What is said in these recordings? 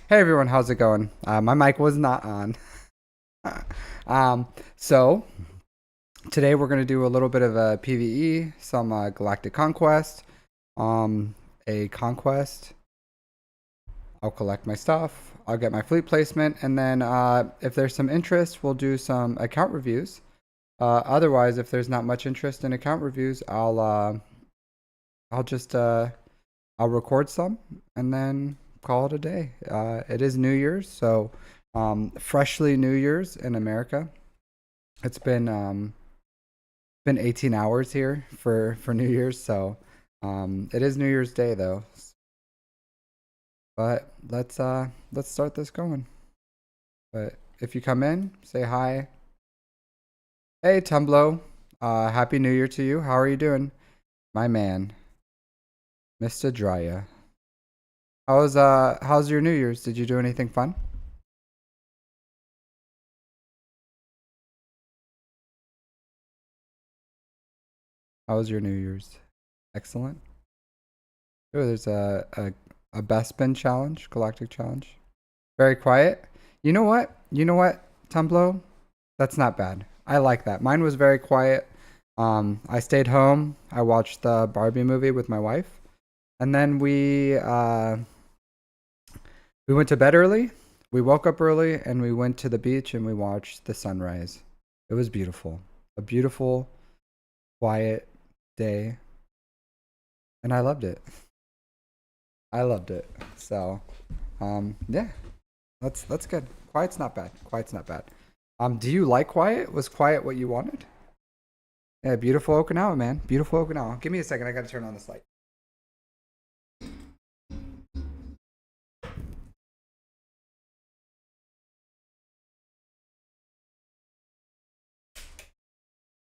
Hey everyone, how's it going? My mic was not on. So today we're gonna do a little bit of a PvE, some galactic conquest, um, a conquest. I'll collect my stuff. I'll get my fleet placement, and then if there's some interest, we'll do some account reviews. Otherwise, if there's not much interest in account reviews, I'll just I'll record some and then call it a day. It is New Year's, so freshly New Year's in America. It's been 18 hours here for New Year's, so it is New Year's Day though. But let's start this going. But if you come in, say hi. Hey Tumblo, Happy New Year to you. How are you doing, my man, Mr. Drya? How's your New Year's? Did you do anything fun? How was your New Year's? Excellent. Oh, there's a Bespin challenge, galactic challenge. Very quiet. You know what? You know what, Tumblo? That's not bad. I like that. Mine was very quiet. I stayed home. I watched the Barbie movie with my wife, and then we went to bed early. We woke up early, and we went to the beach and we watched the sunrise. It was beautiful. A beautiful, quiet day, and I loved it. I loved it. So, yeah, that's good. Quiet's not bad. Quiet's not bad. Do you like quiet? Was quiet what you wanted? Yeah, beautiful Okinawa, man. Beautiful Okinawa. Give me a second. I gotta turn on this light.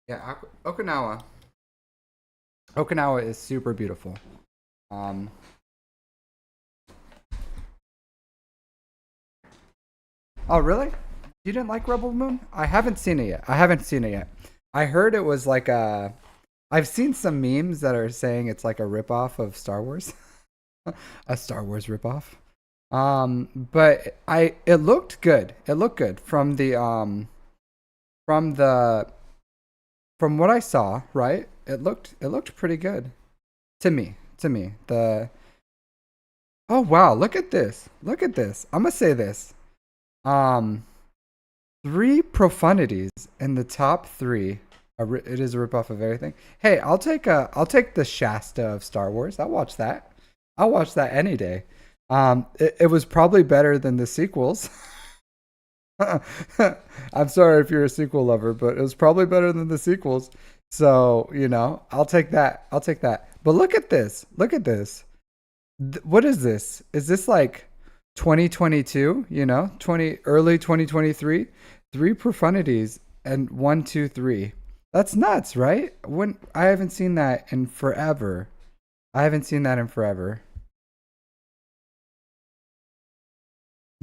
Yeah, Okinawa. Okinawa is super beautiful. Um, oh really? You didn't like Rebel Moon? I haven't seen it yet. I haven't seen it yet. I heard it was like a. I've seen some memes that are saying it's like a ripoff of Star Wars, a Star Wars ripoff. But it looked good. It looked good from the from what I saw. Right? It looked pretty good to me. To me, the oh wow, look at this. Look at this. I'm gonna say this. Um, Three profanities in the top three. It is a ripoff of everything. Hey, I'll take the Shasta of Star Wars. I'll watch that. I'll watch that any day. It was probably better than the sequels. I'm sorry if you're a sequel lover, but it was probably better than the sequels. So, I'll take that. I'll take that. But look at this. Look at this. What is this? Is this like 2022, 20 early 2023? Three profanities and one, two, three. That's nuts, right? When I haven't seen that in forever. I haven't seen that in forever.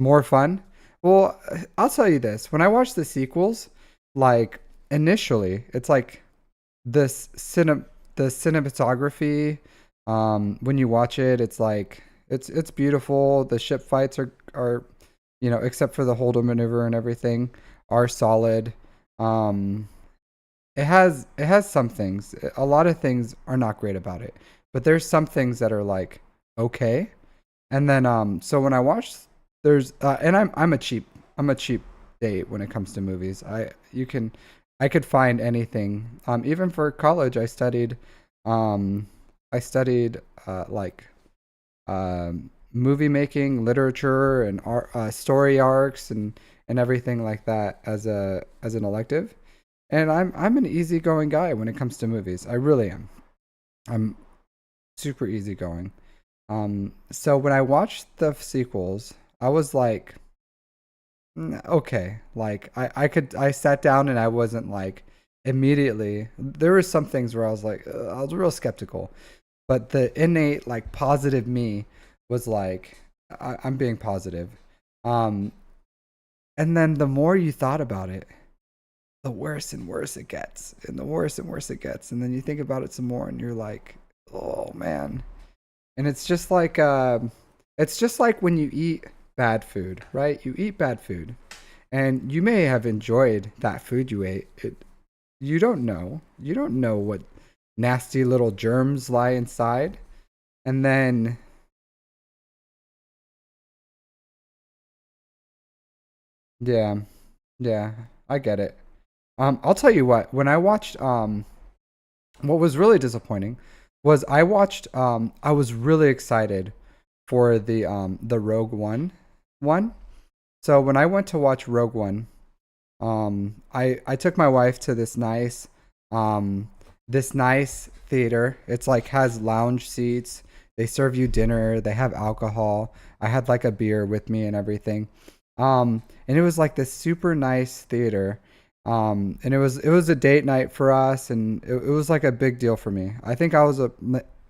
More fun? Well, I'll tell you this. When I watch the sequels, like initially, it's like this the cinematography. When you watch it, it's like it's beautiful. The ship fights are except for the holdo maneuver and everything, are solid. Um, it has some things. A lot of things are not great about it, but there's some things that are like okay. And then so when I watch there's and I'm a cheap date when it comes to movies. I could find anything. Even for college um I studied like movie making, literature, and story arcs and everything like that as an elective. And I'm an easygoing guy when it comes to movies. I really am. I'm super easygoing. So when I watched the sequels, I was like, okay, like I sat down and I wasn't like immediately. There were some things where I was like, I was real skeptical, but the innate like positive me was like, I'm being positive. Um, and then the more you thought about it, the worse and worse it gets, and the worse and worse it gets, and then you think about it some more, and you're like, oh man. And it's just like when you eat. bad food, right? You eat bad food, and you may have enjoyed that food you ate. You don't know. You don't know what nasty little germs lie inside. And then, yeah, yeah, I get it. I'll tell you what. When I watched, what was really disappointing was I was really excited for the Rogue One. So when I went to watch Rogue One, I took my wife to um this nice theater. It's like has lounge seats. They serve you dinner. They have alcohol. I had like a beer with me and everything. And it was like this super nice theater. And it was a date night for us, and it was like a big deal for me. I think I was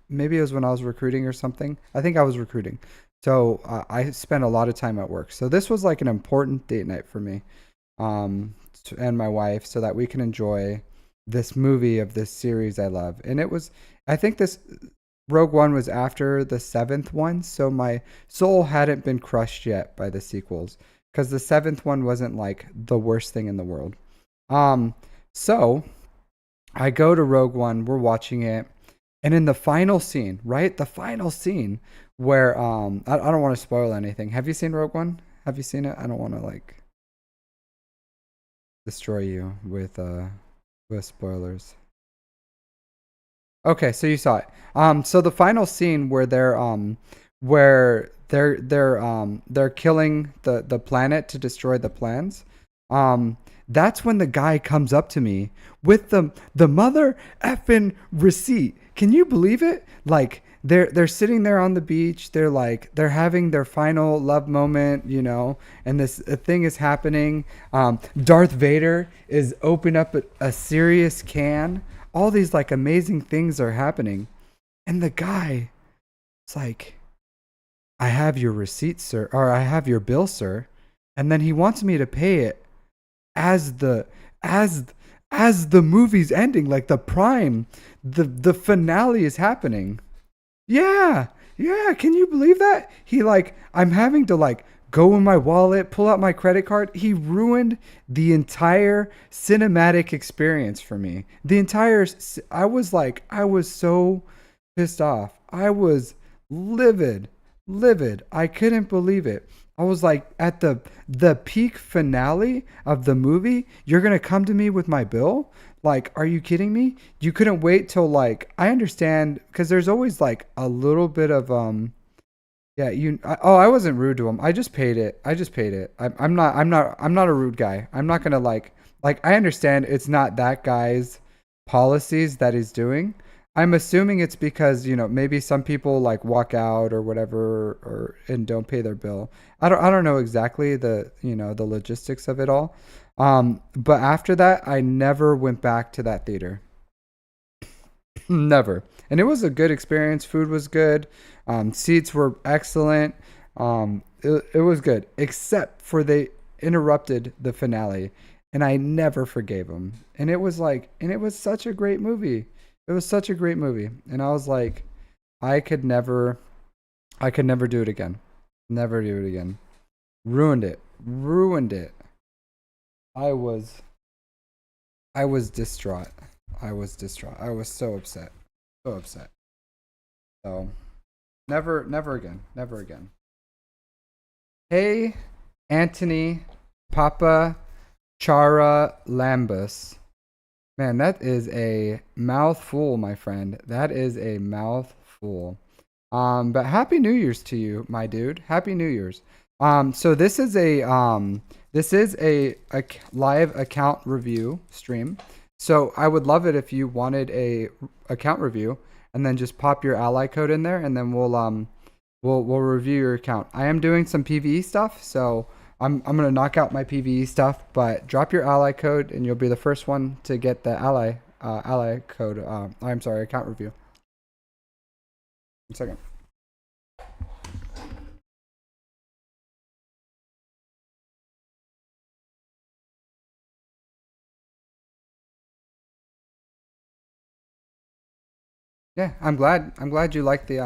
maybe it was when I was recruiting or something. I think I was recruiting. So I spent a lot of time at work. So this was like an important date night for me, and my wife, so that we can enjoy this movie of this series I love. And it was, I think this Rogue One was after the seventh one, so my soul hadn't been crushed yet by the sequels because the seventh one wasn't like the worst thing in the world. Um, so I go to Rogue One, we're watching it, and in the final scene, right? The final scene where I don't want to spoil anything. Have you seen Rogue One? Have you seen it? I don't want to like destroy you with spoilers. Okay, so you saw it. So the final scene where they're killing the planet to destroy the plans. Um, that's when the guy comes up to me with the mother effing receipt. Can you believe it? Like they're sitting there on the beach. They're having their final love moment, and this thing is happening. Darth Vader is opening up a serious can. All these like amazing things are happening, and the guy is like, "I have your receipt, sir," or "I have your bill, sir," and then he wants me to pay it as as the movie's ending, like the finale is happening. Yeah, yeah. Can you believe that? I'm having to like go in my wallet, pull out my credit card. He ruined the entire cinematic experience for me. I was so pissed off. I was livid, livid. I couldn't believe it. I was like at the peak finale of the movie, you're going to come to me with my bill? Like, are you kidding me? You couldn't wait till like I understand because there's always like a little bit of yeah, I wasn't rude to him. I just paid it. I just paid it. I'm not a rude guy. I'm not going to like I understand it's not that guy's policies that he's doing. I'm assuming it's because, maybe some people like walk out or whatever or and don't pay their bill. I don't know exactly the logistics of it all. But after that, I never went back to that theater. Never. And it was a good experience. Food was good. Seats were excellent. It was good, except for they interrupted the finale, and I never forgave them. And it was such a great movie. It was such a great movie, and I was like, I could never, I could never do it again. Never do it again. Ruined it. Ruined it. I was, I was distraught. I was distraught. I was so upset. So upset. So never again. Never again. Hey, Anthony Papa Chara Lambus. Man, that is a mouthful, my friend. That is a mouthful. But happy New Year's to you, my dude. Happy New Year's. So this is a live account review stream. So I would love it if you wanted a account review, and then just pop your ally code in there, and then we'll review your account. I am doing some PVE stuff, so I'm gonna knock out my PVE stuff. But drop your ally code, and you'll be the first one to get the ally code. I'm sorry, account review. 1 second. Yeah, I'm glad. I'm glad you like the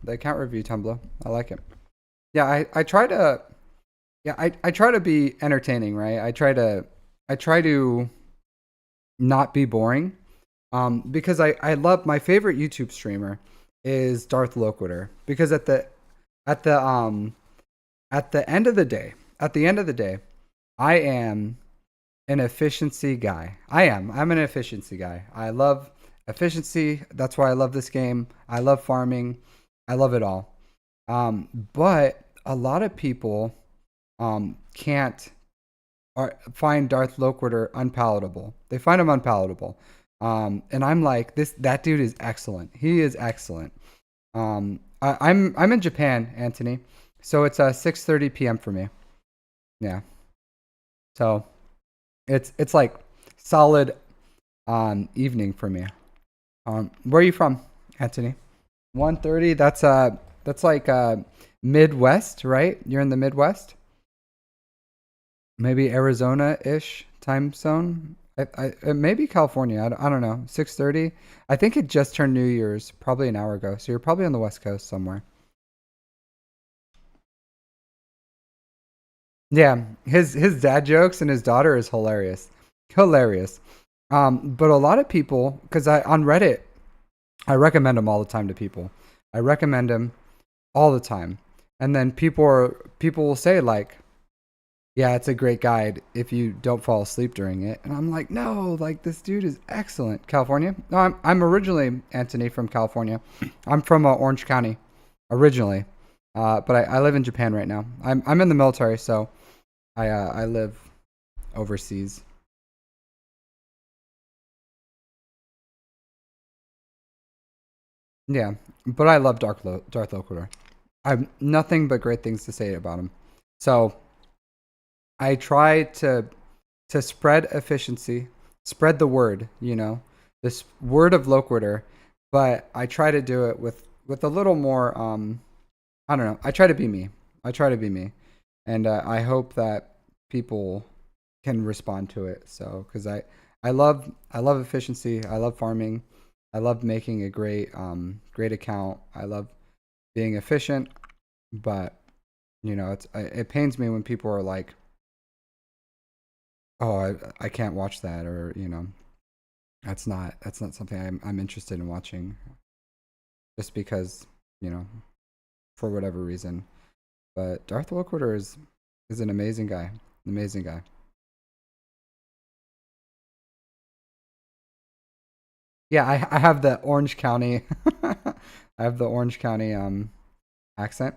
account review, Tumblr. I like it. Yeah, I try to. Yeah, I try to be entertaining, right? I try to not be boring. Because I love my favorite YouTube streamer is Darth Loquitur because at the at the end of the day, at the end of the day, I am an efficiency guy. I am. I'm an efficiency guy. I love efficiency. That's why I love this game. I love farming. I love it all. But a lot of people can't find Darth Loquitur unpalatable. They find him unpalatable. And I'm like, that dude is excellent. He is excellent. I'm in Japan, Anthony. So it's 6:30 p.m. for me. Yeah. So it's like solid evening for me. Where are you from, Anthony? 1:30. That's like Midwest, right? You're in the Midwest? Maybe Arizona-ish time zone. Maybe California. I don't know. 6:30. I think it just turned New Year's probably an hour ago. So you're probably on the West Coast somewhere. Yeah, his dad jokes and his daughter is hilarious. Hilarious. But a lot of people, because I on Reddit, I recommend him all the time to people. I recommend him all the time. And then people will say like, yeah, it's a great guide if you don't fall asleep during it. And I'm like, no, like this dude is excellent. California? No, I'm originally Anthony from California. I'm from Orange County originally, but I live in Japan right now. I'm in the military, so I live overseas. Yeah, but I love Darth Loquitur. I have nothing but great things to say about him. So I try to spread efficiency, spread the word, this word of Loquitur, but I try to do it with a little more I don't know. I try to be me. I try to be me. And I hope that people can respond to it. So cuz I love efficiency. I love farming. I love making a great account. I love being efficient, but it pains me when people are like, "Oh, I can't watch that," or that's not something I'm interested in watching just because you know for whatever reason. But Darth Loquitur is an amazing guy, amazing guy. Yeah, I have the Orange County, I have the Orange County accent.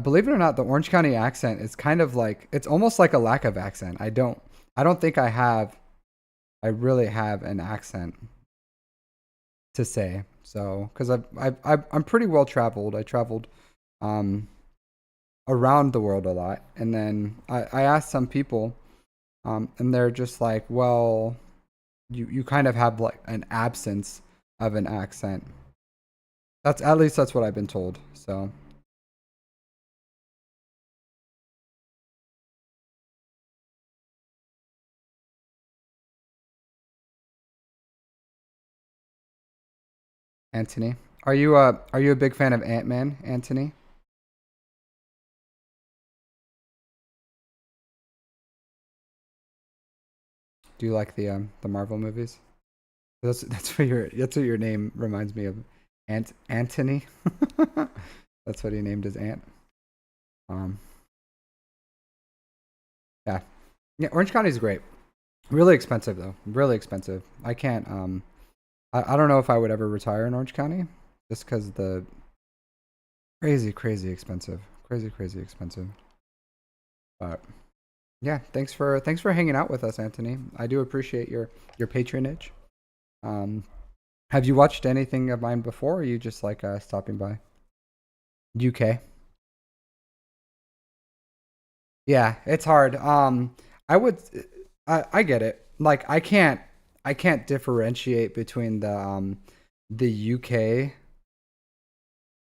Believe it or not, the Orange County accent is kind of like it's almost like a lack of accent. I don't think I really have an accent to say. So, because I'm pretty well traveled. I traveled um, around the world a lot, and then I asked some people, and they're just like, well, you kind of have like an absence of an accent. That's at least that's what I've been told. So, Anthony, are you a big fan of Ant Man, Anthony? Do you like the Marvel movies? That's what your name reminds me of. Anthony. That's what he named his aunt. Um, yeah, yeah. Orange County is great. Really expensive though. Really expensive. I can't. I don't know if I would ever retire in Orange County, just because the crazy, crazy expensive, crazy, crazy expensive. But yeah, thanks for hanging out with us, Anthony. I do appreciate your patronage. Um, have you watched anything of mine before? Or are you just like stopping by? UK. Yeah, it's hard. I would, I get it. Like I can't differentiate between the UK.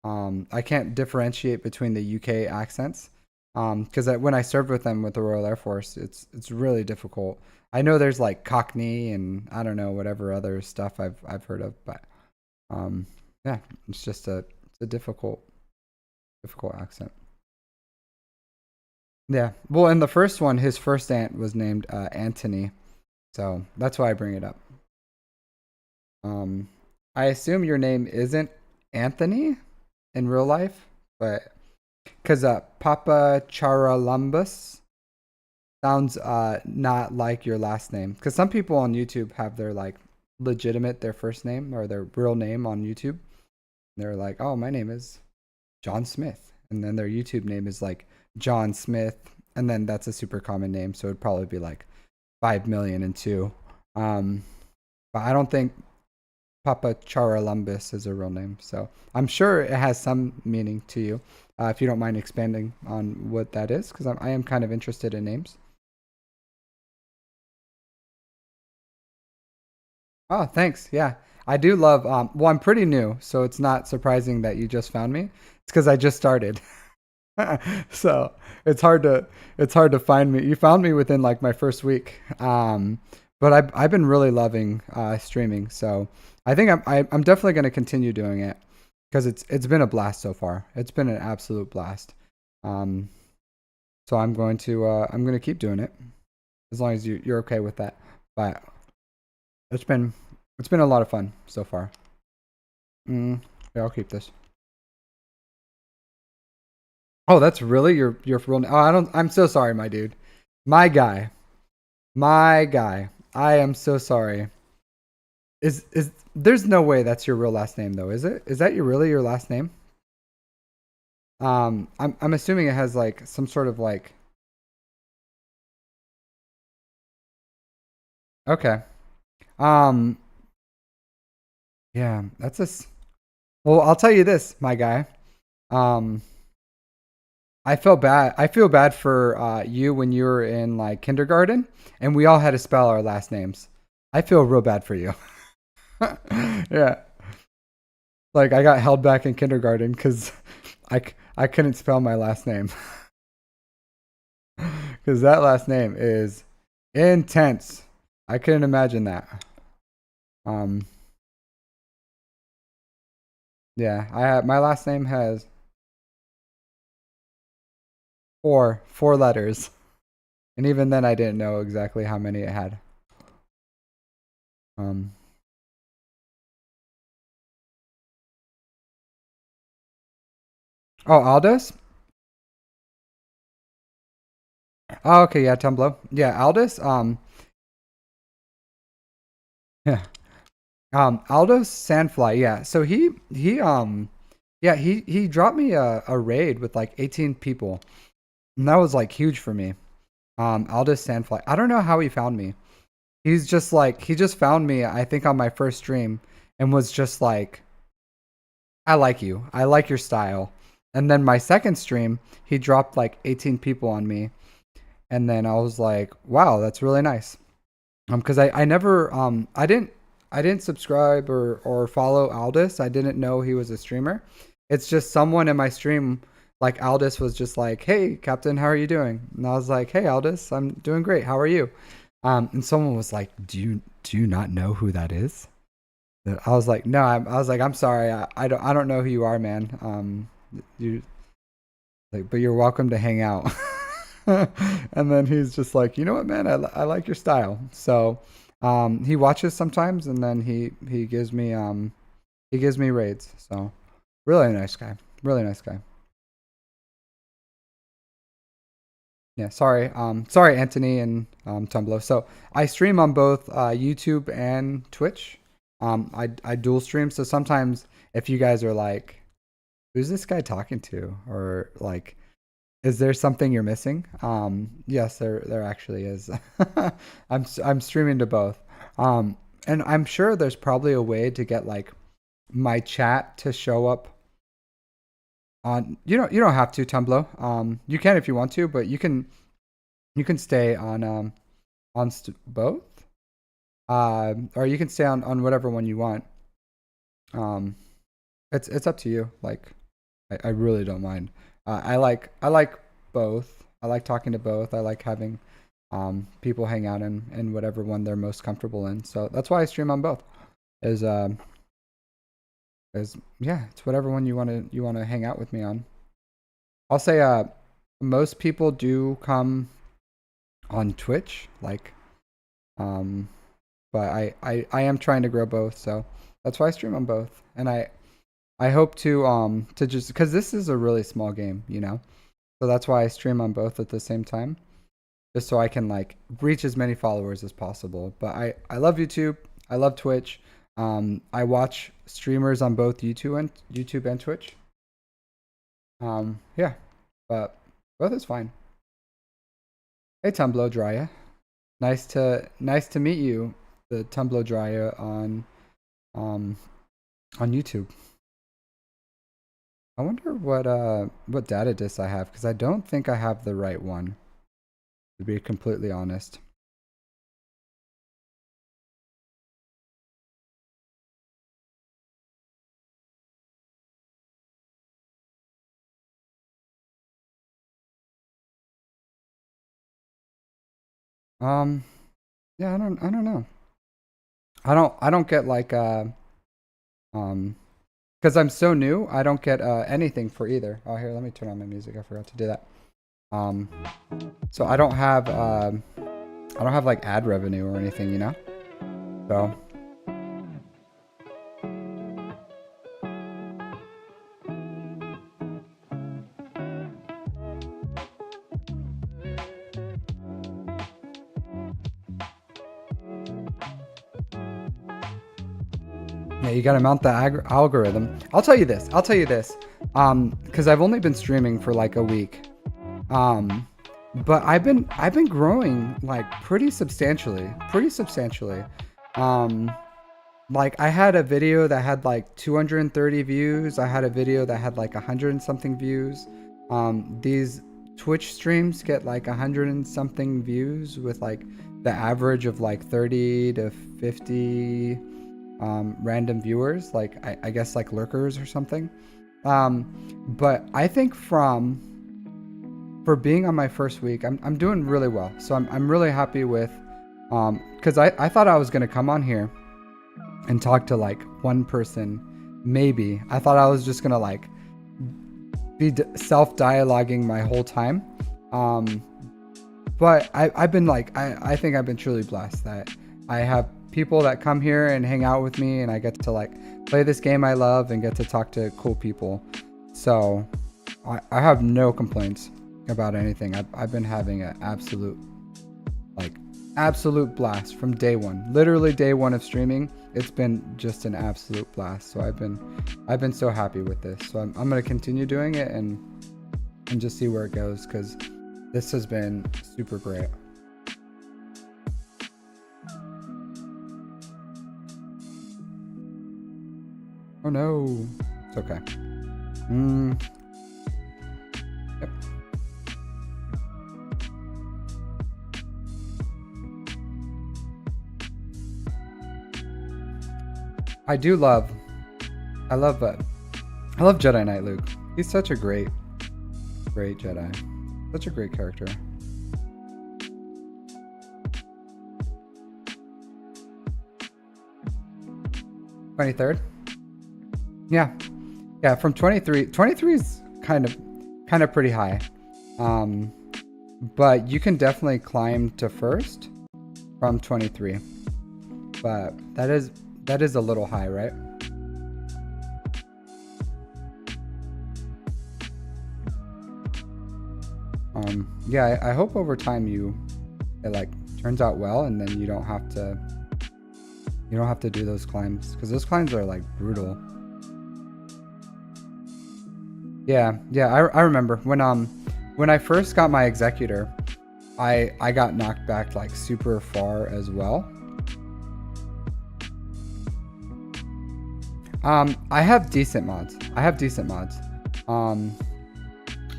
I can't differentiate between the UK accents. Because when I served with them with the Royal Air Force, it's really difficult. I know there's like Cockney and I don't know whatever other stuff I've heard of, but um, yeah, it's a difficult accent. Yeah. Well, in the first one, his first aunt was named Anthony, so that's why I bring it up. Um, I assume your name isn't Anthony in real life, but because Papa Charalambus sounds not like your last name. Because some people on YouTube have their like legitimate their first name or their real name on YouTube. They're like, oh, my name is John Smith, and then their YouTube name is like John Smith, and then that's a super common name, so it'd probably be like 5,000,002. Um, but I don't think Papa Charalambus is a real name, so I'm sure it has some meaning to you. If you don't mind expanding on what that is, because I am kind of interested in names. Oh, thanks. Yeah, I do love. Well, I'm pretty new, so it's not surprising that you just found me. It's because I just started. So it's hard to find me. You found me within like my first week. But I've been really loving streaming. So I think I'm definitely going to continue doing it because it's been a blast so far. It's been an absolute blast. Um, so I'm going to keep doing it as long as you're okay with that. But it's been it's been a lot of fun so far. Mm, yeah, I'll keep this. Oh, that's really your real name. Oh, I don't. I'm so sorry, my dude. My guy. My guy. I am so sorry. Is there's no way that's your real last name though, is it? Is that your last name? I'm assuming it has like some sort of like okay. Um yeah, well, I'll tell you this, my guy. Um I felt bad. I feel bad for you when you were in like kindergarten and we all had to spell our last names. I feel real bad for you. Yeah. Like I got held back in kindergarten because I couldn't spell my last name because that last name is intense. I couldn't imagine that. Um, yeah, my last name has four letters, and even then I didn't know exactly how many it had. Um, oh, Aldous. Oh, okay, yeah, Tumblr. Yeah, Aldous. Yeah, Aldous Sandfly. Yeah, so yeah, he dropped me a raid with like 18 people, and that was like huge for me. Aldous Sandfly. I don't know how he found me. He's just like he just found me, I think, on my first stream and was just like, I like you. I like your style. And then my second stream, he dropped like 18 people on me. And then I was like, wow, that's really nice. Because I never I didn't subscribe or follow Aldous. I didn't know he was a streamer. It's just someone in my stream like Aldous was just like, "Hey, Captain, how are you doing?" And I was like, "Hey, Aldous, I'm doing great. How are you?" And someone was like, "Do you not know who that is?" I was like, "No." I was like, "I'm sorry. I don't know who you are, man. You like, but you're welcome to hang out." And then he's just like, "You know what, man? I like your style." So, he watches sometimes, and then he gives me raids. So, really nice guy. Really nice guy. Yeah, sorry, Anthony and Tumblr. So I stream on both YouTube and Twitch. I dual stream. So sometimes if you guys are like, "Who's this guy talking to?" or like, "Is there something you're missing?" Yes, there actually is. I'm streaming to both. And I'm sure there's probably a way to get like my chat to show up on. You don't have to Tumblr. You can if you want to, but you can stay on both, or you can stay on whatever one you want. Um, it's up to you. Like, I really don't mind. I like both. I like talking to both. I like having people hang out in whatever one they're most comfortable in. So that's why I stream on both. Is is yeah, it's whatever one you want to hang out with me on. I'll say most people do come on Twitch, like, but I am trying to grow both, so that's why I stream on both. And I hope to just because this is a really small game, you know, so that's why I stream on both at the same time, just so I can like reach as many followers as possible. But I love YouTube, I love Twitch. I watch streamers on both YouTube and Twitch. Yeah, but both is fine. Hey, Tumblo Drya. Nice to meet you, the Tumblo Drya on YouTube. I wonder what data disk I have, because I don't think I have the right one, to be completely honest. Yeah, I don't know. I don't get like because I'm so new, I don't get anything for either. Oh, here, let me turn on my music. I forgot to do that. So I don't have like ad revenue or anything, you know? So yeah, you gotta mount the algorithm. I'll tell you this. Because I've only been streaming for like a week. But I've been growing like pretty substantially. Like I had a video that had like 230 views. I had a video that had like 100 and something views. These Twitch streams get like 100 and something views with like the average of like 30 to 50 random viewers, like I guess like lurkers or something. But I think for being on my first week, I'm doing really well. So I'm really happy with because I thought I was gonna come on here and talk to like one person, maybe. I thought I was just gonna like be self-dialoguing my whole time. But I've been like I think I've been truly blessed that I have people that come here and hang out with me, and I get to like play this game I love and get to talk to cool people. So I have no complaints about anything. I've been having an absolute blast from day one. Literally day one of streaming. It's been just an absolute blast. So I've been so happy with this. So I'm gonna continue doing it and just see where it goes, because this has been super great. Oh no, it's okay. Yep. I love Jedi Knight Luke. He's such a great Jedi. Such a great character. '23rd. Yeah, from 23. 23 is kind of pretty high. But you can definitely climb to first from 23. But that is a little high, right? Yeah, I hope over time it like turns out well, and then you don't have to do those climbs, because those climbs are like brutal. Yeah, I remember when I first got my executor, I got knocked back like super far as well. I have decent mods. I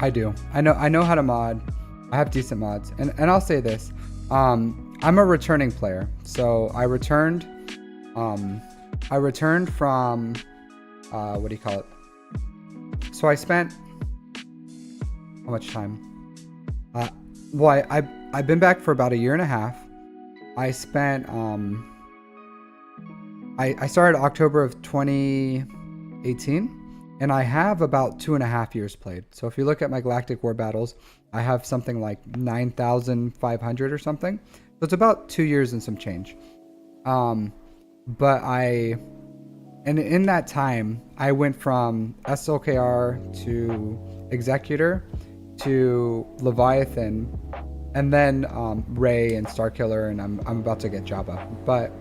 do. I know how to mod. I have decent mods. And I'll say this. I'm a returning player. So I returned from what do you call it? So I spent how much time? Well, I've been back for about a year and a half. I spent I started October of 2018, and I have about 2.5 years played. So if you look at my Galactic War battles, I have something like 9,500 or something. So it's about 2 years and some change. But and in that time, I went from SLKR to Executor to Leviathan, and then Ray and Starkiller, and I'm about to get Jabba. But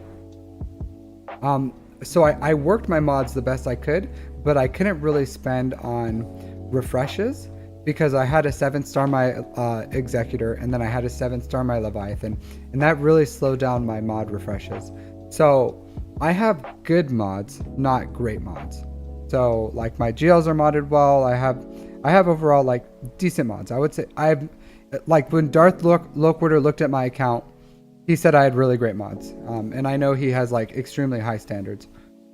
so I worked my mods the best I could, but I couldn't really spend on refreshes because I had a 7-star my Executor, and then I had a 7-star my Leviathan, and that really slowed down my mod refreshes. So I have good mods, not great mods. So like my GLs are modded well. I have overall like decent mods. I would say I've like when Darth Loquater looked at my account, he said I had really great mods. And I know he has like extremely high standards.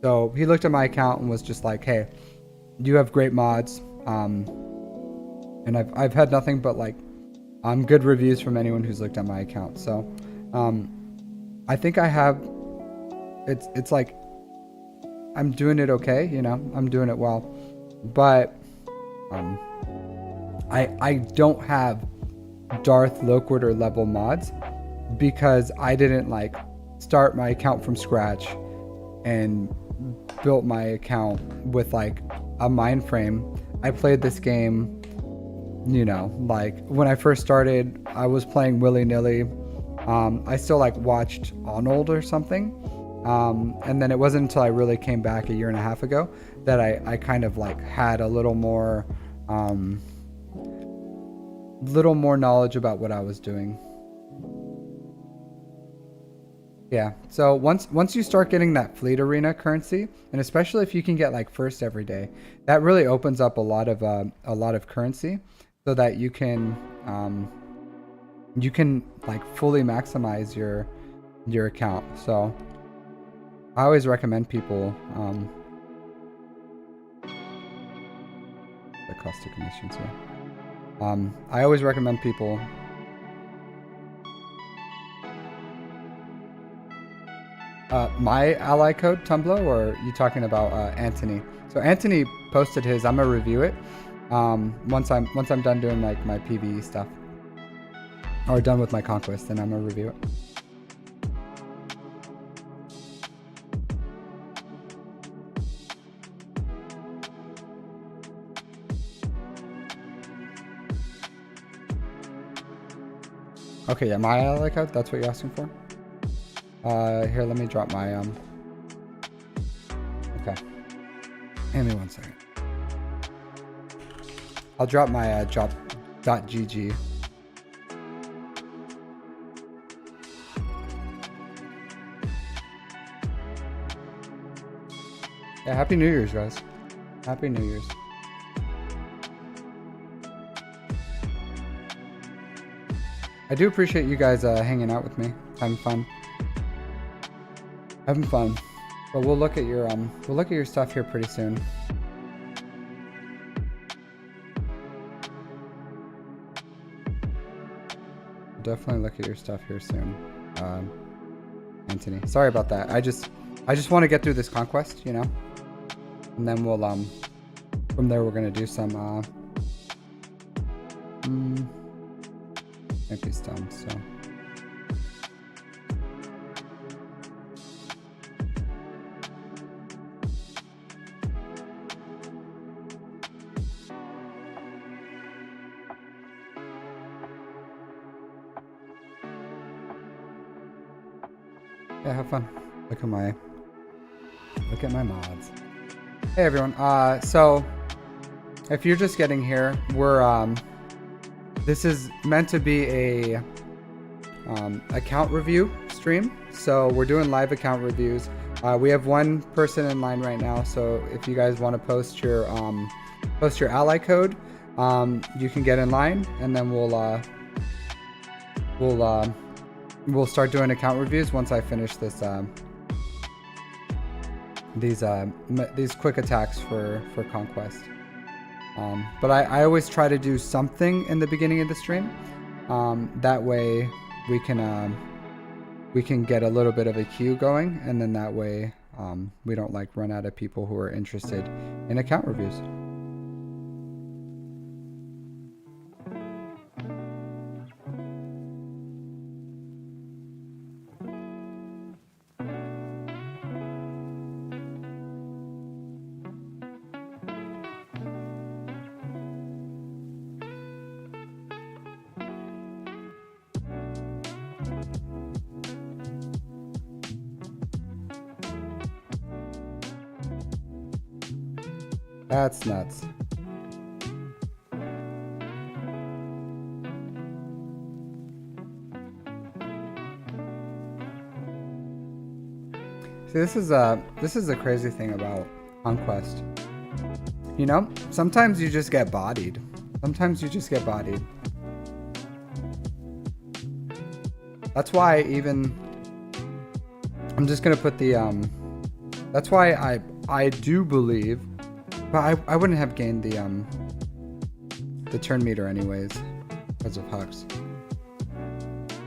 So he looked at my account and was just like, hey, you have great mods. And I've had nothing but like good reviews from anyone who's looked at my account. So I think I have it's like I'm doing it okay, you know, I'm doing it well. But I don't have Darth Loquater level mods because I didn't like start my account from scratch and built my account with like a mind frame. I played this game, you know, like when I first started, I was playing willy-nilly. I still like watched Arnold or something. And then it wasn't until I really came back a year and a half ago that I kind of like had a little more knowledge about what I was doing. Yeah, so once you start getting that fleet arena currency, and especially if you can get like first every day, that really opens up a lot of currency, so that you can like fully maximize your account. So I always recommend people the cost of commissions here. I always recommend people my ally code Tumblr, or are you talking about Anthony? So Anthony posted his. I'm gonna review it once I'm done doing like my PvE stuff, or done with my conquest, then I'm gonna review it. Okay, yeah, my ally code. That's what you're asking for. Here, let me drop my Okay, give me 1 second. I'll drop my job.gg. Yeah, Happy New Year's, guys. Happy New Year's. I do appreciate you guys hanging out with me, having fun. But we'll look at your stuff here pretty soon. Definitely look at your stuff here soon, Anthony. Sorry about that. I just want to get through this conquest, you know, and then we'll from there we're gonna do some maybe dumb, so. Yeah, have fun. Look at my mods. Hey everyone. So if you're just getting here, we're this is meant to be a account review stream. So we're doing live account reviews. We have one person in line right now. So if you guys want to post your ally code, you can get in line, and then we'll start doing account reviews once I finish this these quick attacks for conquest. But I always try to do something in the beginning of the stream. That way we can get a little bit of a queue going, and then that way we don't like run out of people who are interested in account reviews. That's nuts. See, this is the crazy thing about Conquest. You know, sometimes you just get bodied. Sometimes you just get bodied. That's why I'm just gonna put the that's why I do believe, but I wouldn't have gained the turn meter anyways because of Hux.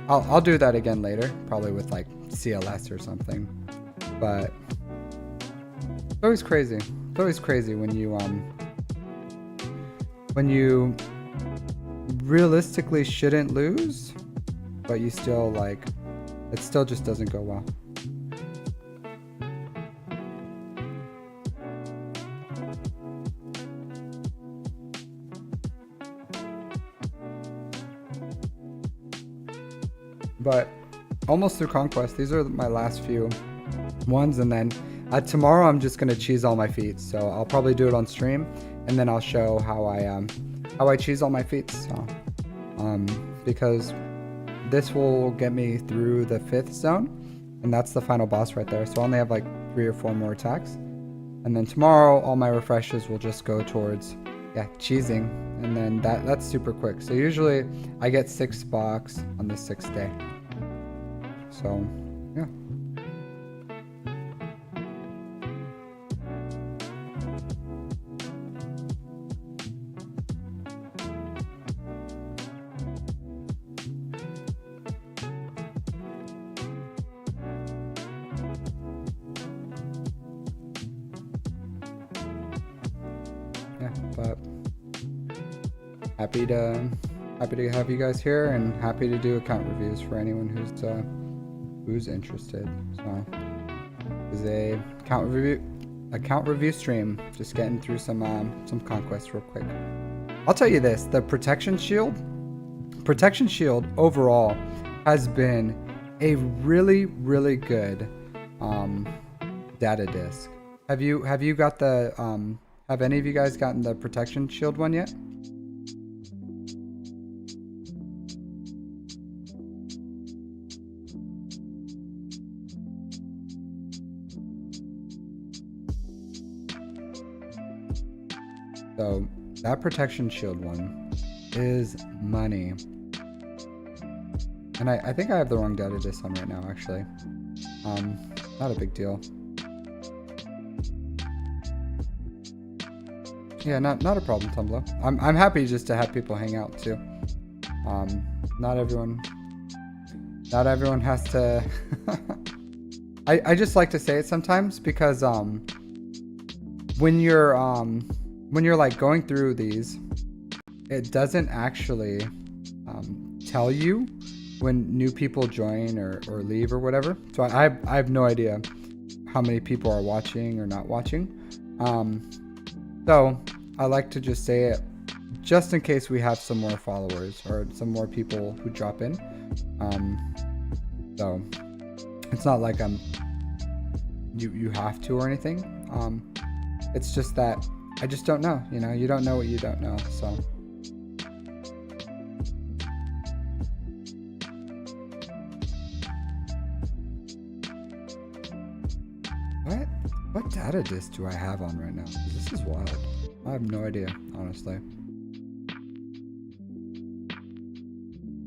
I'll do that again later, probably with like CLS or something. But it's always crazy. It's always crazy when you realistically shouldn't lose, but you still like, it still just doesn't go well. But almost through Conquest. These are my last few ones, and then tomorrow I'm just gonna cheese all my feats. So I'll probably do it on stream, and then I'll show how I cheese all my feats. So, because this will get me through the 5th zone, and that's the final boss right there. So I only have like 3 or 4 more attacks, and then tomorrow all my refreshes will just go towards cheesing, and then that's super quick. So usually I get 6 box on the 6th day. So yeah. But happy to have you guys here, and happy to do account reviews for anyone who's interested. So this is a account review stream, just getting through some Conquest real quick. I'll tell you this, the protection shield overall has been a really good data disc. Have you got the have any of you guys gotten the protection shield one yet? So that protection shield one is money. And I think I have the wrong data disc on right now, actually. Not a big deal. Yeah, not a problem, Tumblr. I'm happy just to have people hang out too. Not everyone has to. I just like to say it sometimes because when you're like going through these, it doesn't actually tell you when new people join or leave or whatever. So I have no idea how many people are watching or not watching. So I like to just say it just in case we have some more followers or some more people who drop in. So it's not like you have to or anything. It's just that I just don't know, you don't know what you don't know. So what data disc do I have on right now? This is wild. I have no idea, honestly.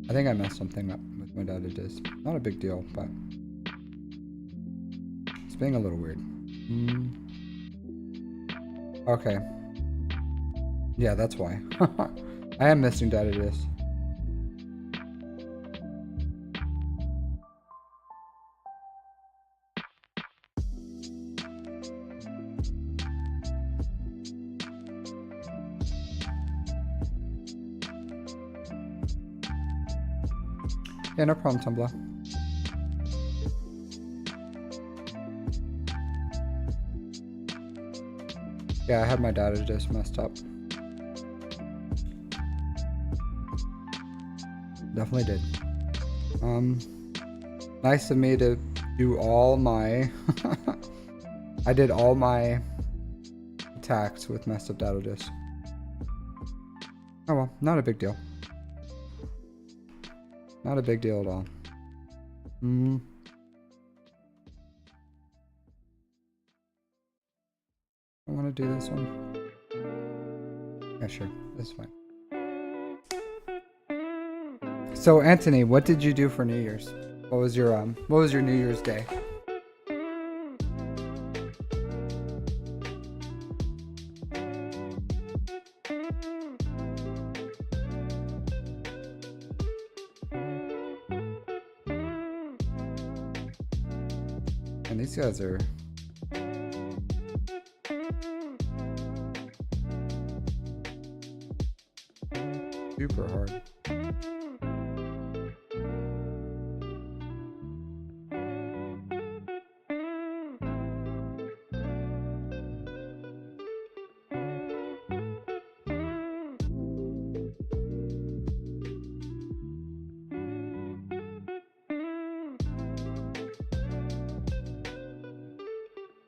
I think I messed something up with my data disc. Not a big deal, but it's being a little weird. Okay. Yeah, that's why. I am missing data disc. Yeah, no problem, Tumblr. Yeah, I had my data just messed up. Definitely did. Nice of me to do all my... I did all my attacks with messed up data disk. Oh well, not a big deal. Not a big deal at all. I want to do this one. Yeah, sure. That's fine. So, Anthony, what did you do for New Year's? What was your New Year's Day? And these guys are super hard.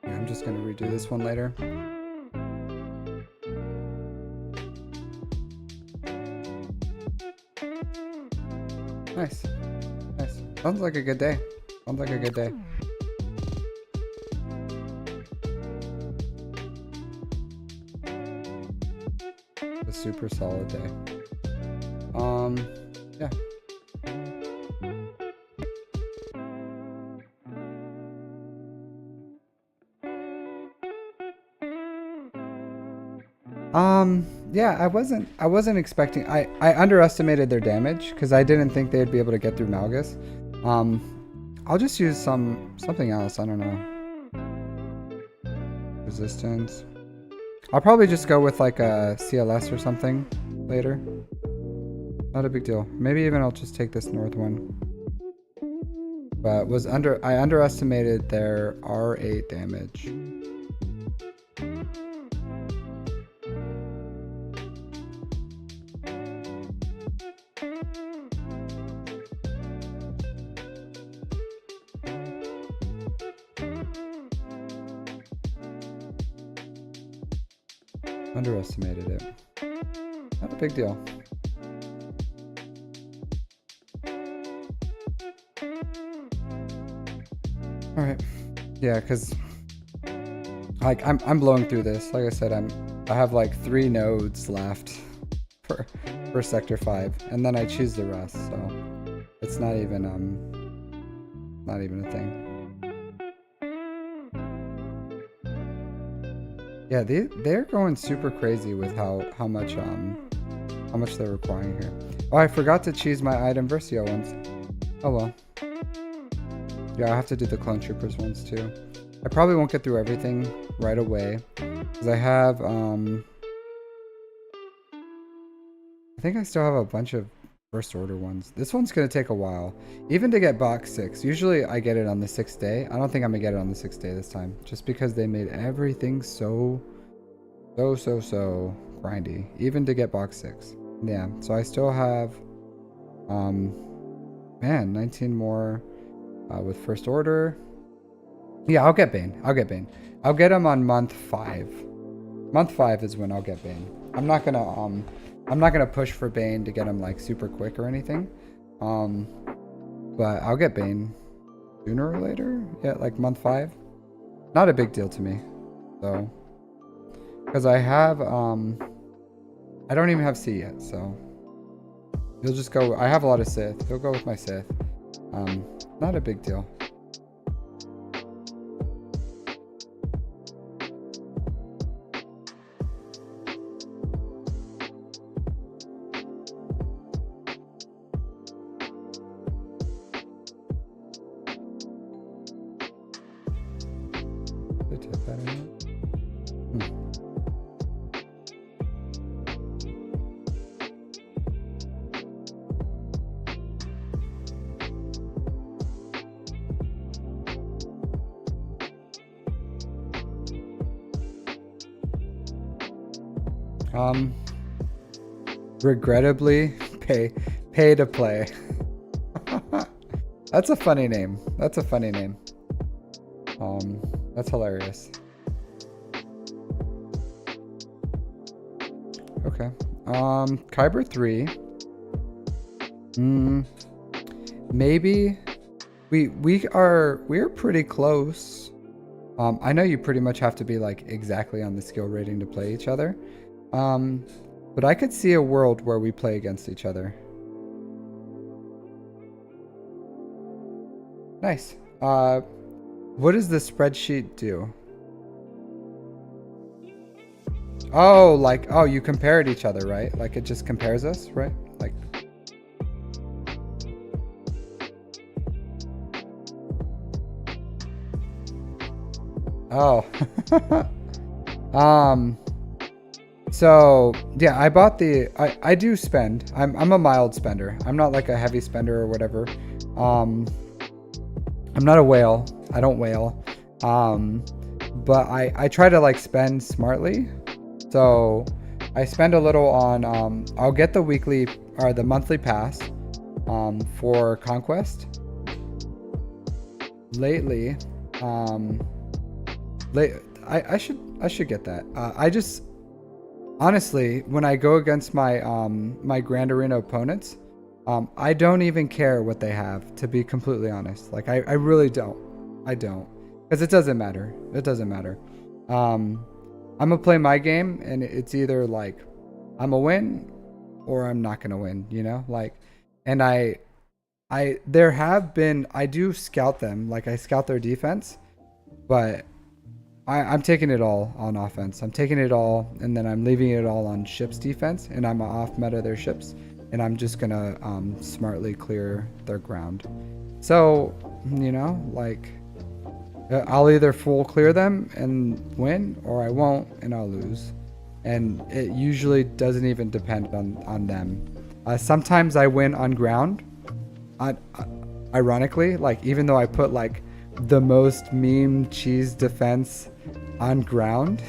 Yeah, I'm just gonna redo this one later. Nice. Nice. Sounds like a good day. Sounds like a good day. A super solid day. Yeah. Yeah, I wasn't expecting, I underestimated their damage because I didn't think they'd be able to get through Malgus. I'll just use something else, I don't know. Resistance. I'll probably just go with like a CLS or something later. Not a big deal. Maybe even I'll just take this north one. But I underestimated their R8 damage. Underestimated it. Not a big deal. Alright. Yeah, because like I'm blowing through this. Like I said, I have like 3 nodes left for sector 5. And then I choose the rest, so it's not even a thing. Yeah, they're going super crazy with how much they're requiring here. Oh, I forgot to choose my item Versio ones. Oh well. Yeah, I have to do the clone troopers ones too. I probably won't get through everything right away because I have I think I still have a bunch of first order ones. This one's gonna take a while, even to get box 6. Usually I get it on the 6th day. I don't think I'm gonna get it on the 6th day this time, just because they made everything so grindy, even to get box 6. Yeah, so I still have man, 19 more with first order. Yeah, I'll get Bane. I'll get him on month 5. Month 5 is when I'll get Bane. I'm not gonna push for Bane to get him like super quick or anything. But I'll get Bane sooner or later. Yeah, like month 5. Not a big deal to me, though. Because I have I don't even have C yet, so he'll just go. I have a lot of Sith. He'll go with my Sith. Not a big deal. Um, regrettably, pay to play. That's a funny name. That's a funny name. That's hilarious. Okay. Kyber 3. Maybe we're pretty close. I know you pretty much have to be like exactly on the skill rating to play each other. But I could see a world where we play against each other. Nice. What does the spreadsheet do? Oh, like, oh, you compared each other, right? Like it just compares us, right? Like, oh. So yeah, I bought I do spend. I'm a mild spender. I'm not like a heavy spender or whatever. I'm not a whale. I don't whale. But I try to like spend smartly. So I spend a little on I'll get the weekly or the monthly pass for Conquest. Lately, I should get that. I just honestly, when I go against my my Grand Arena opponents, I don't even care what they have, to be completely honest. Like I really don't. I don't. Because it doesn't matter. It doesn't matter. I'm gonna play my game, and it's either like I'm gonna win or I'm not gonna win, you know? Like, and there have been, I do scout them, like I scout their defense, but I'm taking it all on offense. I'm taking it all, and then I'm leaving it all on ships defense, and I'm off meta their ships, and I'm just gonna smartly clear their ground. So, you know, like I'll either full clear them and win, or I won't and I'll lose. And it usually doesn't even depend on them. Sometimes I win on ground. Ironically, like even though I put like the most meme cheese defense on ground,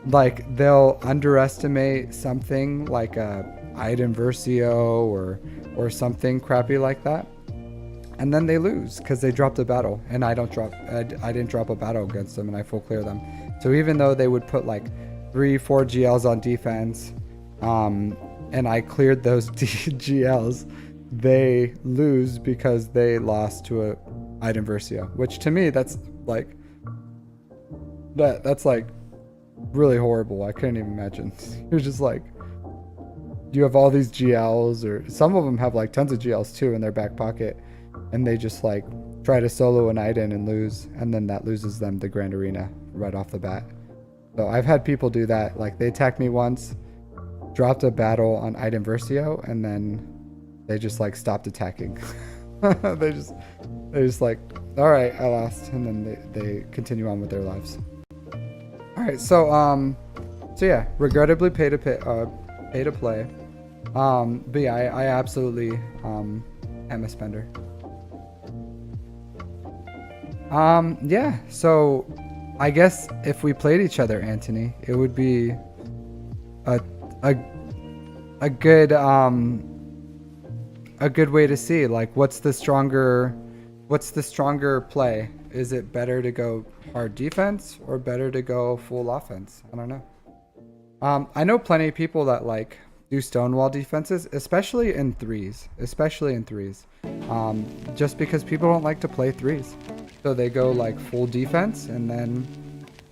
like they'll underestimate something like a item Versio or something crappy like that, and then they lose because they dropped a battle, and I didn't drop a battle against them, and I full clear them. So even though they would put like 3-4 GLs on defense, and I cleared those GLs, they lose because they lost to a item Versio, which to me that's like that's like really horrible. I couldn't even imagine. You're just like, you have all these GLs, or some of them have like tons of GLs too in their back pocket, and they just like try to solo an item and lose, and then that loses them the Grand Arena right off the bat. So I've had people do that. Like they attacked me once, dropped a battle on item Versio, and then they just like stopped attacking. they just like, all right, I lost, and then they continue on with their lives. All right, so yeah, regrettably pay to play. But yeah, I absolutely am a spender. Yeah, so I guess if we played each other, Anthony, it would be a good way to see like what's the stronger play. Is it better to go hard defense or better to go full offense? I don't know. I know plenty of people that like do stonewall defenses, especially in threes, just because people don't like to play threes, so they go like full defense, and then,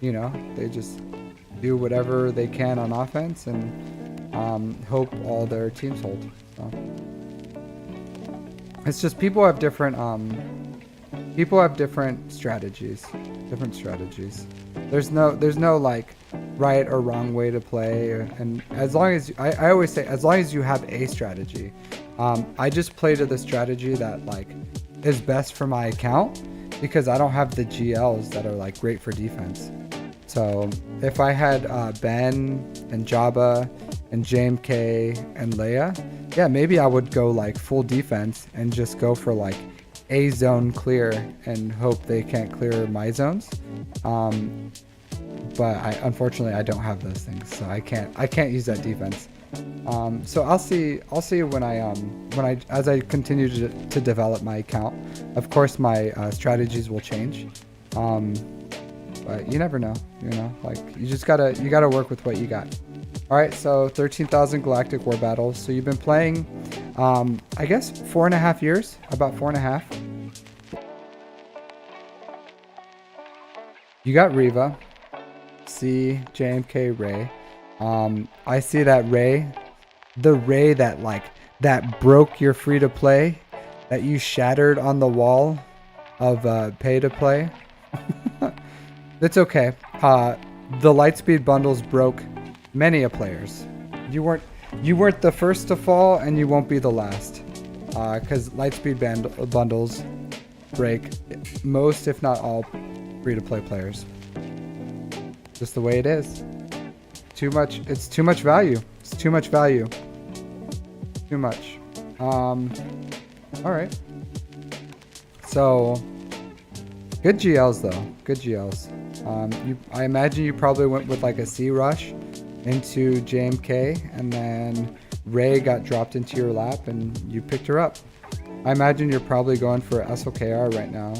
you know, they just do whatever they can on offense and hope all their teams hold. So it's just people have different strategies. There's no like right or wrong way to play, and as long as I always say, as long as you have a strategy. I just play to the strategy that like is best for my account, because I don't have the GLs that are like great for defense. So if I had Ben and Jabba and JMK and Leia, yeah, maybe I would go like full defense and just go for like a zone clear and hope they can't clear my zones. but unfortunately I don't have those things, so I can't use that defense. So I'll see when I as I continue to develop my account. Of course, my strategies will change, but you never know. You know, like you gotta work with what you got. All right, so 13,000 Galactic War Battles. So you've been playing, I guess 4.5 years, about 4.5. You got Riva, C, JMK, Ray. I see that Ray, the Ray that broke your free to play, that you shattered on the wall of pay to play. That's okay. The Lightspeed bundles broke many a players. You weren't the first to fall, and you won't be the last. Because Lightspeed bundles break most, if not all, free-to-play players. Just the way it is. It's too much value. It's too much value. Too much. Alright. So, good GLs though. Good GLs. I imagine you probably went with like a C rush into JMK, and then Ray got dropped into your lap and you picked her up. I imagine you're probably going for SWGOH right now,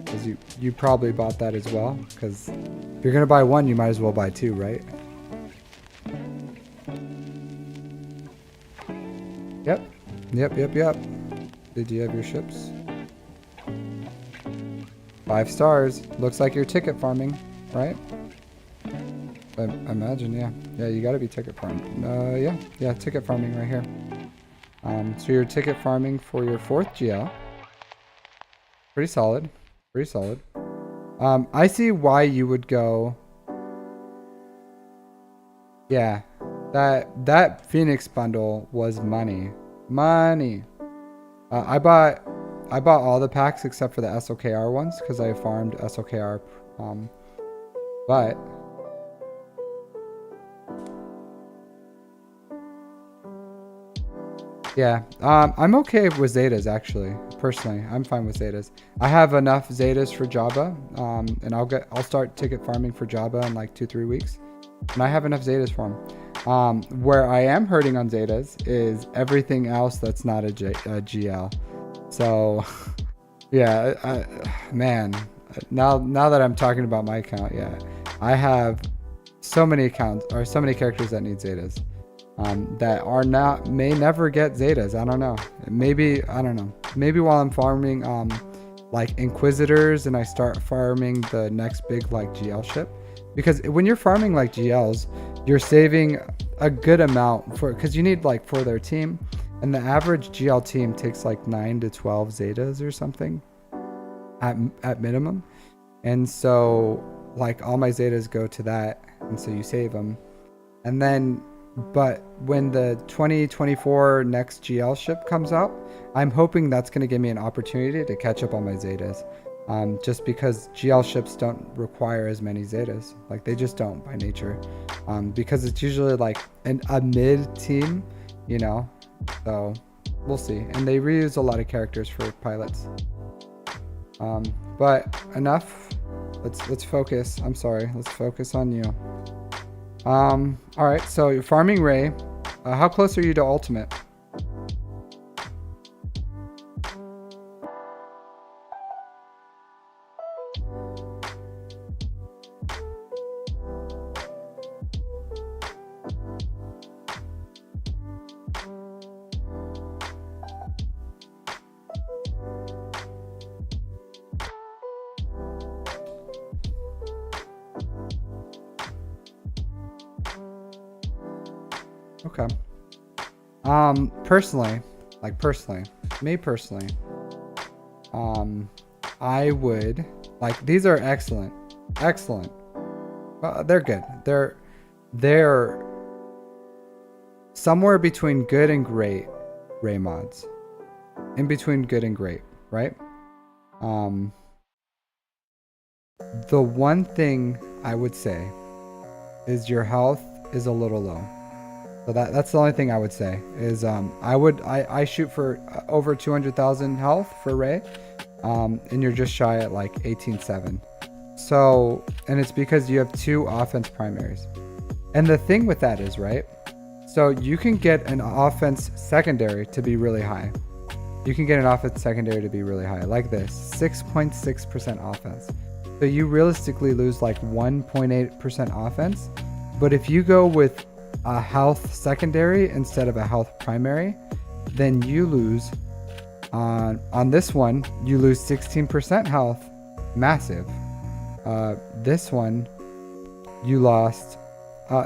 because you probably bought that as well, because if you're gonna buy one, you might as well buy two, right? Yep. Did you have your ships? 5 stars. Looks like you're ticket farming, right? I imagine, yeah. Yeah, you gotta be ticket farming. Yeah, ticket farming right here. So you're ticket farming for your 4th GL. Pretty solid. Pretty solid. I see why you would go. Yeah, that Phoenix bundle was money. Money. I bought all the packs except for the SWGOH ones because I farmed SWGOH. But yeah, I'm okay with Zetas actually. Personally, I'm fine with Zetas. I have enough Zetas for Jabba, and I'll start ticket farming for Jabba in like 2-3 weeks, and I have enough Zetas for him. Where I am hurting on Zetas is everything else that's not a GL. So, yeah, man. Now that I'm talking about my account, yeah, I have so many accounts or so many characters that need Zetas. That may never get Zetas. I don't know. Maybe, I don't know. Maybe while I'm farming like Inquisitors and I start farming the next big like GL ship. Because when you're farming like GLs, you're saving a good amount because you need like for their team, and the average GL team takes like 9 to 12 Zetas or something at minimum. And so like all my Zetas go to that, and so you save them. And then but when the 2024 next GL ship comes out, I'm hoping that's going to give me an opportunity to catch up on my Zetas. Just because GL ships don't require as many Zetas. Like they just don't by nature. Because it's usually like a mid team, you know. So we'll see. And they reuse a lot of characters for pilots. But enough. Let's focus. I'm sorry. Let's focus on you. Alright, so you're farming Ray. How close are you to ultimate? Okay. Personally, I would like, these are excellent. They're good. They're somewhere between good and great Ray mods. In between good and great, right? The one thing I would say is your health is a little low. So that's the only thing I would say is I shoot for over 200,000 health for Ray, and you're just shy at like 18.7. So, and it's because you have 2 offense primaries. And the thing with that is, right? So you can get an offense secondary to be really high. You can get an offense secondary to be really high, like this, 6.6% offense. So you realistically lose like 1.8% offense. But if you go with a health secondary instead of a health primary, then you lose on this one, you lose 16% health, massive. This one, you lost,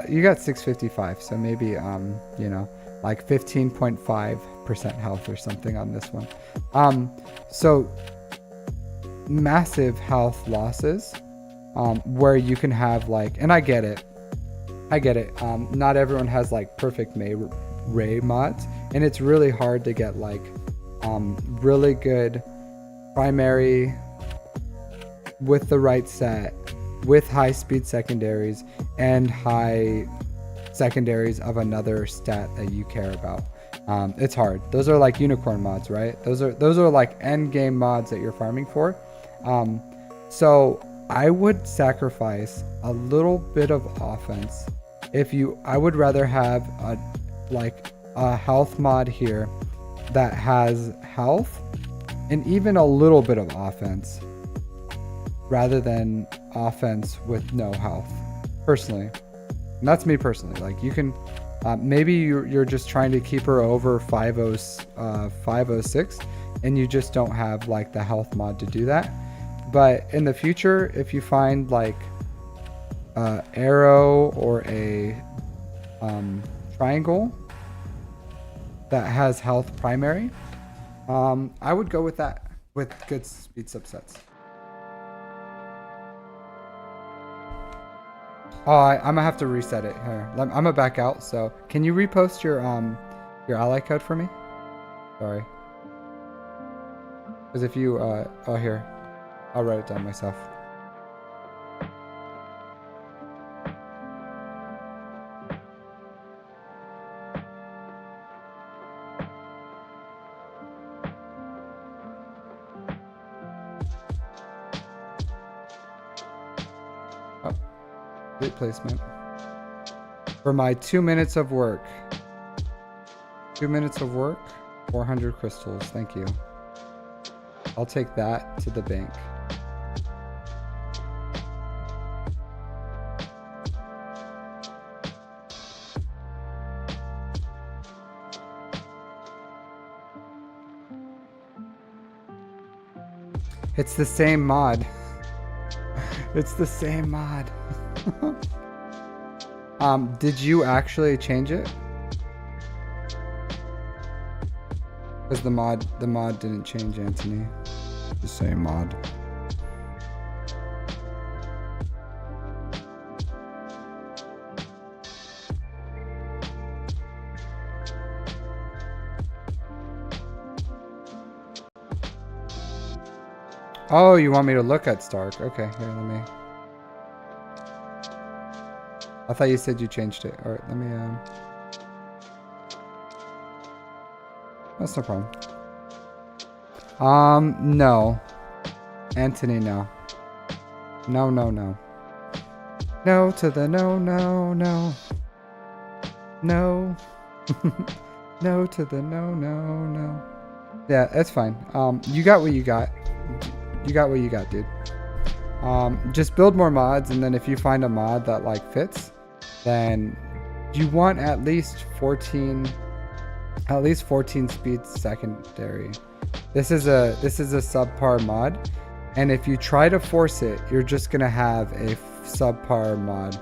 you got 655, so maybe, you know, like 15.5% health or something on this one. So massive health losses, where you can have like, and I get it. Not everyone has like perfect Ray mods, and it's really hard to get like, really good primary with the right set, with high speed secondaries and high secondaries of another stat that you care about. It's hard. Those are like unicorn mods, right? Those are like end game mods that you're farming for. So I would sacrifice a little bit of offense. I would rather have a health mod here that has health and even a little bit of offense, rather than offense with no health, personally. And that's me personally. Like, you can, maybe you're just trying to keep her over 506, and you just don't have like the health mod to do that. But in the future, if you find like arrow or a triangle that has health primary, I would go with that, with good speed subsets. Oh, I'm gonna have to reset it here. I'm gonna back out. So can you repost your ally code for me? Sorry. Because if you oh, here, I'll write it down myself. Oh, great placement. For my 2 minutes of work. 2 minutes of work, 400 crystals. Thank you. I'll take that to the bank. It's the same mod. It's the same mod. Did you actually change it? Because the mod didn't change, Anthony. The same mod. Oh, you want me to look at Stark? Okay, here, let me. I thought you said you changed it. Alright, let me, that's no problem. No. Anthony, no. No, no, no. No to the no, no, no. No. No to the no, no, no. Yeah, that's fine. You got what you got. You got what you got, dude. Just build more mods, and then if you find a mod that like fits, then you want at least 14 speed secondary. This is a subpar mod, and if you try to force it, you're just gonna have a subpar mod.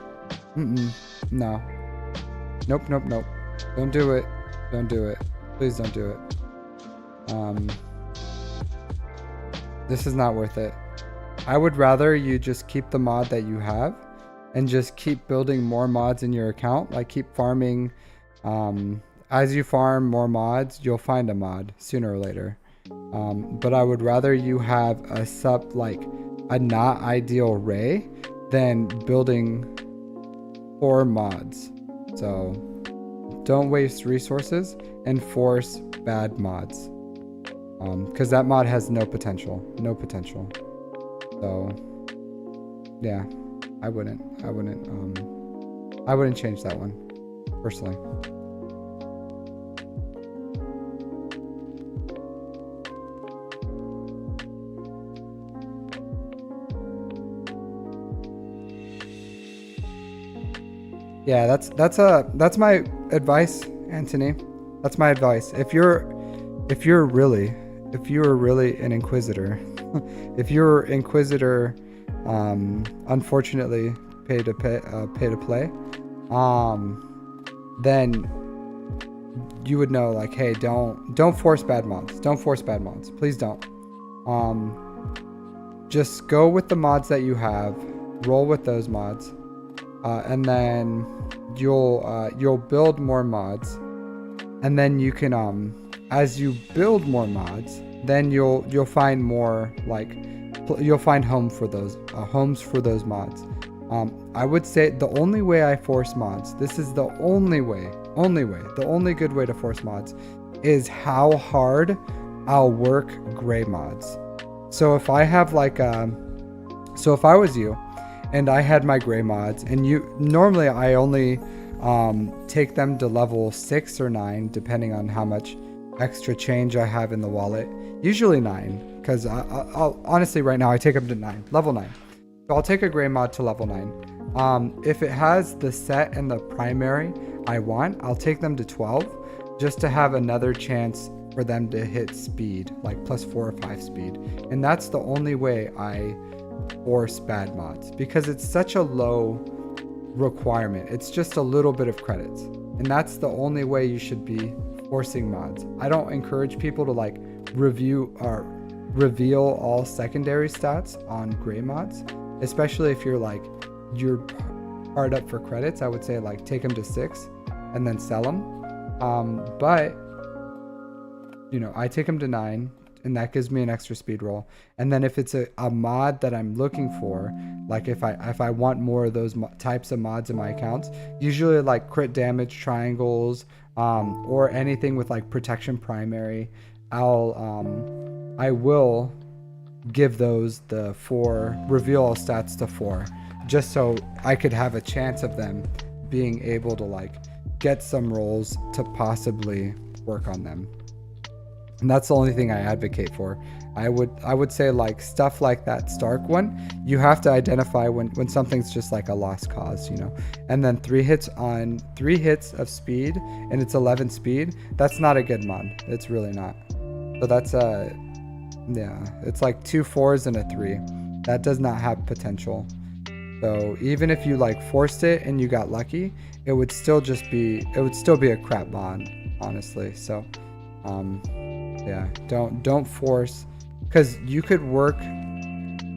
No. Nope, nope, nope. Don't do it. Don't do it. Please don't do it. This is not worth it. I would rather you just keep the mod that you have and just keep building more mods in your account. Like, keep farming. As you farm more mods, you'll find a mod sooner or later. But I would rather you have a not ideal Ray than building 4 mods. So don't waste resources and force bad mods. Because that mod has no potential. So Yeah, I wouldn't change that one personally. Yeah, that's my advice, Anthony. That's my advice. If you're really an inquisitor, if you're inquisitor, unfortunately pay to play, then you would know, like, hey, don't force bad mods. Don't force bad mods. Please don't. Just go with the mods that you have. Roll with those mods. And then you'll build more mods, and then you can as you build more mods, then you'll find more, like, you'll find homes for those mods. I would say the only way I force mods, this is the only good way to force mods, is how hard I'll work gray mods. So if I have like so if I was you and I had my gray mods, and normally I only take them to level 6 or 9 depending on how much extra change I have in the wallet. Usually 9, because I'll honestly, right now I take them to level 9. So I'll take a gray mod to level 9. If it has the set and the primary I want, I'll take them to 12, just to have another chance for them to hit speed, like +4 or 5 speed. And that's the only way I force bad mods, because it's such a low requirement. It's just a little bit of credits, and that's the only way you should be forcing mods. I don't encourage people to like reveal all secondary stats on gray mods, especially if you're hard up for credits. I would say, like, take them to 6 and then sell them. But I take them to 9, and that gives me an extra speed roll. And then if it's a mod that I'm looking for, like if I want more of those types of mods in my accounts, usually like crit damage triangles, or anything with like protection primary, I will give those the 4, reveal all stats to 4, just so I could have a chance of them being able to like get some rolls to possibly work on them. And that's the only thing I advocate for. I would say, like, stuff like that Stark one, you have to identify when something's just like a lost cause, And then 3 hits of speed, and it's 11 speed. That's not a good mod. It's really not. So that's it's like 2 4s and a 3. That does not have potential. So even if you like forced it and you got lucky, it would still be a crap mod, honestly. So yeah, don't force, because you could work on,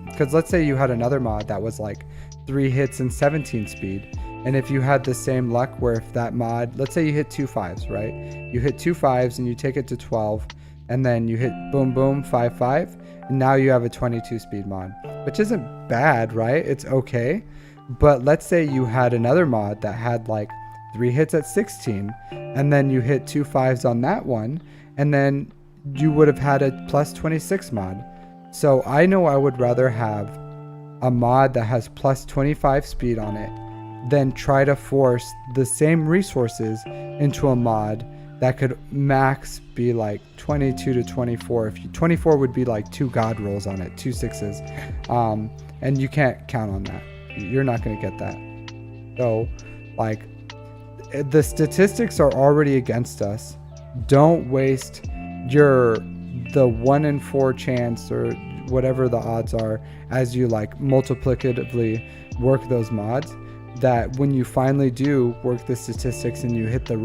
because let's say you had another mod that was like 3 hits and 17 speed, and if you had the same luck where if that mod, let's say you hit 2 5s, right? You hit 2 5s and you take it to 12, and then you hit boom boom 5 5, and now you have a 22 speed mod, which isn't bad, right? It's okay. But let's say you had another mod that had like 3 hits at 16, and then you hit 2 5s on that one, and then you would have had a +26 mod. So I know I would rather have a mod that has +25 speed on it than try to force the same resources into a mod that could max be like 22 to 24. 24 would be like 2 god rolls on it, 2 6s, and you can't count on that. You're not going to get that. So, like, the statistics are already against us. Don't waste the 1 in 4 chance, or whatever the odds are, as you like multiplicatively work those mods, that when you finally do work the statistics and you hit the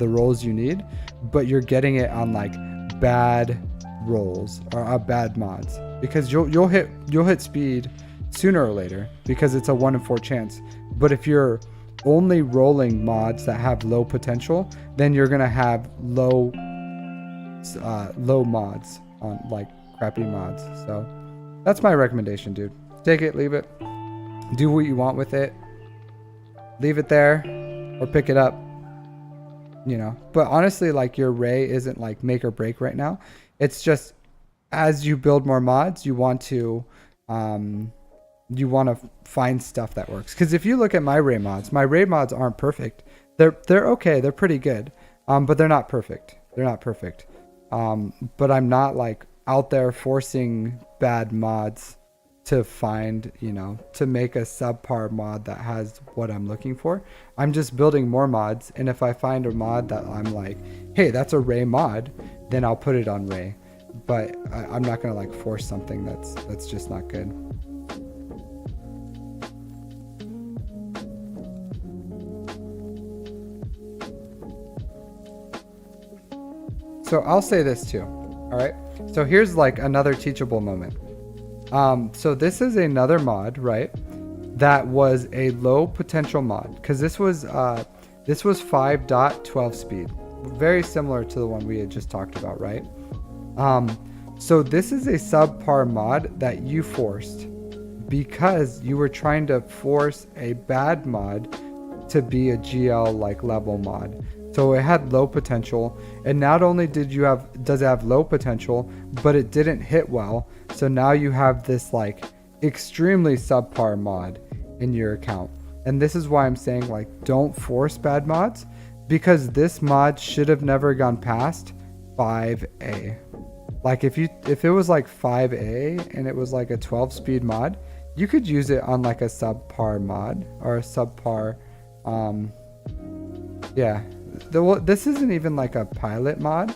rolls you need, but you're getting it on like bad rolls or bad mods, because you'll hit speed sooner or later, because it's a 1 in 4 chance. But if you're only rolling mods that have low potential, then you're gonna have low mods on, like, crappy mods. So that's my recommendation, dude. Take it, leave it, do what you want with it, leave it there or pick it up, but honestly, like, your Ray isn't like make or break right now. It's just, as you build more mods, you want to you want to find stuff that works. Because if you look at my Ray mods aren't perfect. They're okay. They're pretty good. But they're not perfect. They're not perfect. But I'm not like out there forcing bad mods to find, to make a subpar mod that has what I'm looking for. I'm just building more mods. And if I find a mod that I'm like, hey, that's a Ray mod, then I'll put it on Ray. But I'm not going to like force something that's just not good. So I'll say this too. All right. So here's like another teachable moment. So this is another mod, right? That was a low potential mod because this was 5.12 speed, very similar to the one we had just talked about, right? So this is a subpar mod that you forced because you were trying to force a bad mod to be a GL like level mod. So it had low potential, and not only does it have low potential, but it didn't hit well. So now you have this like extremely subpar mod in your account. And this is why I'm saying like don't force bad mods, because this mod should have never gone past 5A. Like if it was like 5A and it was like a 12 speed mod, you could use it on like a subpar mod or a subpar yeah. This isn't even like a pilot mod.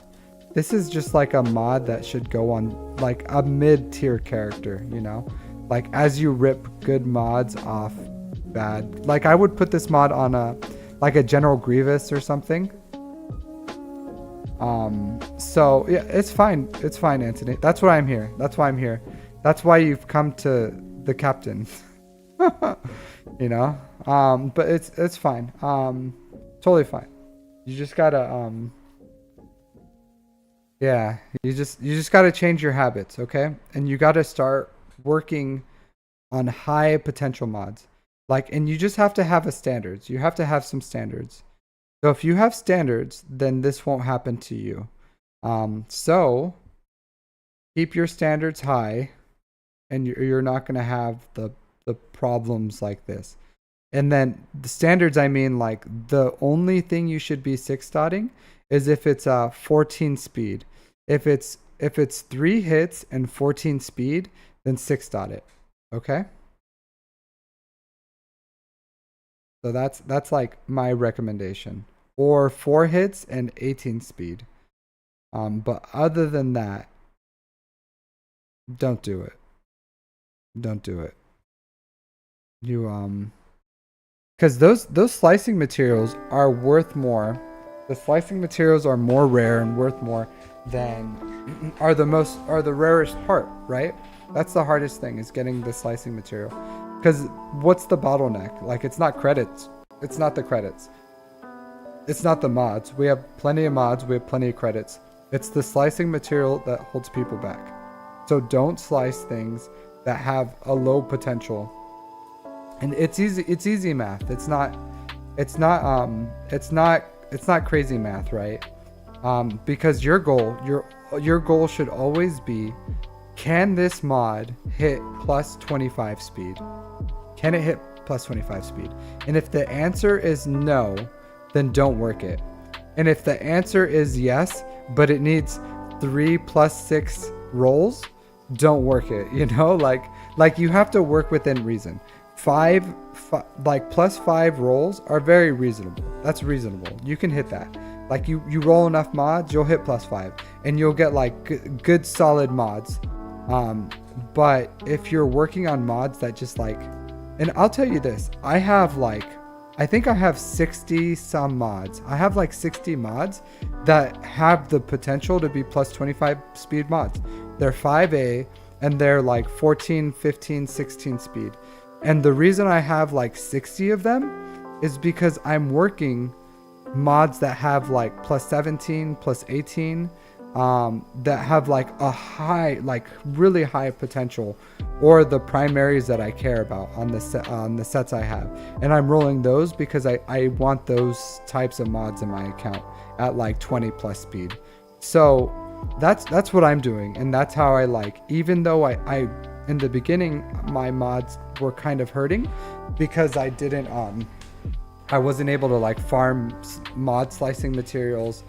This is just like a mod that should go on like a mid-tier character, like as you rip good mods off bad. Like I would put this mod on a General Grievous or something. So yeah, it's fine, Anthony. That's why I'm here. That's why you've come to the captain. But it's fine. Totally fine. You just gotta you just gotta change your habits, okay? And you gotta start working on high potential mods. And you just have to have standards. You have to have some standards. So if you have standards, then this won't happen to you. So keep your standards high, and you're not gonna have the problems like this. And then the standards, I mean, like the only thing you should be 6-dotting is if it's 14 speed. If it's 3 hits and 14 speed, then 6-dot it. Okay. So that's like my recommendation. Or 4 hits and 18 speed. But other than that, don't do it. Don't do it. Because those slicing materials are worth more. The slicing materials are more rare and worth more than are the rarest part, right? That's the hardest thing, is getting the slicing material. Because what's the bottleneck? Like, it's not credits. It's not the credits. It's not the mods. We have plenty of mods. We have plenty of credits. It's the slicing material that holds people back. So don't slice things that have a low potential. And it's easy math. It's not crazy math, right? Because your goal should always be, can this mod hit plus 25 speed? Can it hit plus 25 speed? And if the answer is no, then don't work it. And if the answer is yes, but it needs 3 plus 6 rolls, don't work it. Like you have to work within reason. Plus 5 rolls are very reasonable. That's reasonable. You can hit that. Like you roll enough mods, you'll hit plus 5, and you'll get like good solid mods. But if you're working on mods that just like, and I'll tell you this, I think I have 60 some mods. I have like 60 mods that have the potential to be plus 25 speed mods. They're 5A and they're like 14, 15, 16 speed. And the reason I have like 60 of them is because I'm working mods that have like plus 17, plus 18, that have like a high, like really high potential, or the primaries that I care about on the sets I have. And I'm rolling those because I want those types of mods in my account at like 20 plus speed. So that's what I'm doing. And that's how I like, even though I in the beginning, my mods were kind of hurting because I wasn't able to like farm mod slicing materials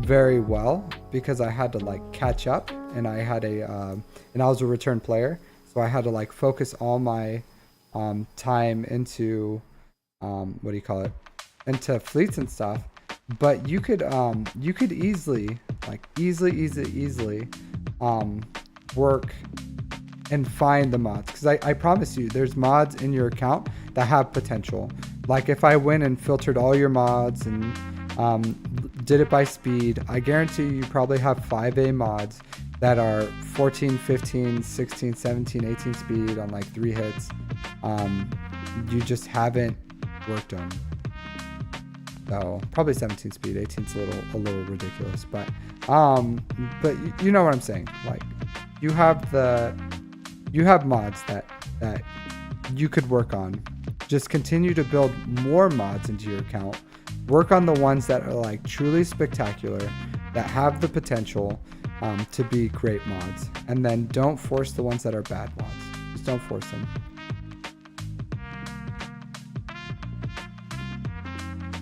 very well because I had to like catch up, and I was a return player, so I had to like focus all my time into what do you call it, into fleets and stuff. But you could easily work and find the mods, because I promise you there's mods in your account that have potential. Like if I went and filtered all your mods and did it by speed, I guarantee you probably have 5A mods that are 14, 15, 16, 17, 18 speed on like 3 hits. You just haven't worked on. So probably 17 speed, 18's a little ridiculous, but you know what I'm saying. Like you have mods that you could work on. Just continue to build more mods into your account. Work on the ones that are like truly spectacular, that have the potential to be great mods, and then don't force the ones that are bad mods. Just don't force them.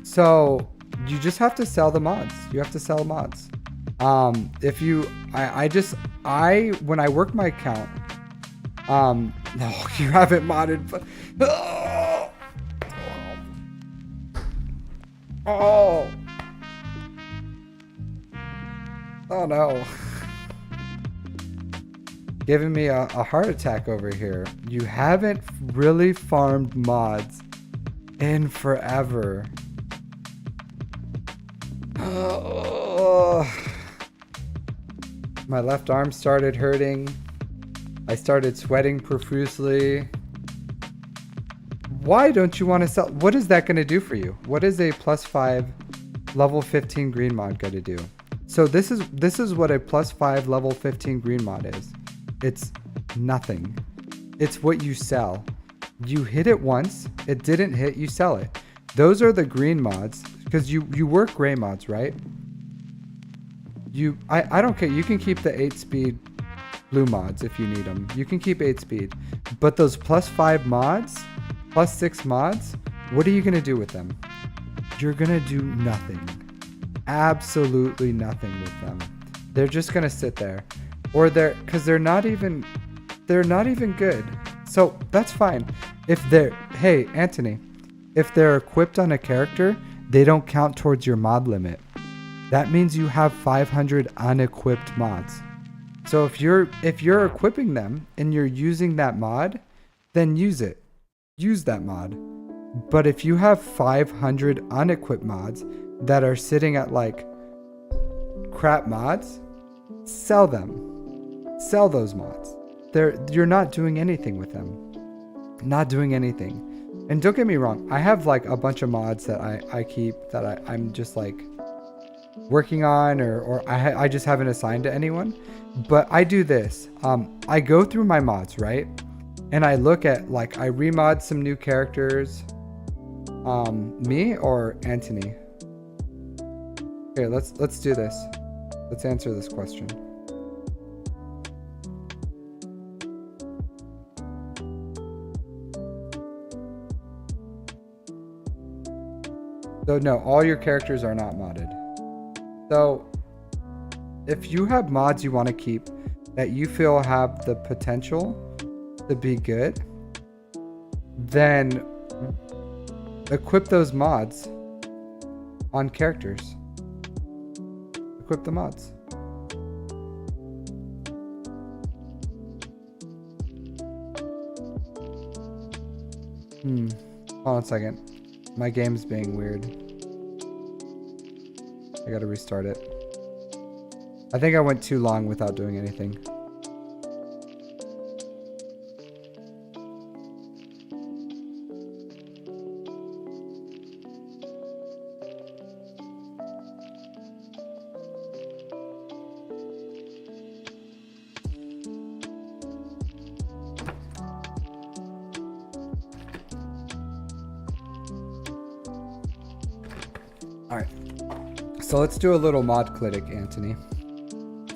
So you just have to sell the mods. You have to sell mods. When I worked my account, no, you haven't modded, but oh no. Giving me a heart attack over here. You haven't really farmed mods in forever. My left arm started hurting. I started sweating profusely. Why don't you want to sell? What is that going to do for you? What is a +5 level 15 green mod going to do? So this is what a +5 level 15 green mod is. It's nothing. It's what you sell. You hit it once, it didn't hit, you sell it. Those are the green mods, because you work gray mods, right? I don't care. You can keep the 8-speed blue mods if you need them. You can keep 8-speed. But those +5 mods, +6 mods, what are you going to do with them? You're going to do nothing. Absolutely nothing with them. They're just going to sit there. Or because they're not even good. So that's fine. Hey, Anthony, if they're equipped on a character, they don't count towards your mod limit. That means you have 500 unequipped mods. So if you're equipping them and you're using that mod, then use it. Use that mod. But if you have 500 unequipped mods that are sitting at like crap mods, sell them. Sell those mods. You're not doing anything with them. Not doing anything. And don't get me wrong, I have like a bunch of mods that I keep that I'm just like working on, or I just haven't assigned to anyone. But I do this. I go through my mods, right? And I look at, like, I remod some new characters. Me or Anthony? Here, let's do this. Let's answer this question. So no, all your characters are not modded. So if you have mods you want to keep that you feel have the potential to be good, then equip those mods on characters. Equip the mods. Hold on a second. My game's being weird. I gotta restart it. I think I went too long without doing anything. Alright, so let's do a little mod clinic, Anthony.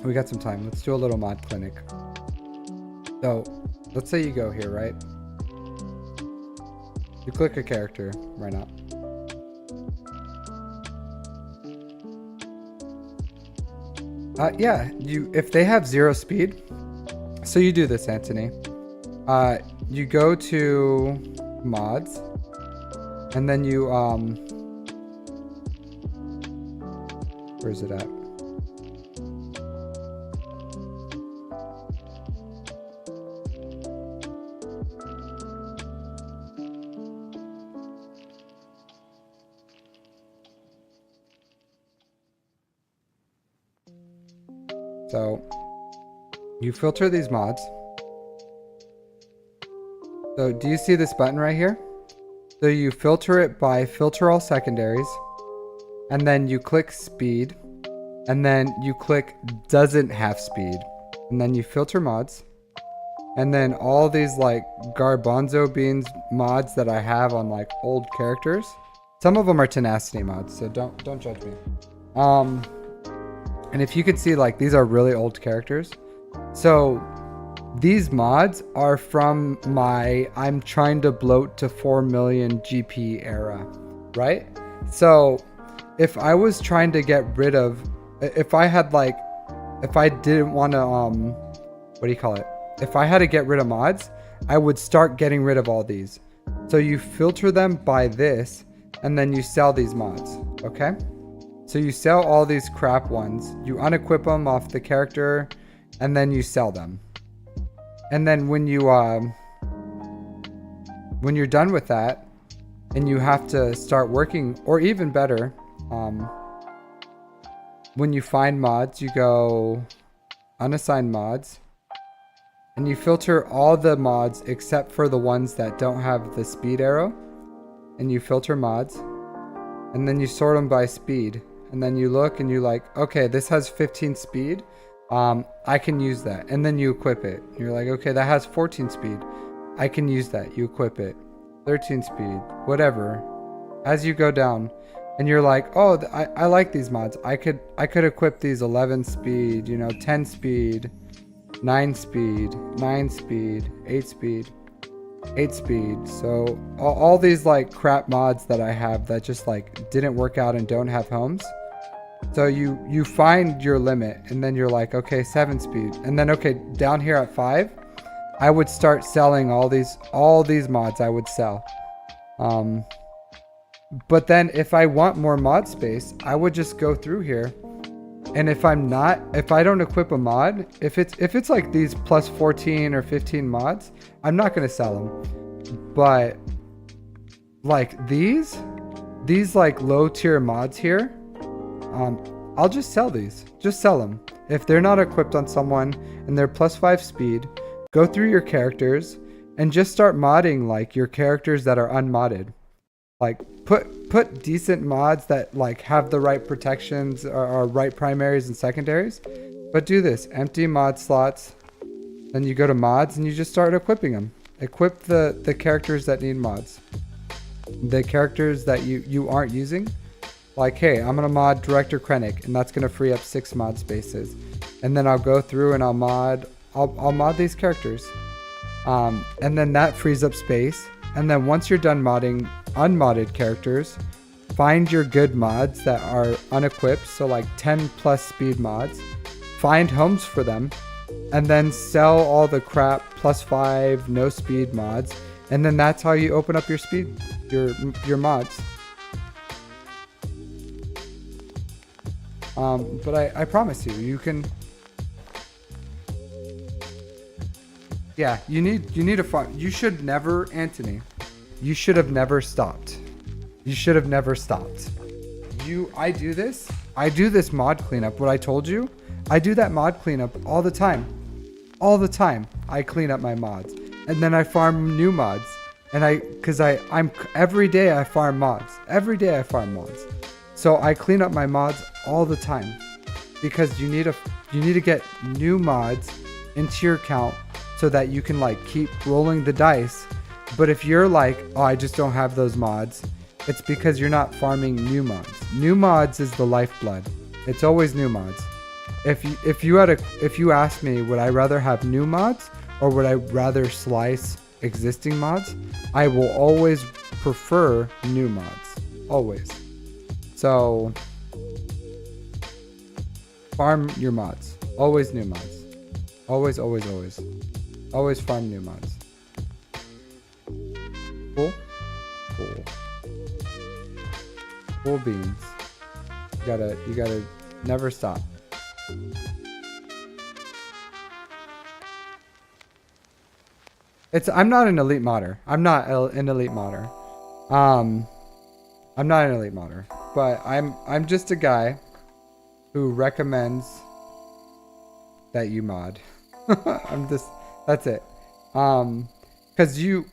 We got some time. Let's do a little mod clinic. So let's say you go here, right? You click a character right now. Yeah, if they have 0 speed, so you do this, Anthony. You go to mods, and then you where is it at? So you filter these mods. So do you see this button right here? So you filter it by filter all secondaries, and then you click speed, and then you click doesn't have speed, and then you filter mods, and then all these like garbanzo beans mods that I have on like old characters. Some of them are tenacity mods, so don't judge me. And if you can see, like, these are really old characters. So these mods are from my I'm trying to bloat to 4 million GP era, right? So if I was trying to get rid of, if I didn't want to, what do you call it? If I had to get rid of mods, I would start getting rid of all these. So you filter them by this, and then you sell these mods, okay? So you sell all these crap ones, you unequip them off the character, and then you sell them. And then when you're done with that, and you have to start working, or even better, when you find mods, you go unassigned mods, and you filter all the mods except for the ones that don't have the speed arrow, and you filter mods, and then you sort them by speed. And then you look and you like, okay, this has 15 speed. I can use that. And then you equip it. You're like, okay, that has 14 speed. I can use that. You equip it. 13 speed, whatever. As you go down, and you're like, oh, I like these mods. I could equip these 11 speed, 10 speed, 9 speed, 9 speed, 8 speed, 8 speed. So all these like crap mods that I have that just like didn't work out and don't have homes. So you find your limit, and then you're like, okay, 7 speed, and then okay, down here at 5, I would start selling all these mods. I would sell. But then if I want more mod space, I would just go through here, and if I don't equip a mod, if it's like these plus 14 or 15 mods, I'm not gonna sell them. But like these like low tier mods here, I'll just sell these. Just sell them. If they're not equipped on someone and they're plus 5 speed, go through your characters and just start modding like your characters that are unmodded. Like put decent mods that like have the right protections or right primaries and secondaries. But do this, empty mod slots. Then you go to mods and you just start equipping them. Equip the characters that need mods. The characters that you aren't using. Like, hey, I'm gonna mod Director Krennic, and that's gonna free up 6 mod spaces. And then I'll go through and I'll mod these characters. And then that frees up space. And then once you're done modding unmodded characters, find your good mods that are unequipped, so like 10 plus speed mods. Find homes for them, and then sell all the crap plus 5 no speed mods. And then that's how you open up your speed, your mods. But I promise you can. Yeah, you need to find. You should never, Anthony. You should have never stopped. You should have never stopped. I do this mod cleanup. What I told you, I do that mod cleanup all the time. All the time, I clean up my mods, and then I farm new mods. And I'm every day I farm mods. Every day I farm mods. So I clean up my mods all the time, because you need to get new mods into your account so that you can like keep rolling the dice. But if you're like, oh, I just don't have those mods, it's because you're not farming new mods. New mods is the lifeblood. It's always new mods. If you asked me, would I rather have new mods or would I rather slice existing mods? I will always prefer new mods. Always. So farm your mods. Always new mods. Always, always, always. Always farm new mods. Cool? Cool. Cool beans. You gotta never stop. I'm not an elite modder. I'm not an elite modder. I'm not an elite modder, but I'm just a guy who recommends that you mod. That's it. Cause you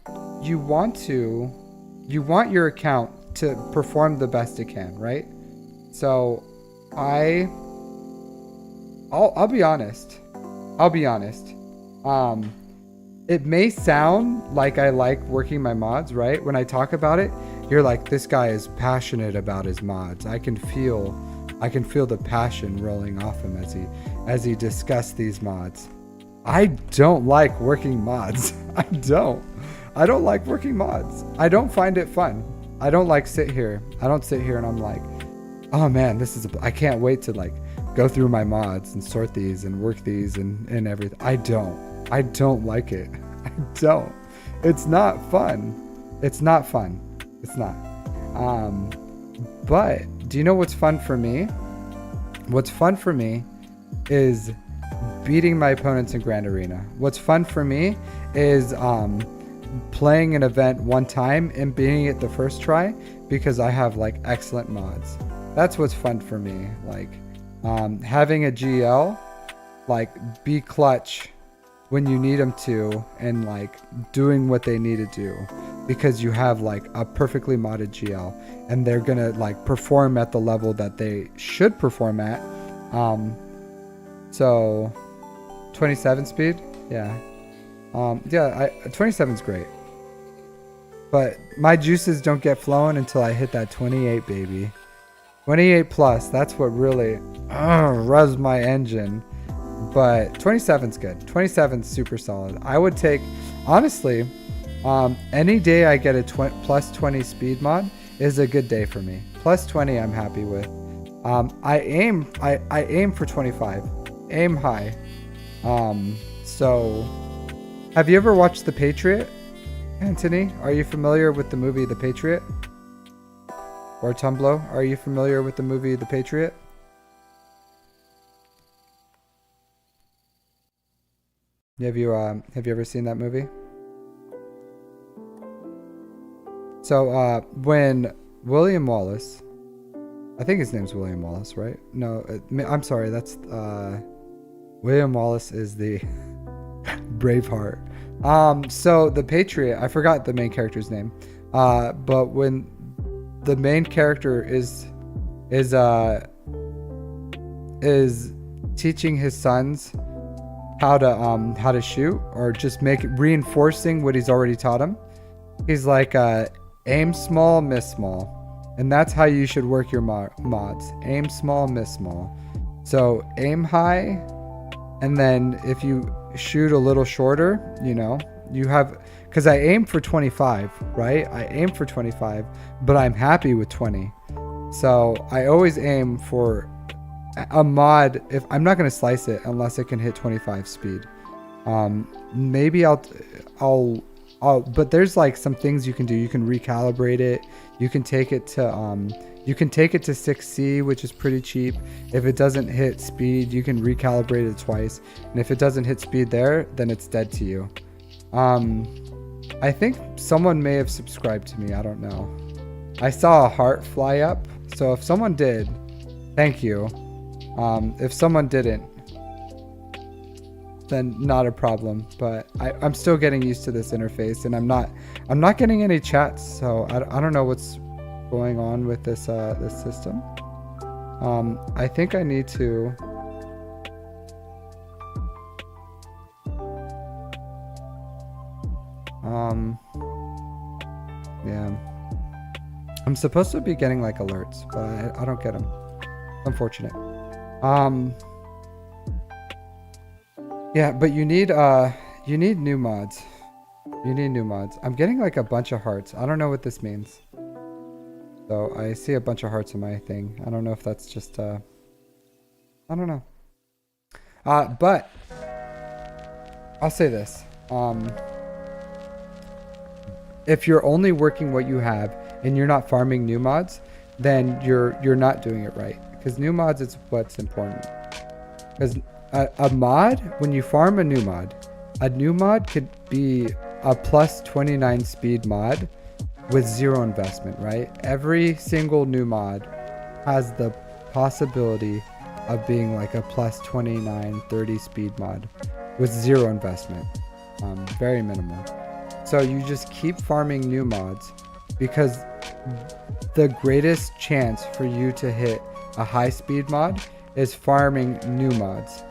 want your account to perform the best it can, right? So I'll be honest. It may sound like I like working my mods, right? When I talk about it, you're like, this guy is passionate about his mods. I can feel the passion rolling off him as he discussed these mods. I don't like working mods. I don't like working mods. I don't find it fun. I don't sit here and I'm like, oh man, I can't wait to like go through my mods and sort these and work these and everything. I don't like it. I don't. It's not fun. It's not. But do you know what's fun for me? What's fun for me is beating my opponents in Grand Arena. What's fun for me is playing an event one time and beating it the first try because I have like excellent mods. That's what's fun for me. Like having a GL, like be clutch when you need them to, and like doing what they need to do because you have like a perfectly modded GL and they're gonna like perform at the level that they should perform at. So 27 speed, yeah. 27's great, but my juices don't get flowing until I hit that 28, baby. 28 plus, that's what really revs my engine. But 27's good. 27's super solid. I would take, honestly, any day I get a plus 20 speed mod is a good day for me. Plus 20 I'm happy with. I aim for 25. Aim high. So have you ever watched The Patriot, Anthony? Are you familiar with the movie The Patriot? Or Tumblo, are you familiar with the movie The Patriot? Have you ever seen that movie? So when William Wallace, I think his name's William Wallace, right? No, I'm sorry, that's William Wallace is the Braveheart. So the Patriot, I forgot the main character's name. But when the main character is teaching his sons how to shoot, or just reinforcing what he's already taught him. He's like, aim small, miss small, and that's how you should work your mods. Aim small, miss small. So aim high, and then if you shoot a little shorter, you have, because I aim for 25, right? I aim for 25, but I'm happy with 20. So I always aim for a mod. If I'm not going to slice it unless it can hit 25 speed. Maybe I'll but there's like some things you can do. You can recalibrate it. You can take it to 6C, which is pretty cheap. If it doesn't hit speed, you can recalibrate it twice. And if it doesn't hit speed there, then it's dead to you. I think someone may have subscribed to me. I don't know. I saw a heart fly up. So if someone did, thank you. If someone didn't, then not a problem. But I'm still getting used to this interface, and I'm not getting any chats. So I don't know what's going on with this system. I think I need to. Yeah. I'm supposed to be getting like alerts, but I don't get them. Unfortunate. Yeah, but you need You need new mods. You need new mods. I'm getting like a bunch of hearts. I don't know what this means. So I see a bunch of hearts in my thing. I don't know if that's just I don't know. But I'll say this. If you're only working what you have and you're not farming new mods, then you're not doing it right. Because new mods is what's important. Because a mod, when you farm a new mod could be a plus 29 speed mod with 0 investment, right? Every single new mod has the possibility of being like a plus 29, 30 speed mod with 0 investment. Very minimal. So you just keep farming new mods because the greatest chance for you to hit a high speed mod is farming new mods.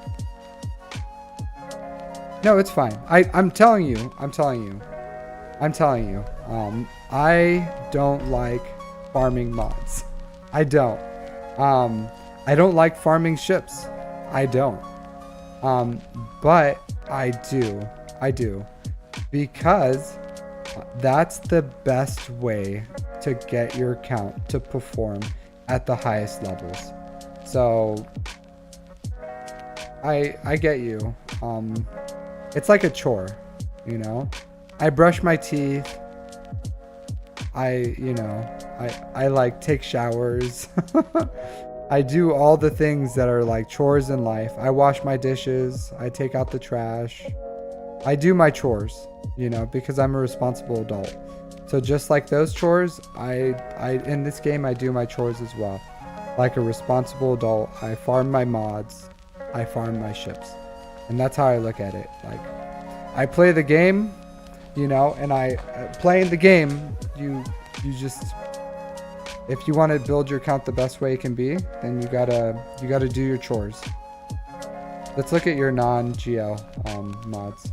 No, it's fine. I'm telling you. I don't like farming mods. I don't. I don't like farming ships. I don't. But I do. Because that's the best way to get your account to perform at the highest levels. So I get you. It's like a chore, you know? I brush my teeth. I like take showers. I do all the things that are like chores in life. I wash my dishes. I take out the trash. I do my chores, you know, because I'm a responsible adult. So just like those chores, I in this game, I do my chores as well. Like a responsible adult, I farm my mods. I farm my ships. And that's how I look at it. Like, I play the game, you know, and playing the game, you just, if you want to build your account the best way it can be, then you gotta do your chores. Let's look at your non-GL mods.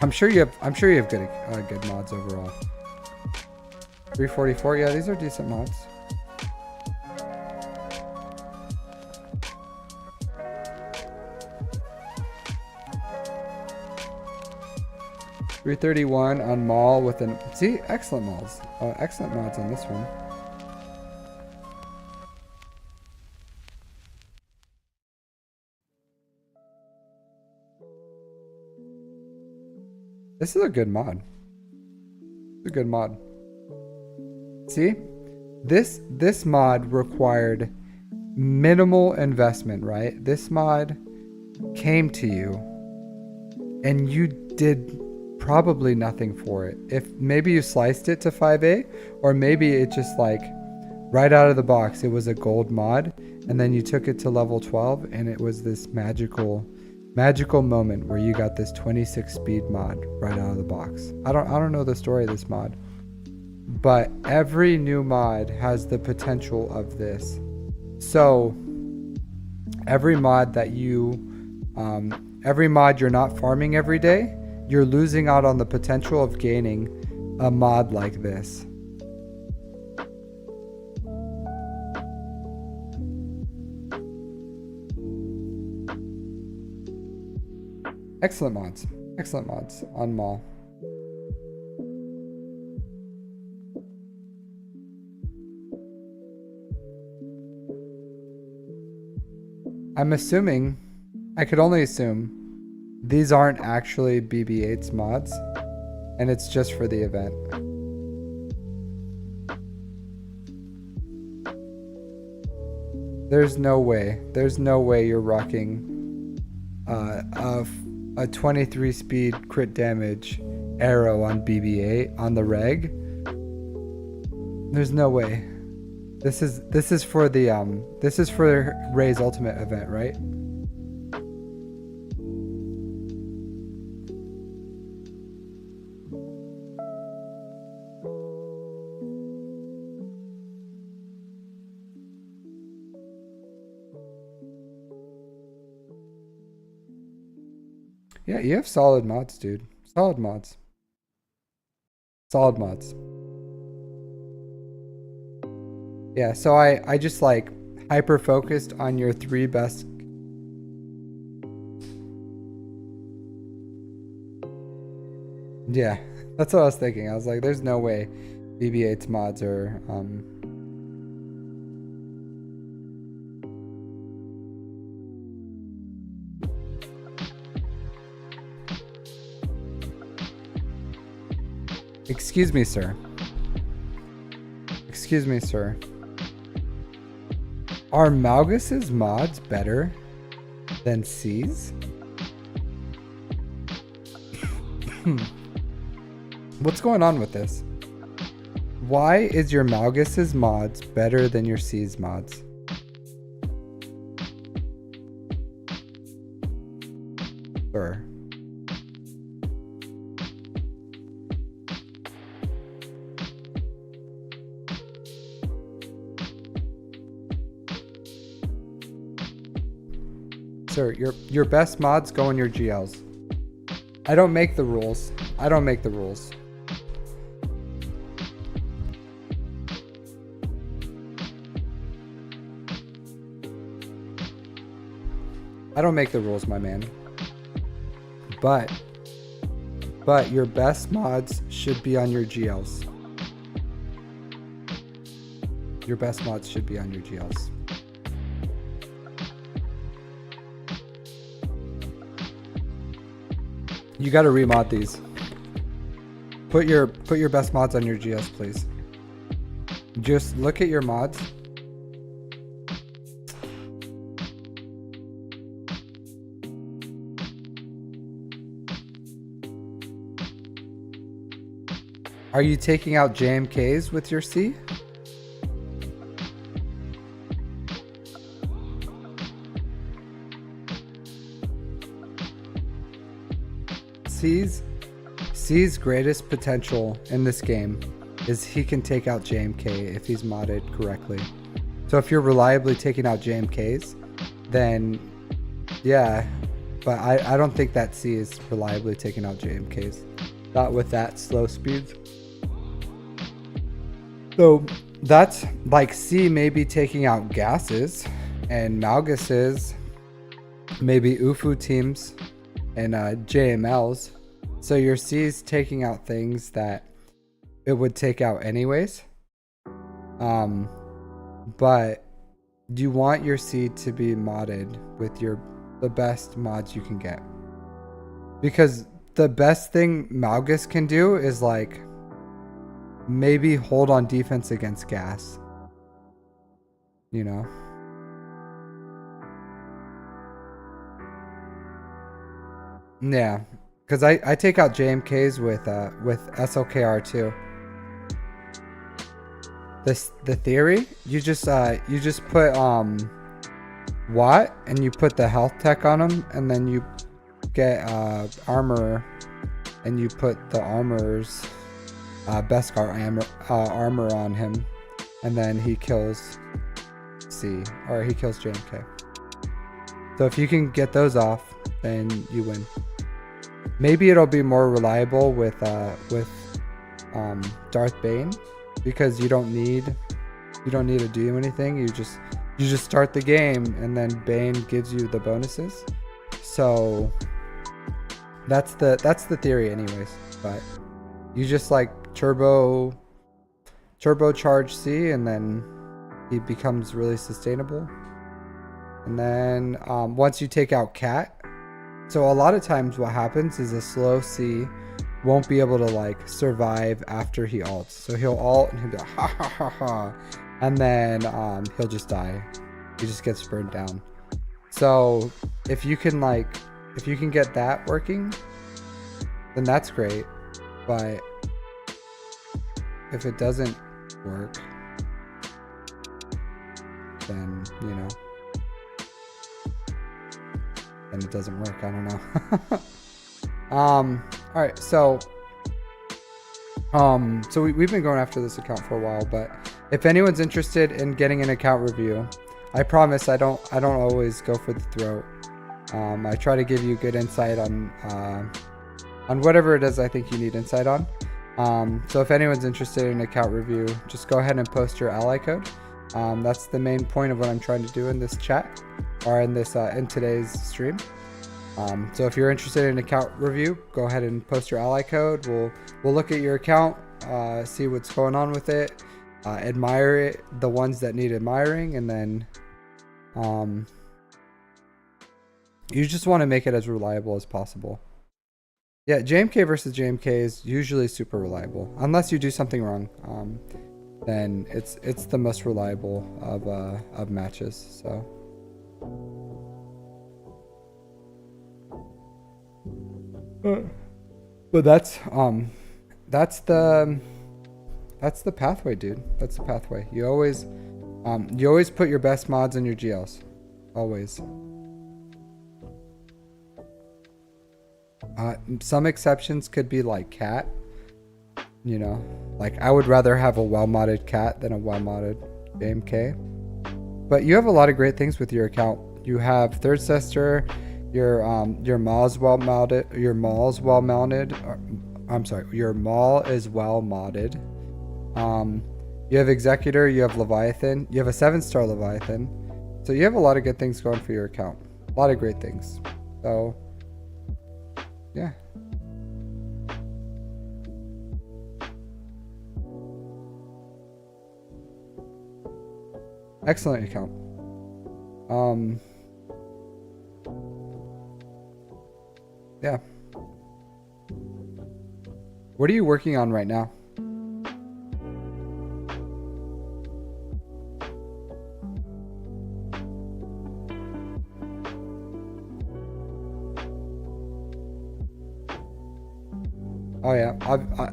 I'm sure you have good mods overall. 344, yeah, these are decent mods. $331 on mall with an excellent mods. Excellent mods on this one. This is a good mod. It's a good mod. See? This mod required minimal investment, right? This mod came to you and you did probably nothing for it. If maybe you sliced it to 5A, or maybe it just like right out of the box it was a gold mod and then you took it to level 12 and it was this magical moment where you got this 26 speed mod right out of the box. I don't know the story of this mod, but every new mod has the potential of this. So every mod you're not farming every day, you're losing out on the potential of gaining a mod like this. Excellent mods on mall. I'm assuming, I could only assume, these aren't actually BB-8's mods, and it's just for the event. There's no way you're rocking a 23 speed crit damage arrow on BB-8 on the reg. There's no way. This is for Ray's ultimate event, right? Yeah, you have solid mods, dude. Solid mods. Yeah, so I just like hyper focused on your 3 best. Yeah, that's what I was thinking. I was like, there's no way BB-8's mods are Excuse me, sir. Excuse me, sir. Are Malgus's mods better than C's? What's going on with this? Why is your Malgus's mods better than your C's mods? Sir. Sir, your best mods go in your GLs. I don't make the rules. I don't make the rules. I don't make the rules, my man. But your best mods should be on your GLs. Your best mods should be on your GLs. You gotta remod these. Put your best mods on your GLs, please. Just look at your mods. Are you taking out JMKs with your C? C's greatest potential in this game is he can take out JMK if he's modded correctly. So if you're reliably taking out JMKs, then yeah, but I don't think that C is reliably taking out JMKs. Not with that slow speeds. So that's like C may be taking out gases, and Malgus is maybe UFU teams and JMLs. So your C is taking out things that it would take out anyways. But you want your C to be modded with the best mods you can get. Because the best thing Malgus can do is like maybe hold on defense against gas. You know? Yeah. Because I take out JMKs with SLKR too. The theory, you just put Watt and you put the health tech on him, and then you get armor, and you put the armor's Beskar armor on him, and then he kills C, or he kills JMK. So if you can get those off, then you win. Maybe it'll be more reliable with Darth Bane, because you don't need to do anything. You just start the game, and then Bane gives you the bonuses. So that's the theory anyways. But you just like turbocharge C, and then he becomes really sustainable. And then once you take out Cat, so a lot of times what happens is a slow C won't be able to like survive after he ults. So he'll ult and he'll be like, ha ha ha ha, and then he'll just die. He just gets burned down. So if you can get that working, then that's great. But if it doesn't work, then then it doesn't work. I don't know. All right, so we've been going after this account for a while, but if anyone's interested in getting an account review, I promise I don't always go for the throat. I try to give you good insight on whatever it is I think you need insight on. So if anyone's interested in an account review, just go ahead and post your ally code. That's the main point of what I'm trying to do in this chat, or in this in today's stream. So if you're interested in account review, go ahead and post your ally code. We'll look at your account, see what's going on with it, admire it, the ones that need admiring, and then you just want to make it as reliable as possible. Yeah, JMK versus JMK is usually super reliable, unless you do something wrong. Then it's the most reliable of matches. So. But that's the pathway, dude. That's the pathway. You always put your best mods in your GLs. Always. Some exceptions could be like cat. You know, like I would rather have a well-modded cat than a well-modded JMK. But you have a lot of great things with your account. You have third sister. Your maul is well mounted. Your maul is well mounted. Your maul is well modded. You have executor. You have Leviathan. You have a 7-star Leviathan. So you have a lot of good things going for your account. A lot of great things. So yeah. Excellent account. Yeah. What are you working on right now? Oh yeah,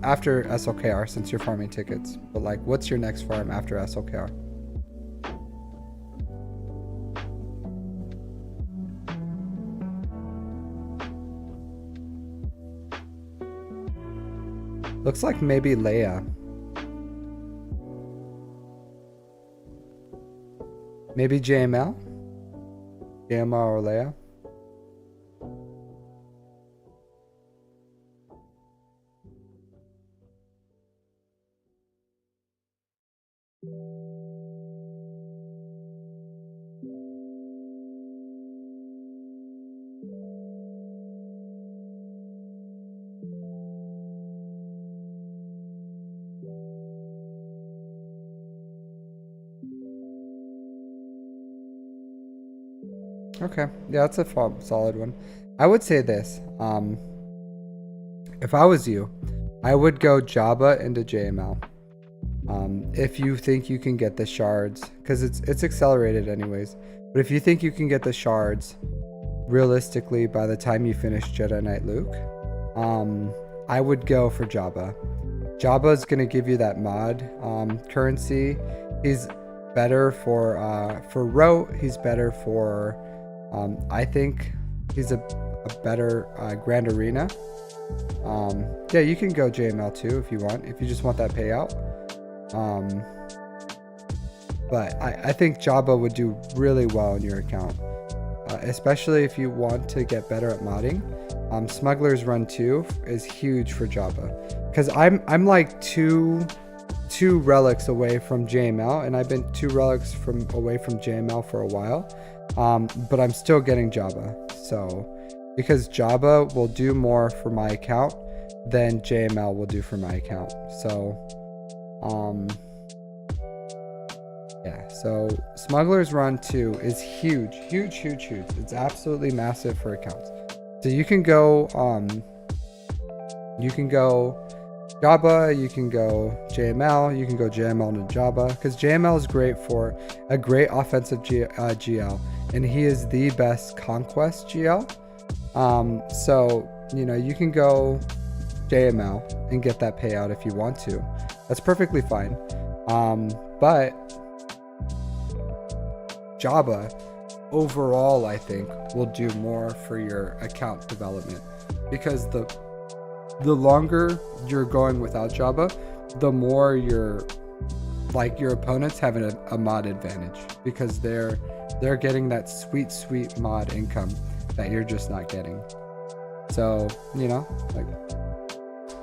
after SLKR, since you're farming tickets. But like, what's your next farm after SLKR? Looks like maybe Leia. Maybe JML? JML or Leia? Okay, yeah, that's a solid one. I would say this. If I was you, I would go Jabba into JML. If you think you can get the shards, because it's accelerated anyways. But if you think you can get the shards, realistically, by the time you finish Jedi Knight Luke, I would go for Jabba. Jabba is gonna give you that mod currency. He's better for Rote. He's better for I think he's a better Grand Arena. Yeah, you can go JML too if you want, if you just want that payout. But I think Jabba would do really well in your account, especially if you want to get better at modding. Smuggler's Run 2 is huge for Jabba, because I'm like two relics away from JML, and I've been 2 relics away from JML for a while. But I'm still getting Jabba. So because Jabba will do more for my account than JML will do for my account. So yeah, so Smuggler's Run 2 is huge. It's absolutely massive for accounts. So you can go Jabba, you can go JML, you can go JML to Jabba, because JML is great for a great offensive GL, and he is the best conquest GL. So you know, you can go JML and get that payout if you want to. That's perfectly fine. But Jabba overall, I think, will do more for your account development, because the longer you're going without Jabba, the more your opponents have a mod advantage, because they're getting that sweet mod income that you're just not getting. So, you know, like,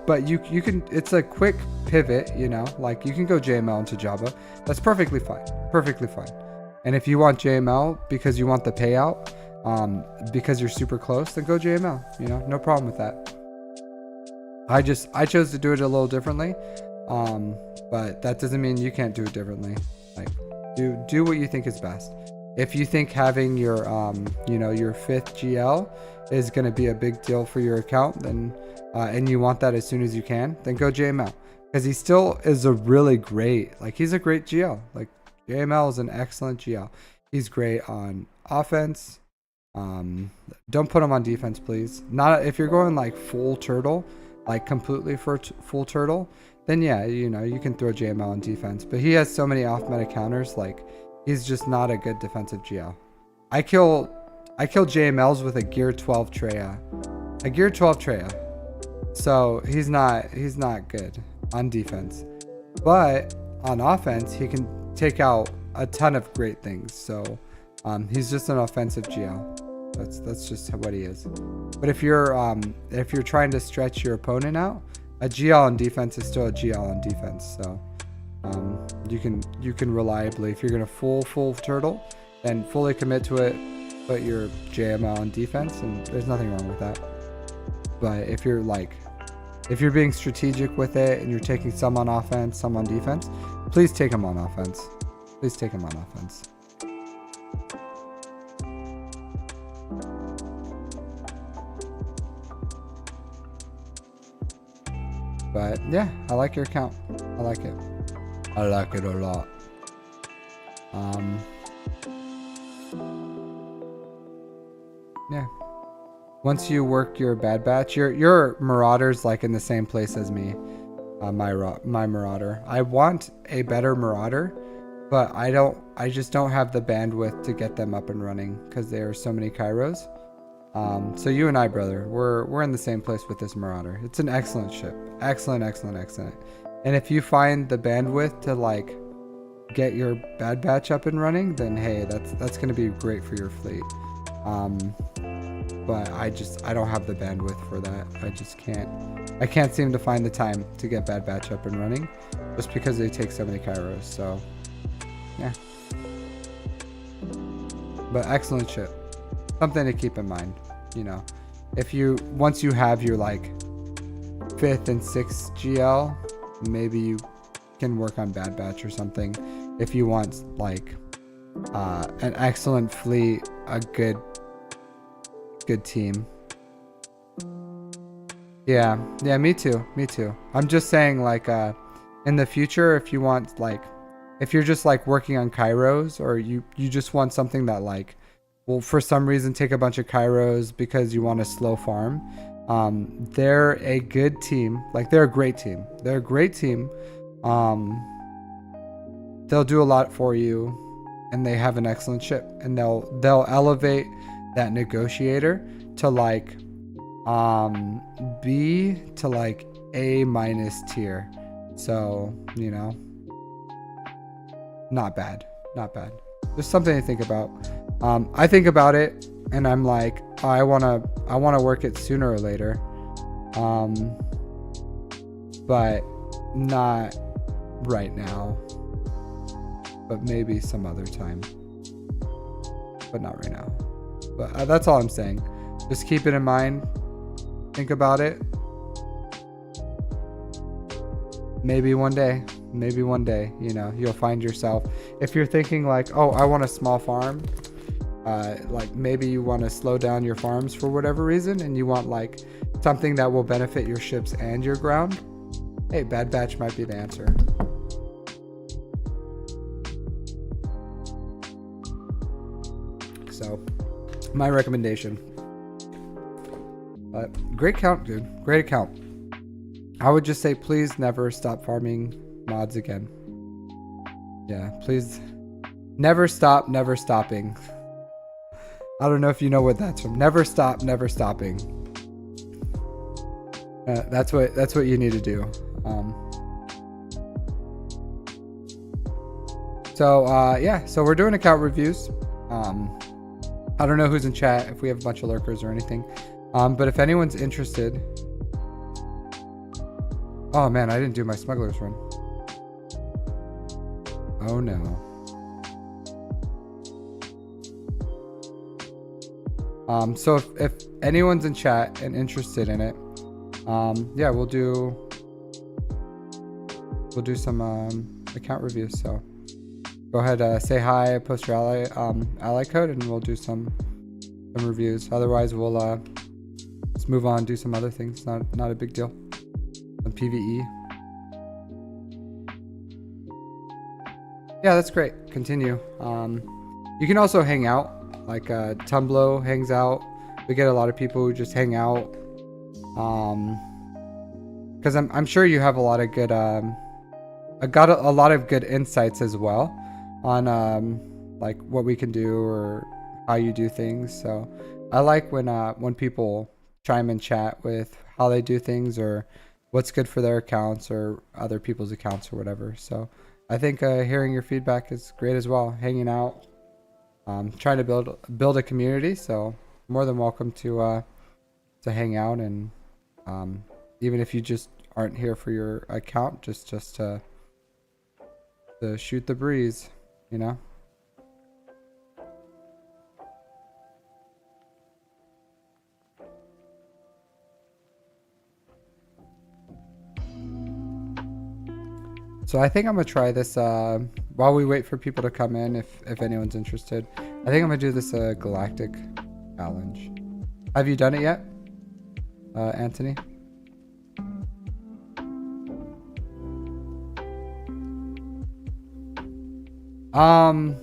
but you can, it's a quick pivot, you know, like you can go JML into Jabba. That's perfectly fine. And if you want JML because you want the payout, because you're super close, then go JML. You know, no problem with that. I chose to do it a little differently, but that doesn't mean you can't do it differently. Like, do what you think is best. If you think having your your 5th GL is going to be a big deal for your account, then and you want that as soon as you can, then go JML, because he still is a really great, like, he's a great GL. Like, JML is an excellent GL. He's great on offense. Don't put him on defense, please. Not if you're going like full turtle, like completely for full turtle, then yeah, you can throw JML on defense. But he has so many off meta counters, like, he's just not a good defensive GL. I kill JMLs with a gear 12 Treya. A gear 12 Treya. So he's not good on defense. But on offense, he can take out a ton of great things. So he's just an offensive GL. That's just what he is. But if you're trying to stretch your opponent out, a GL on defense is still a GL on defense. So you can reliably, if you're gonna full turtle, then fully commit to it, put your JML on defense, and there's nothing wrong with that. But if you're being strategic with it and you're taking some on offense, some on defense, please take them on offense. Please take them on offense. But yeah, I like your account. I like it. I like it a lot. Yeah. Once you work your bad batch, your Marauder's like in the same place as me. My Marauder. I want a better Marauder, but I just don't have the bandwidth to get them up and running because there are so many Kairos. So you and I, brother, we're in the same place with this Marauder. It's an excellent ship. Excellent. And if you find the bandwidth to like get your bad batch up and running, then hey, that's gonna be great for your fleet. But I don't have the bandwidth for that. I can't seem to find the time to get bad batch up and running, just because they take so many Kairos. So yeah. But excellent ship. Something to keep in mind, once you have your like 5th and 6th GL, maybe you can work on bad batch or something. If you want like an excellent fleet, a good team. Yeah, me too. I'm just saying, like, in the future, if you want, like, if you're just like working on Kairos, or you just want something that like will for some reason take a bunch of Kairos because you want to slow farm, they're a good team. Like, they're a great team. They'll do a lot for you, and they have an excellent ship, and they'll elevate that negotiator to like B to like A- tier. So not bad. Just something to think about. I think about it, and I'm like, oh, I wanna work it sooner or later, but not right now. But maybe some other time. But not right now. But that's all I'm saying. Just keep it in mind. Think about it. Maybe one day, you'll find yourself. If you're thinking like, oh, I want a small farm, like maybe you want to slow down your farms for whatever reason, and you want like something that will benefit your ships and your ground. Hey, bad batch might be the answer. So, my recommendation. But great count, dude. Great account. I would just say, please never stop farming mods again. Yeah, please. Never stop, never stopping. I don't know if you know what that's from. Never stop, never stopping. That's what you need to do. So we're doing account reviews. I don't know who's in chat, if we have a bunch of lurkers or anything. But if anyone's interested... Oh man, I didn't do my smuggler's run. Oh no. So if anyone's in chat and interested in it, yeah, we'll do some account reviews. So go ahead, say hi, post your ally code, and we'll do some reviews. Otherwise, we'll let's move on, do some other things. Not a big deal. Some PvE. Yeah, that's great. Continue. You can also hang out. Like Tumblo hangs out. We get a lot of people who just hang out. Because I'm sure you have a lot of good I got a lot of good insights as well on like what we can do or how you do things. So I like when people chime in chat with how they do things or what's good for their accounts or other people's accounts or whatever. So I think hearing your feedback is great as well. Hanging out, trying to build a community. So more than welcome to hang out, and even if you just aren't here for your account, just to shoot the breeze, you know. So I think I'm gonna try this while we wait for people to come in, if anyone's interested. I think I'm gonna do this galactic challenge. Have you done it yet, Anthony?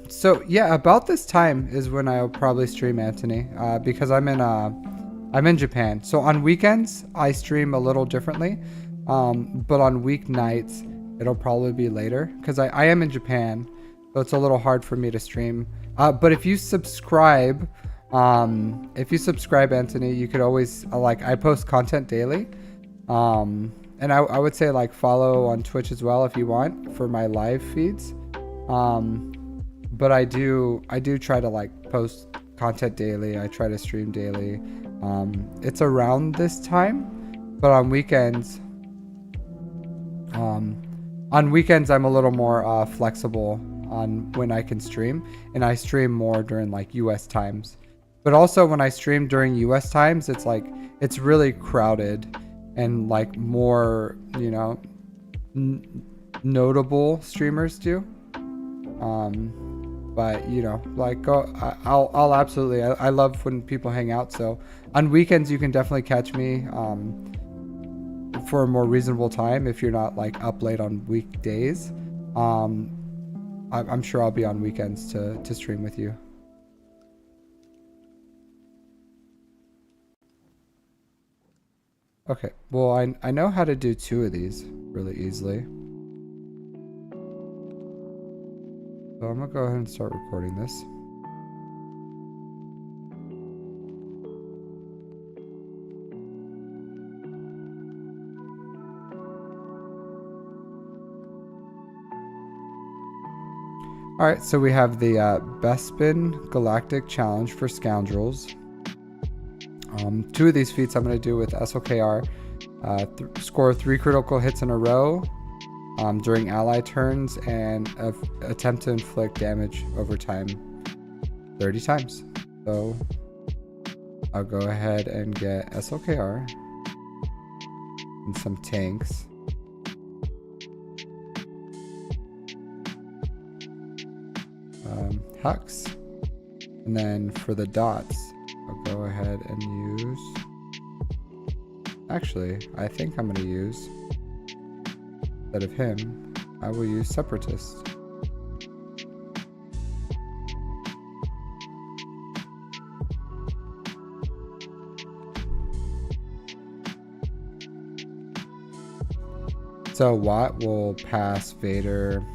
So yeah, about this time is when I'll probably stream, Anthony, because I'm in Japan. So on weekends I stream a little differently, but on weeknights it'll probably be later because I am in Japan, so it's a little hard for me to stream. But if you subscribe, Anthony, you could always like, I post content daily, and I would say like follow on Twitch as well if you want for my live feeds. But I do try to like post content daily. I try to stream daily. It's around this time, but on weekends I'm a little more flexible on when I can stream, and I stream more during like US times. But also when I stream during US times, it's like it's really crowded and like more, you know, notable streamers do. But you know, like I'll absolutely, I love when people hang out. So on weekends you can definitely catch me for a more reasonable time if you're not like up late on weekdays. I'm sure I'll be on weekends to stream with you. Okay, well I know how to do 2 of these really easily. So I'm gonna go ahead and start recording this. Alright, so we have the Bespin Galactic Challenge for Scoundrels. 2 of these feats I'm going to do with SLKR. Score 3 critical hits in a row during ally turns, and attempt to inflict damage over time 30 times. So I'll go ahead and get SLKR and some tanks. Hux. And then for the dots, I'll go ahead and use... Actually, I think I'm going to use... Instead of him, I will use Separatist. So Watt will pass Vader.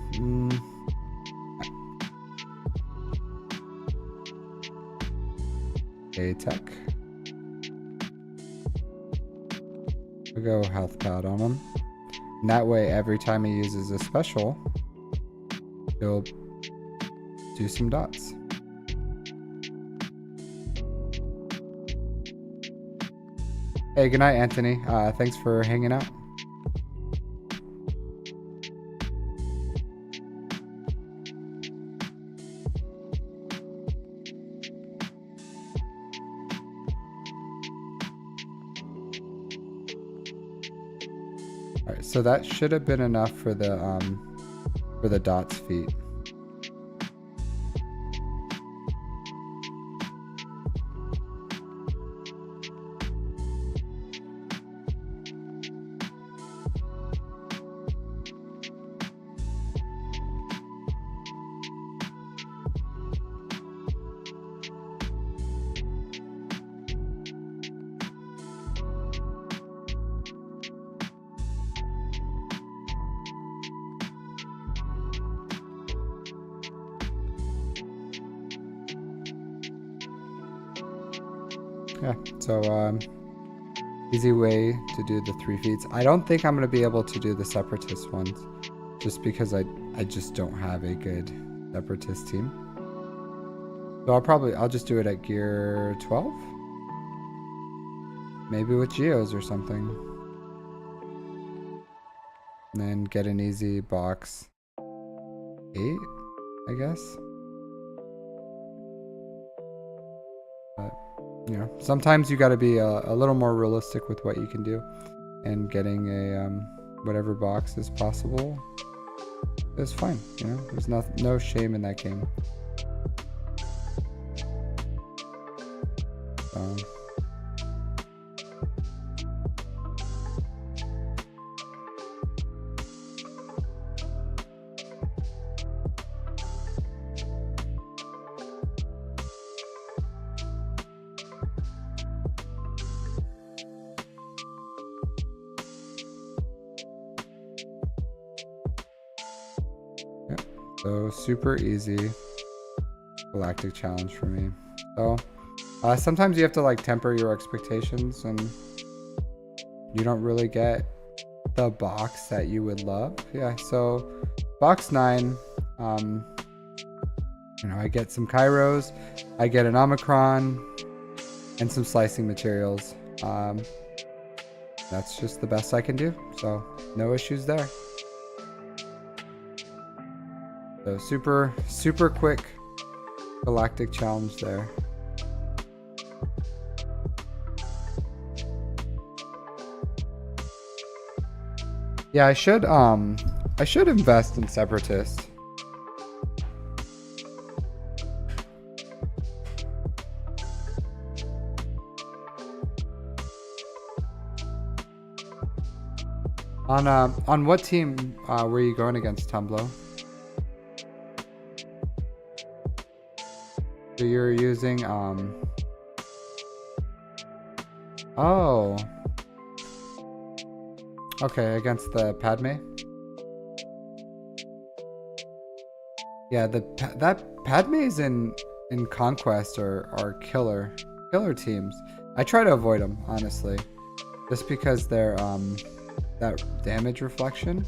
A-Tech. We'll go health pad on him. And that way, every time he uses a special, he'll do some dots. Hey, good night, Anthony. Thanks for hanging out. All right, so that should have been enough for the dot's feet. Yeah, so easy way to do the 3 feats. I don't think I'm going to be able to do the separatist ones just because I just don't have a good separatist team. So I'll just do it at gear 12. Maybe with geos or something. And then get an easy box 8, I guess. But you know, sometimes you got to be a little more realistic with what you can do, and getting a whatever box is possible is fine. You know, there's no shame in that game. So super easy galactic challenge for me. So sometimes you have to like temper your expectations, and you don't really get the box that you would love. Yeah, so box 9, you know, I get some Kairos, I get an Omicron, and some slicing materials. That's just the best I can do, so no issues there. So super quick galactic challenge there. Yeah, I should invest in separatist. On what team were you going against, Tumblo? So you're using oh. Okay, against the Padme? Yeah, that Padme's in Conquest are killer teams. I try to avoid them, honestly. Just because they're that damage reflection.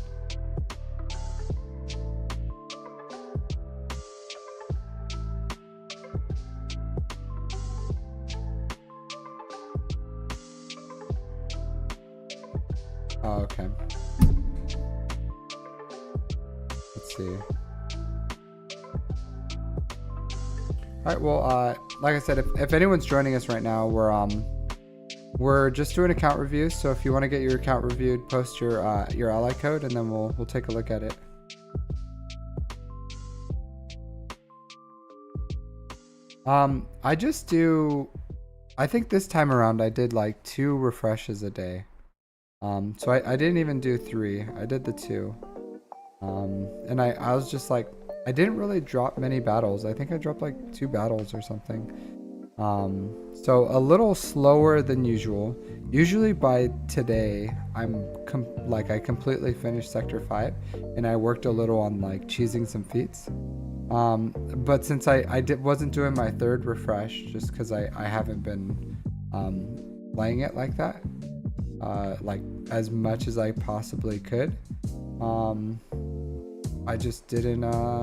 Oh, okay. Let's see. Alright, well, like I said, if anyone's joining us right now, we're just doing account reviews. So if you want to get your account reviewed, post your ally code, and then we'll take a look at it. I think this time around I did like 2 refreshes a day. So I didn't even do 3. I did the 2. And I was just like, I didn't really drop many battles. I think I dropped like 2 battles or something. So a little slower than usual. Usually by today, I completely finished Sector 5, and I worked a little on like cheesing some feats. But since I wasn't doing my 3rd refresh, just because I haven't been playing it like that, like as much as I possibly could, I just didn't I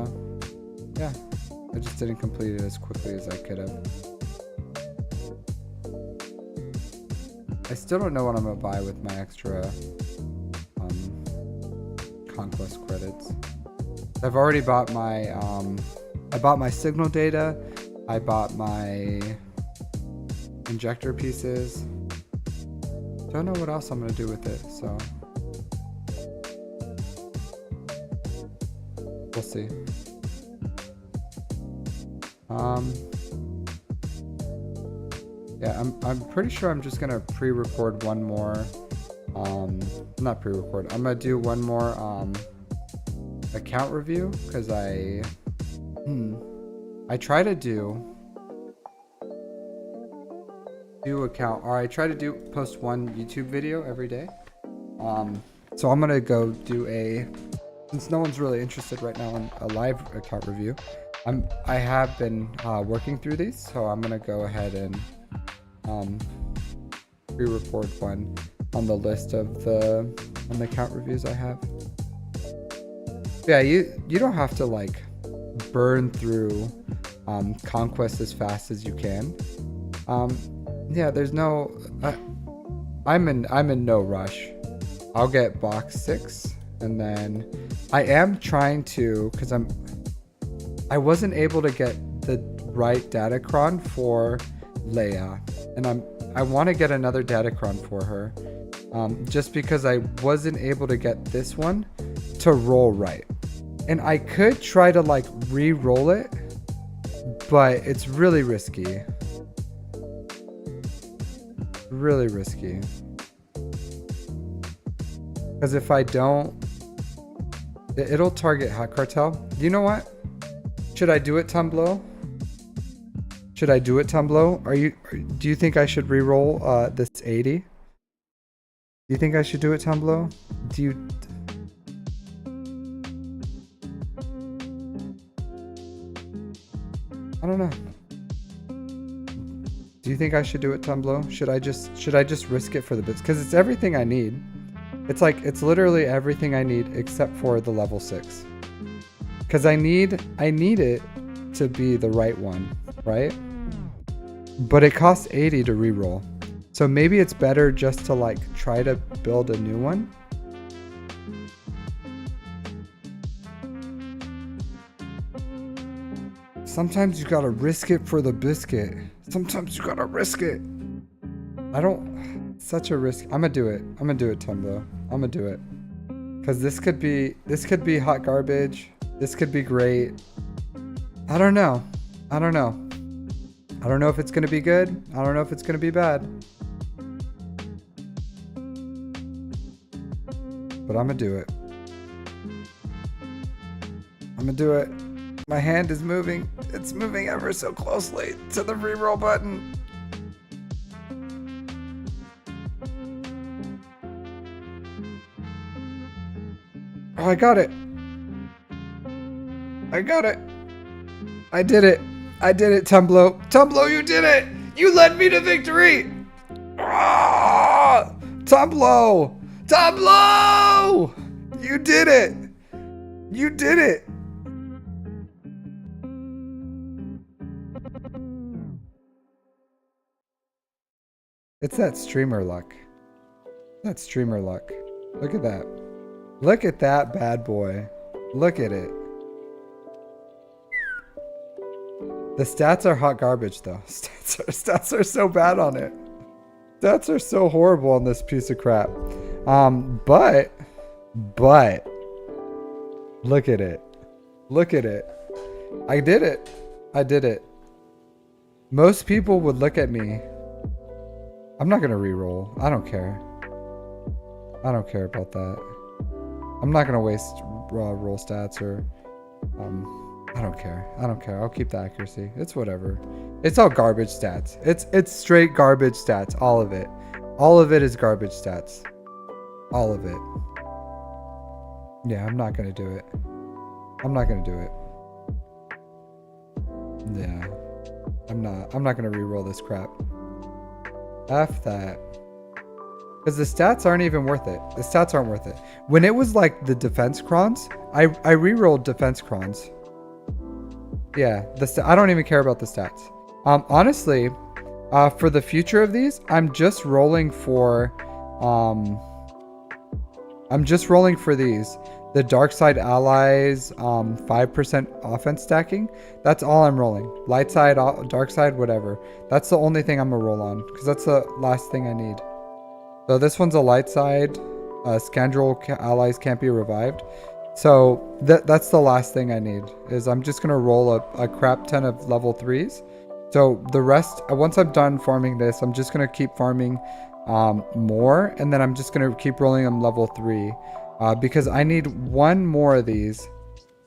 just didn't complete it as quickly as I could have. I still don't know what I'm gonna buy with my extra conquest credits. I've already bought my I bought my signal data, I bought my injector pieces. Don't know what else I'm gonna do with it, so We'll see. Yeah, I'm pretty sure I'm just gonna pre-record one more. Not pre-record. I'm gonna do one more account review because I try to do post one YouTube video every day. So I'm gonna go do since no one's really interested right now in a live account review. I have been working through these, so I'm gonna go ahead and pre-record one on the list of the account reviews I have. Yeah, you don't have to like burn through Conquest as fast as you can. Yeah, there's no I'm in no rush. I'll get box 6 and then I am trying to, because I wasn't able to get the right Datacron for Leia, and I want to get another Datacron for her, just because I wasn't able to get this one to roll right. And I could try to like re-roll it, but it's really risky. Really risky. Because if I don't, it'll target Hot Cartel. You know what? Should I do it, Tumblo? Should I do it, Tumblo? Do you think I should re-roll this 80? Do you think I should do it, Tumblo? I don't know. Do you think I should do it, Tumblo? Should I just risk it for the bits? Because it's everything I need. It's literally everything I need except for the level 6. Because I need it to be the right one, right? But it costs 80 to reroll. So maybe it's better just to like try to build a new one. Sometimes you gotta risk it for the biscuit. Sometimes you gotta risk it. Such a risk. I'm gonna do it. Tumbo. I'm gonna do it. Cause this could be hot garbage. This could be great. I don't know. I don't know if it's gonna be good. I don't know if it's gonna be bad. But I'm gonna do it. My hand is moving. It's moving ever so closely to the reroll button. Oh, I got it. I did it, Tumblo. Tumblo, you did it. You led me to victory. Ah! Tumblo! You did it. It's that streamer luck. Look at that. Look at that bad boy. Look at it. The stats are hot garbage though. Stats are so bad on it. Stats are so horrible on this piece of crap. But look at it. I did it. Most people would look at me. I'm not gonna re-roll. I don't care about that. I'm not gonna waste roll stats or I don't care. I'll keep the accuracy. It's whatever. It's all garbage stats. It's straight garbage stats. All of it is garbage stats. All of it. Yeah, I'm not gonna do it. Yeah. I'm not gonna re-roll this crap. F that. Because the stats aren't even worth it. The stats aren't worth it. When it was like the defense crons, I re-rolled defense crons. Yeah, I don't even care about the stats. Honestly, for the future of these, I'm just rolling for these. The dark side allies, 5% offense stacking. That's all I'm rolling. Light side, dark side, whatever. That's the only thing I'm gonna roll on, because that's the last thing I need. So this one's a light side. Scandral allies can't be revived. So that's the last thing I need is I'm just gonna roll a crap ton of level 3s. So the rest, once I'm done farming this, I'm just gonna keep farming more, and then I'm just gonna keep rolling them level 3 because I need one more of these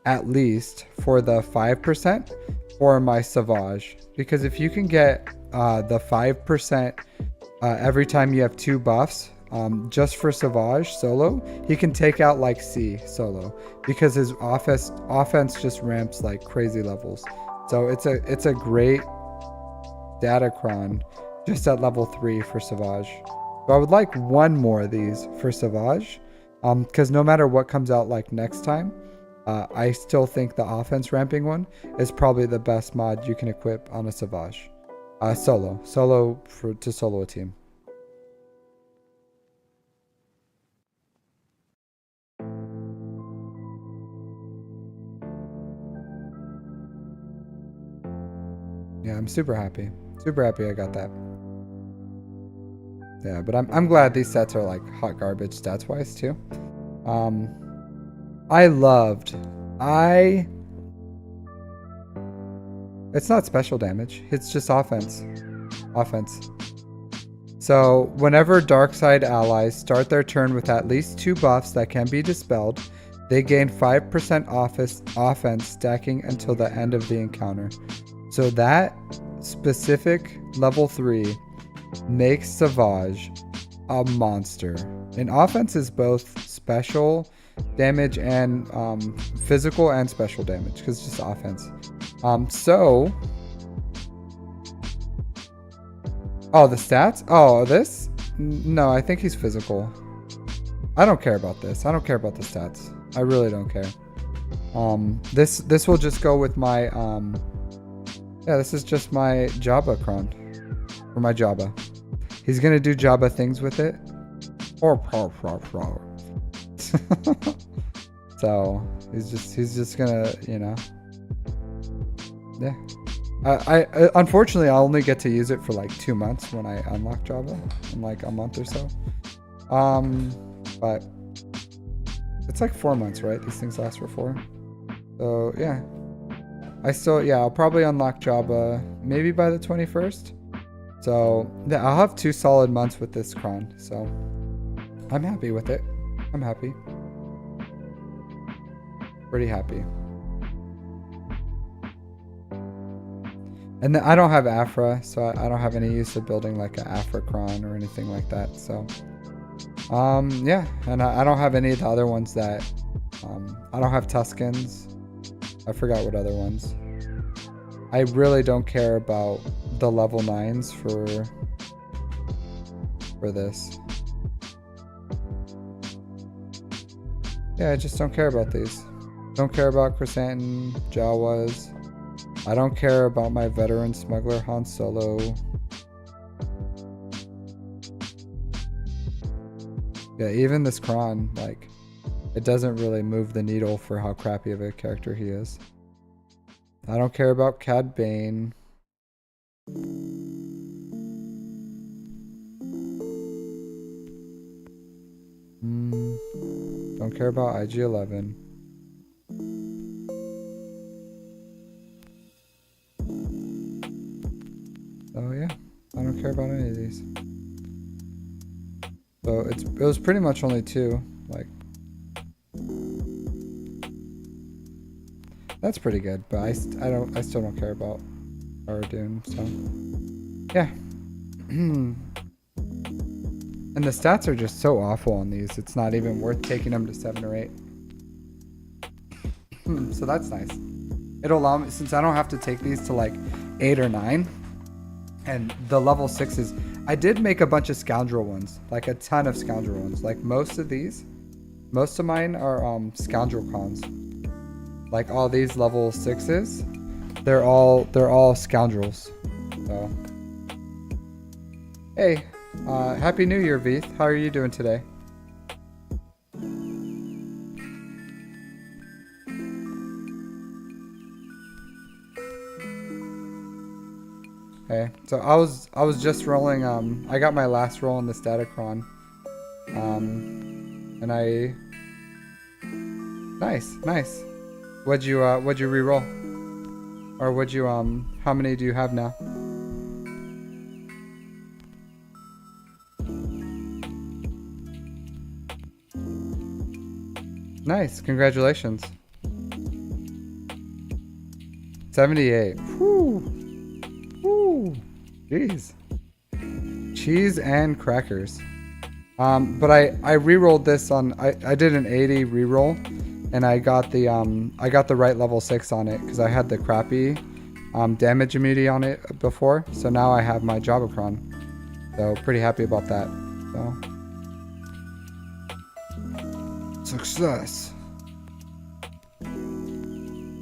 at least for the 5% for my Sauvage. Because if you can get the 5% every time you have 2 buffs, just for Sauvage solo, he can take out like C solo because his offense just ramps like crazy levels. So it's a great Datacron just at level 3 for Sauvage. So I would like one more of these for Sauvage, because no matter what comes out like next time, I still think the offense ramping one is probably the best mod you can equip on a Sauvage. Solo to solo a team. Yeah, I'm super happy. Super happy I got that. Yeah, but I'm glad these sets are like hot garbage stats wise too. It's not special damage. It's just offense. So whenever dark side allies start their turn with at least 2 buffs that can be dispelled, they gain 5% offense stacking until the end of the encounter. So that specific level 3 makes Sauvage a monster. And offense is both special damage and physical and special damage because it's just offense. Oh, the stats? Oh, this? No, I think he's physical. I don't care about this. I don't care about the stats. I really don't care. This will just go with my yeah, this is just my Jabba cron. For my Jabba. He's gonna do Jabba things with it. So he's just gonna, you know. Yeah. I unfortunately I'll only get to use it for like 2 months when I unlock Jabba in like a month or so. But it's like 4 months, right? These things last for 4. So yeah. I'll probably unlock Jabba maybe by the 21st. So yeah, I'll have 2 solid months with this cron. So I'm happy with it. I'm happy. Pretty happy. And then I don't have Afra, so I don't have any use of building like an Afra cron or anything like that. So yeah, and I don't have any of the other ones that I don't have Tuscans. I forgot what other ones. I really don't care about the level 9s for this. Yeah, I just don't care about these. Don't care about Chrysanthemum, Jawas. I don't care about my veteran smuggler Han Solo. Yeah, even this cron, like, it doesn't really move the needle for how crappy of a character he is. I don't care about Cad Bane. Don't care about IG-11. Oh yeah, I don't care about any of these. So it was pretty much only 2. Like, that's pretty good, but I still don't care about Cara Dune. So yeah. And the stats are just so awful on these. It's not even worth taking them to 7 or 8. So that's nice. It'll allow me, since I don't have to take these to like 8 or 9. And the level 6s, I did make a bunch of scoundrel ones, like a ton of scoundrel ones. Like most of mine are scoundrel cons. Like all these level 6s, they're all scoundrels. So hey, Happy New Year, Veeth. How are you doing today? Okay, so I was just rolling. I got my last roll in this Datacron. And Nice, nice. What'd you re-roll? Or would you how many do you have now? Nice, congratulations. 78. Whew. Whew. Jeez. Cheese and crackers. But I re-rolled this on I did an 80 re-roll and I got the right level 6 on it because I had the crappy damage immunity on it before. So now I have my Jabacron. So pretty happy about that. So success.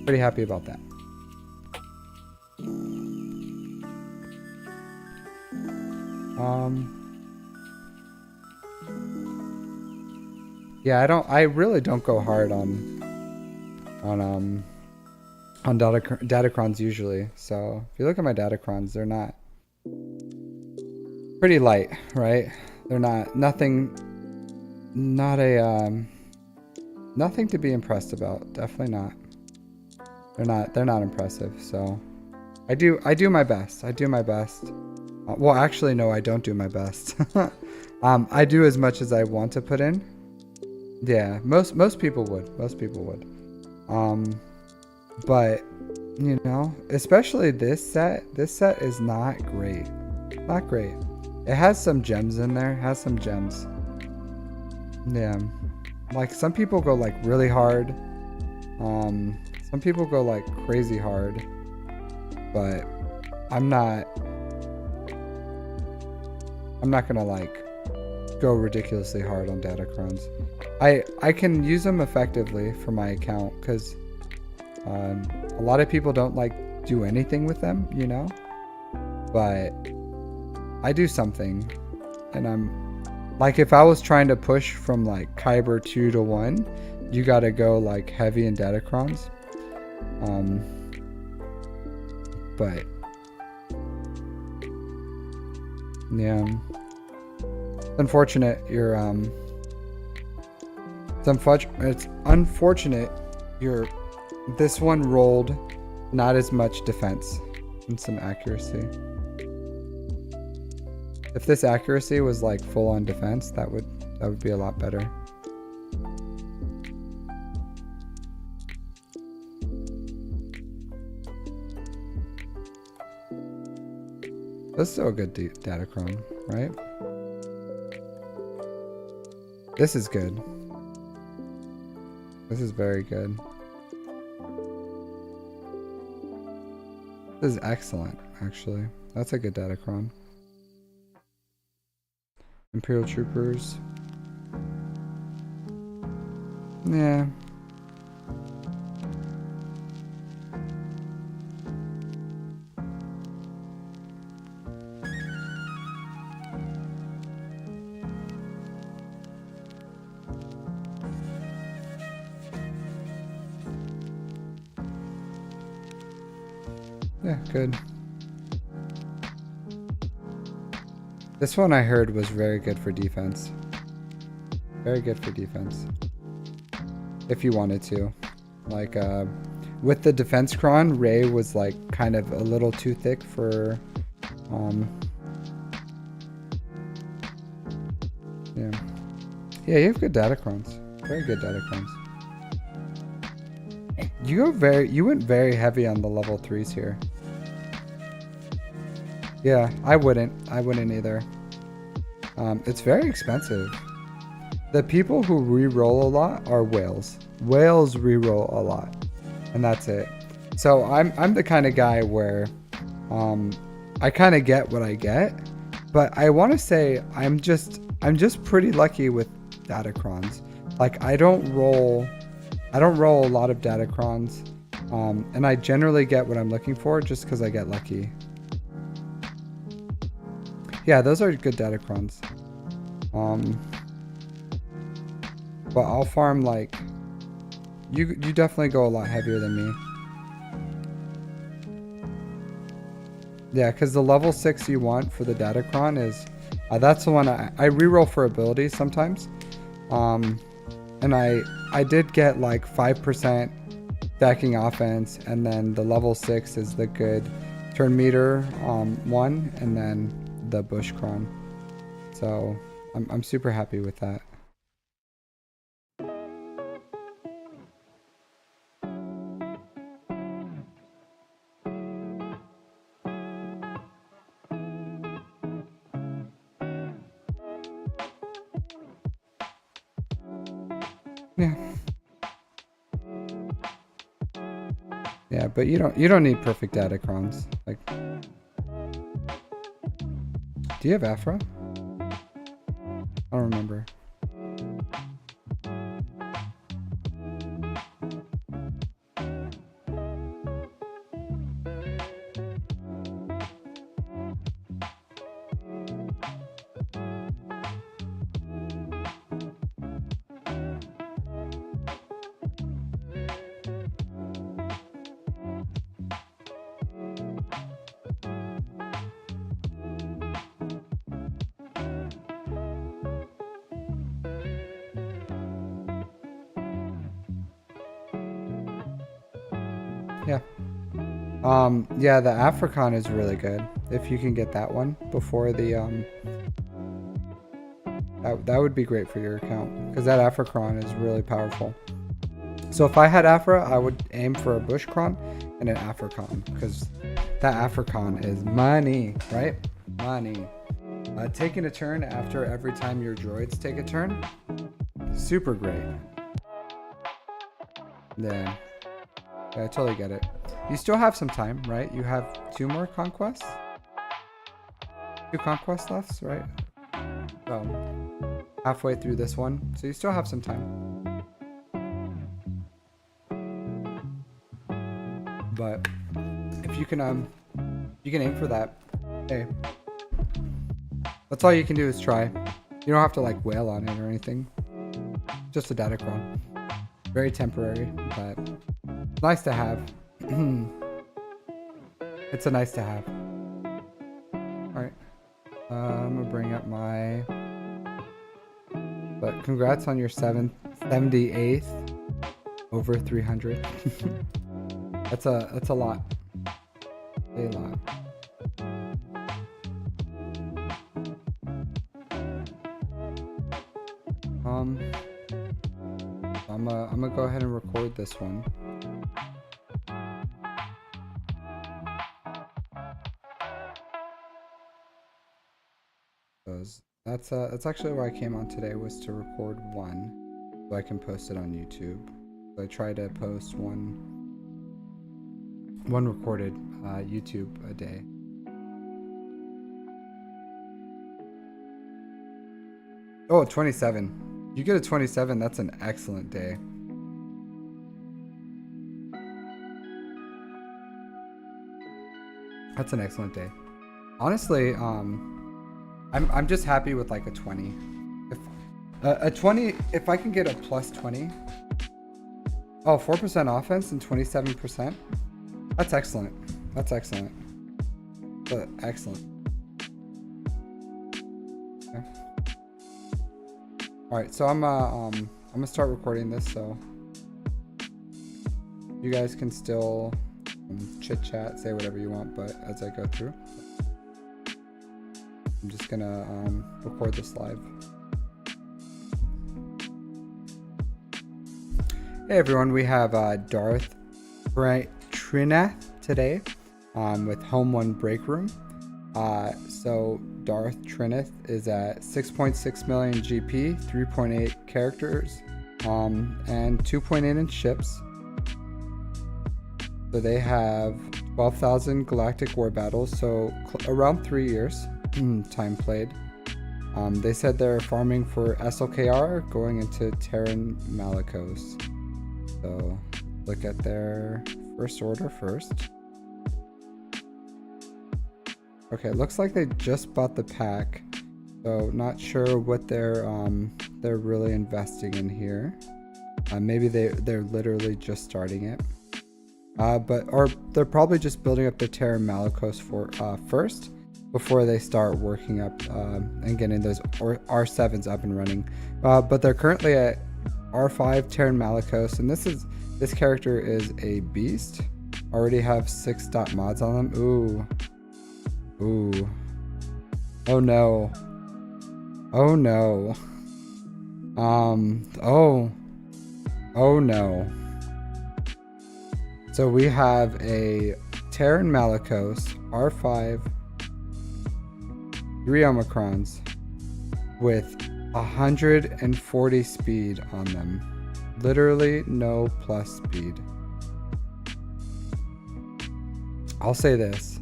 Pretty happy about that. Yeah, I really don't go hard on Datacrons usually. So if you look at my Datacrons, they're not pretty light, right? They're nothing to be impressed about. Definitely not. They're not impressive. So I do my best. I do my best. Well, actually, no, I don't do my best. I do as much as I want to put in. Yeah, most people would. Most people would. But you know, especially this set is not great. Not great. It has some gems in there. It has some gems. Yeah. Like some people go like really hard. Some people go like crazy hard. But I'm not gonna like go ridiculously hard on Datacrons. I can use them effectively for my account because a lot of people don't like do anything with them, you know, but I do something. And I'm like, if I was trying to push from like Kyber 2 to 1, you gotta go like heavy in Datacrons. But yeah, it's unfortunate it's unfortunate this one rolled not as much defense and some accuracy. If this accuracy was like full on defense, that would be a lot better. That's still a good Datacron, right? This is good. This is very good. This is excellent, actually. That's a good Datacron. Imperial Troopers. Yeah. Yeah, good. This one I heard was very good for defense. Very good for defense. If you wanted to. Like, with the defense cron, Ray was like kind of a little too thick for, yeah. Yeah, you have good Datacrons. Very good Datacrons. You went very heavy on the level 3s here. Yeah, I wouldn't either. It's very expensive. The people who re-roll a lot are whales. Whales re-roll a lot, and that's it. So I'm the kind of guy where I kind of get what I get, but I want to say I'm just pretty lucky with Datacrons. Like I don't roll a lot of Datacrons, and I generally get what I'm looking for just because I get lucky. Yeah, those are good Datacrons. But I'll farm like you definitely go a lot heavier than me. Yeah, because the level 6 you want for the Datacron is that's the one I reroll for abilities sometimes. And And I did get like 5% stacking offense, and then the level 6 is the good turn meter one, and then the bush cron. So I'm super happy with that. Yeah. Yeah, but you don't need perfect datacrons. Like, do you have Afro? I don't remember. Yeah. Yeah, the Africon is really good. If you can get that one before the that would be great for your account, because that Africron is really powerful. So if I had Afra, I would aim for a Bushcron and an Africon, because that Africon is money, right? Money. Taking a turn after every time your droids take a turn, super great. Yeah. Yeah, I totally get it. You still have some time, right? You have 2 more conquests? 2 conquest lefts, right? So, halfway through this one. So you still have some time. But if you can aim for that, hey. That's all you can do is try. You don't have to like wail on it or anything. Just a datacron. Very temporary, but nice to have. It's a nice to have. Alright. I'm gonna bring up my... But congrats on your 78th over 300. That's a lot. A lot. I'm gonna go ahead and record this one. That's actually why I came on today, was to record one so I can post it on YouTube. So I try to post one recorded YouTube a day. Oh, 27. You get a 27, that's an excellent day. That's an excellent day. Honestly, I'm just happy with like a 20. If a 20, if I can get a plus 20. Oh, 4% offense and 27%. That's excellent. That's excellent. Excellent. Okay. All right, so I'm gonna start recording this, so you guys can still chit chat, say whatever you want, but as I go through, I'm just gonna record this live. Hey everyone, we have Darth Trinath today with Home 1 Break Room. So Darth Trinath is at 6.6 million GP, 3.8 characters, and 2.8 inch ships. So they have 12,000 galactic war battles, so around 3 years time played. They said they're farming for SLKR going into Terran Malicos. So look at their first order first. Okay, looks like they just bought the pack, so not sure what they're really investing in here. Maybe they're literally just starting it. Or they're probably just building up the Terra Malicos for first before they start working up and getting those R7s up and running. But they're currently at R5 Terran Malicos, and this character is a beast. Already have 6 dot mods on them. Ooh. Ooh. Oh no. Oh no. Oh no. So we have a Terran Malicos R5 3 Omicrons with 140 speed on them. Literally no plus speed. I'll say this.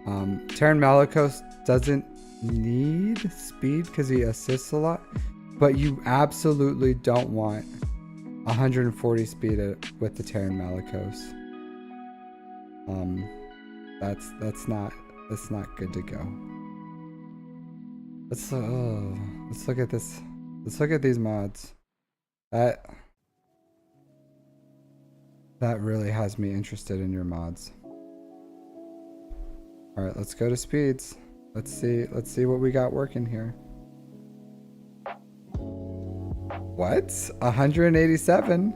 Terran Malicos doesn't need speed because he assists a lot, but you absolutely don't want 140 speed with the Terran Malicos. That's not good to go. Let's look at this. Let's look at these mods. That really has me interested in your mods. All right, let's go to speeds. Let's see what we got working here. What? 187.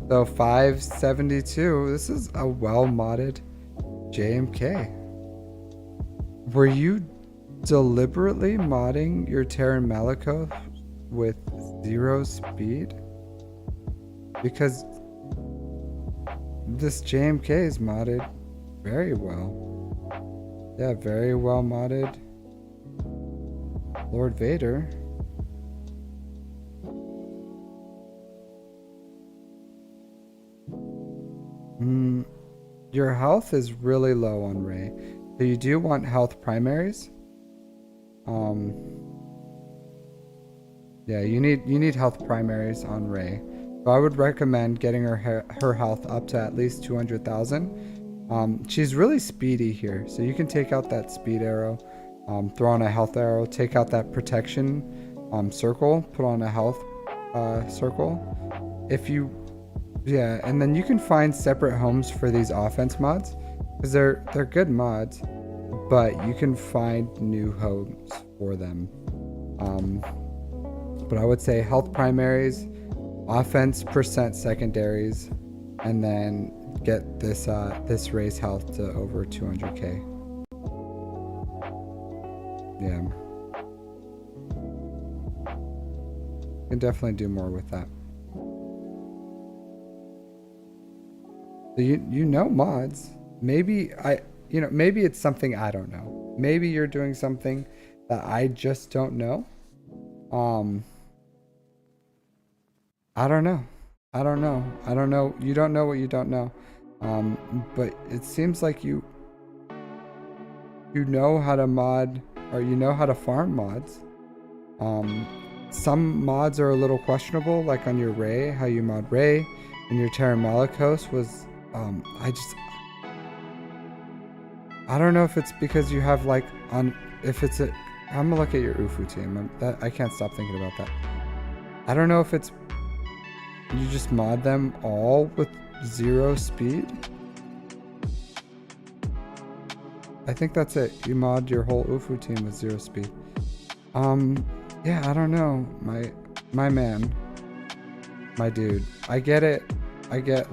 So 572. This is a well-modded JMK. Were you deliberately modding your Terran Malicos with 0 speed? Because this JMK is modded very well. Yeah, very well modded. Lord Vader. Your health is really low on Rey. So you do want health primaries. Yeah, you need health primaries on Rey. So I would recommend getting her health up to at least 200,000. She's really speedy here, so you can take out that speed arrow, throw on a health arrow, take out that protection circle, put on a health circle. Yeah, and then you can find separate homes for these offense mods because they're good mods, but you can find new homes for them. But I would say health primaries, offense percent secondaries, and then get this race health to over 200k. Yeah, you can definitely do more with that. So you know mods. Maybe maybe it's something I don't know. Maybe you're doing something that I just don't know. I don't know. I don't know. You don't know what you don't know. But it seems like you know how to mod, or you know how to farm mods. Some mods are a little questionable, like on your Rey, how you mod Rey, and your Terran Malicos was I don't know if it's because you have I'm gonna look at your UFU team. I can't stop thinking about that. I don't know if it's you just mod them all with 0 speed. I think that's it. You mod your whole UFU team with 0 speed. Yeah, I don't know. My man. My dude. I get it. I get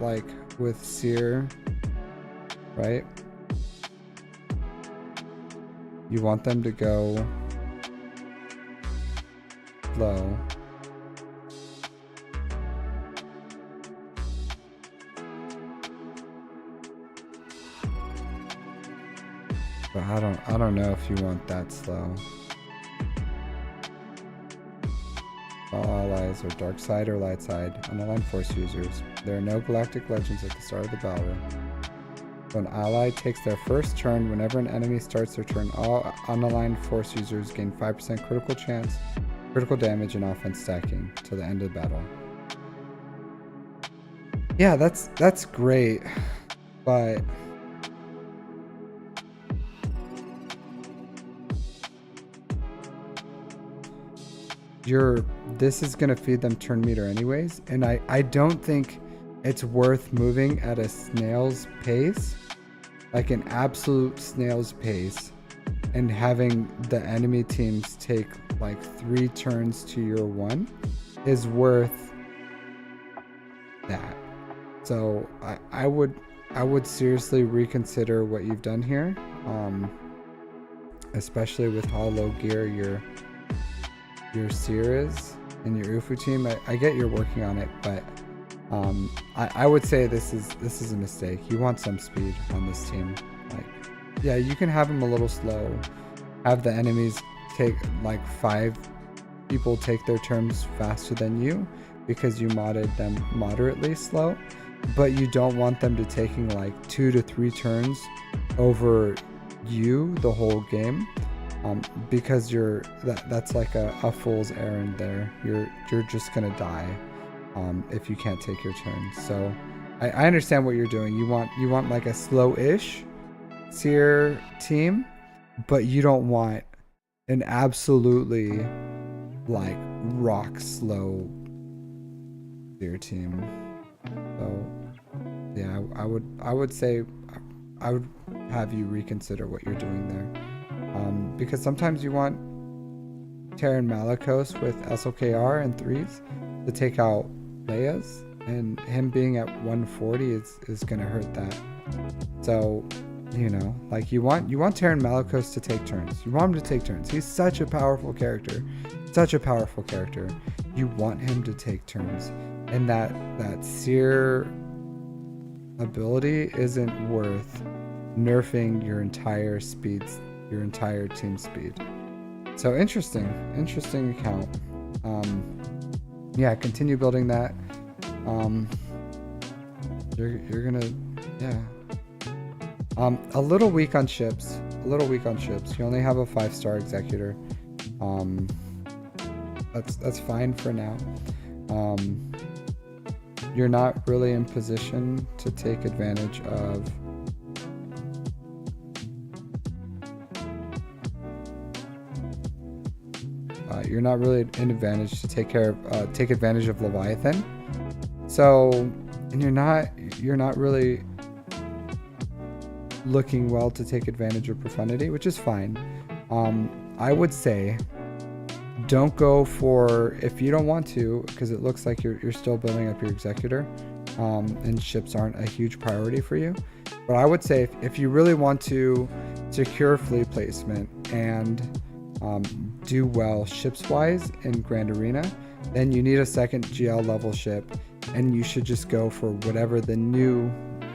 with Seer, right? You want them to go low. But I don't know if you want that slow. All allies are dark side or light side unaligned force users. There are no galactic legends at the start of the battle. When an ally takes their first turn, whenever an enemy starts their turn, all unaligned force users gain 5% critical damage and offense stacking till the end of the battle. Yeah, that's great, but this is gonna feed them turn meter anyways, and I don't think it's worth moving at a snail's pace, like an absolute snail's pace, and having the enemy teams take 3 turns to your 1 is worth that. So I would seriously reconsider what you've done here, especially with how low gear your Seer is and your Ufu team. I get you're working on it, but I would say this is a mistake. You want some speed on this team. Like, yeah, you can have them a little slow, have the enemies take like 5 people take their turns faster than you because you modded them moderately slow, but you don't want them to taking like 2 to 3 turns over you the whole game, because that's like a fool's errand there. You're just gonna die if you can't take your turn. So I understand what you're doing. You want like a slow-ish Seer team, but you don't want an absolutely like rock slow Seer team. So yeah, I would say I would have you reconsider what you're doing there, because sometimes you want Terran Malicos with SLKR and 3s to take out Leia's, and him being at 140 is gonna hurt that. So, you know, like you want Terran Malicos to take turns. You want him to take turns. He's such a powerful character. Such a powerful character. You want him to take turns. And that Seer ability isn't worth nerfing your entire team speed. So interesting account. Yeah, continue building that. You're gonna, yeah. A little weak on ships. You only have a 5-star executor. That's fine for now. You're not really in position to take advantage of you're not really in advantage to take advantage of Leviathan. So, and you're not really looking well to take advantage of Profundity, which is fine. I would say don't go for, if you don't want to, because it looks like you're still building up your executor, and ships aren't a huge priority for you. But I would say if you really want to secure fleet placement and do well ships wise in Grand Arena, then you need a second GL level ship, and you should just go for whatever the new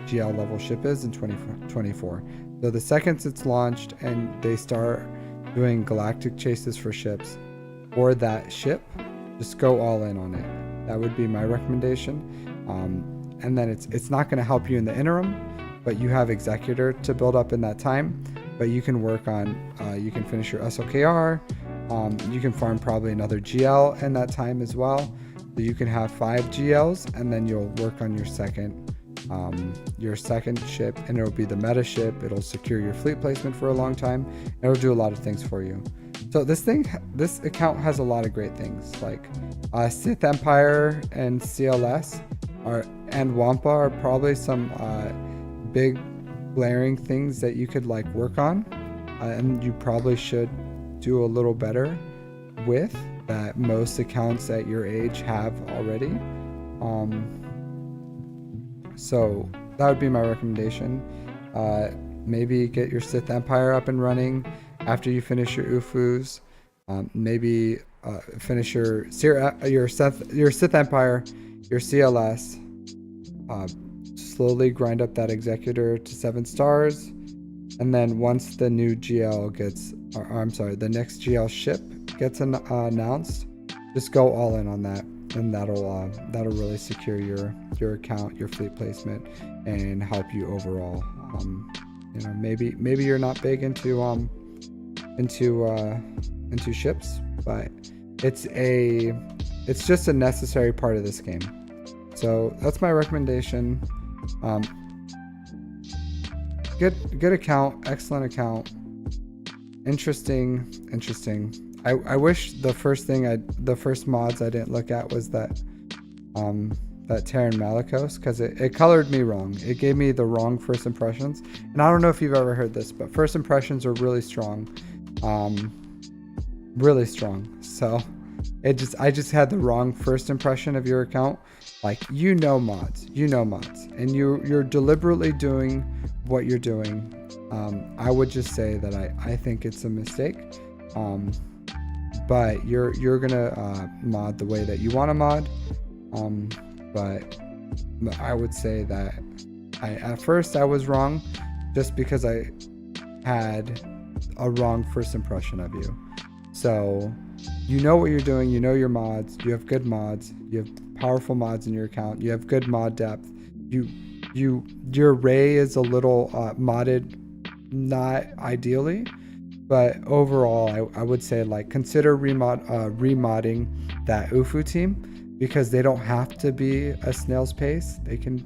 GL level ship is in 2024. So the second it's launched and they start doing galactic chases for ships or that ship, just go all in on it. That would be my recommendation. And then it's not going to help you in the interim, but you have executor to build up in that time. But you can work on, you can finish your SLKR. You can farm probably another GL in that time as well. So you can have 5 GLs, and then you'll work on your second ship, and it'll be the meta ship. It'll secure your fleet placement for a long time. It'll do a lot of things for you. So this account has a lot of great things, like Sith Empire and CLS and Wampa are probably some big glaring things that you could like work on, and you probably should do a little better with that most accounts at your age have already. So that would be my recommendation. Maybe get your Sith Empire up and running after you finish your Ufus. Maybe finish your Sith Empire, your CLS. Slowly grind up that executor to 7 stars, and then once the new GL the next GL ship gets announced, just go all in on that, and that'll really secure your account, your fleet placement, and help you overall. Maybe you're not big into ships, but it's just a necessary part of this game. So that's my recommendation. Good account, excellent account. Interesting. I wish the first mods I didn't look at was that Terran Malicos, because it colored me wrong. It gave me the wrong first impressions. And I don't know if you've ever heard this, but first impressions are really strong. Really strong. So I just had the wrong first impression of your account. Like, mods, and you're deliberately doing what you're doing. I would just say that I think it's a mistake. But you're gonna mod the way that you want to mod. But I would say that at first I was wrong, just because I had a wrong first impression of you. So you know what you're doing, you know your mods, you have good mods, you have powerful mods in your account, you have good mod depth. Your array is a little modded, not ideally, but overall I would say, like, consider remodding that UFU team, because they don't have to be a snail's pace. They can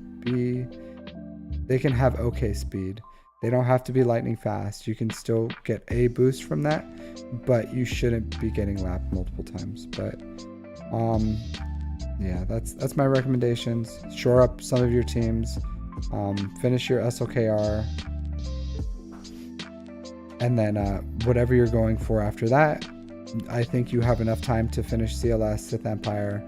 have okay speed. They don't have to be lightning fast. You can still get a boost from that, but you shouldn't be getting lapped multiple times. But yeah, that's my recommendations. Shore up some of your teams, finish your SLKR, and then whatever you're going for after that, I think you have enough time to finish CLS, Sith Empire,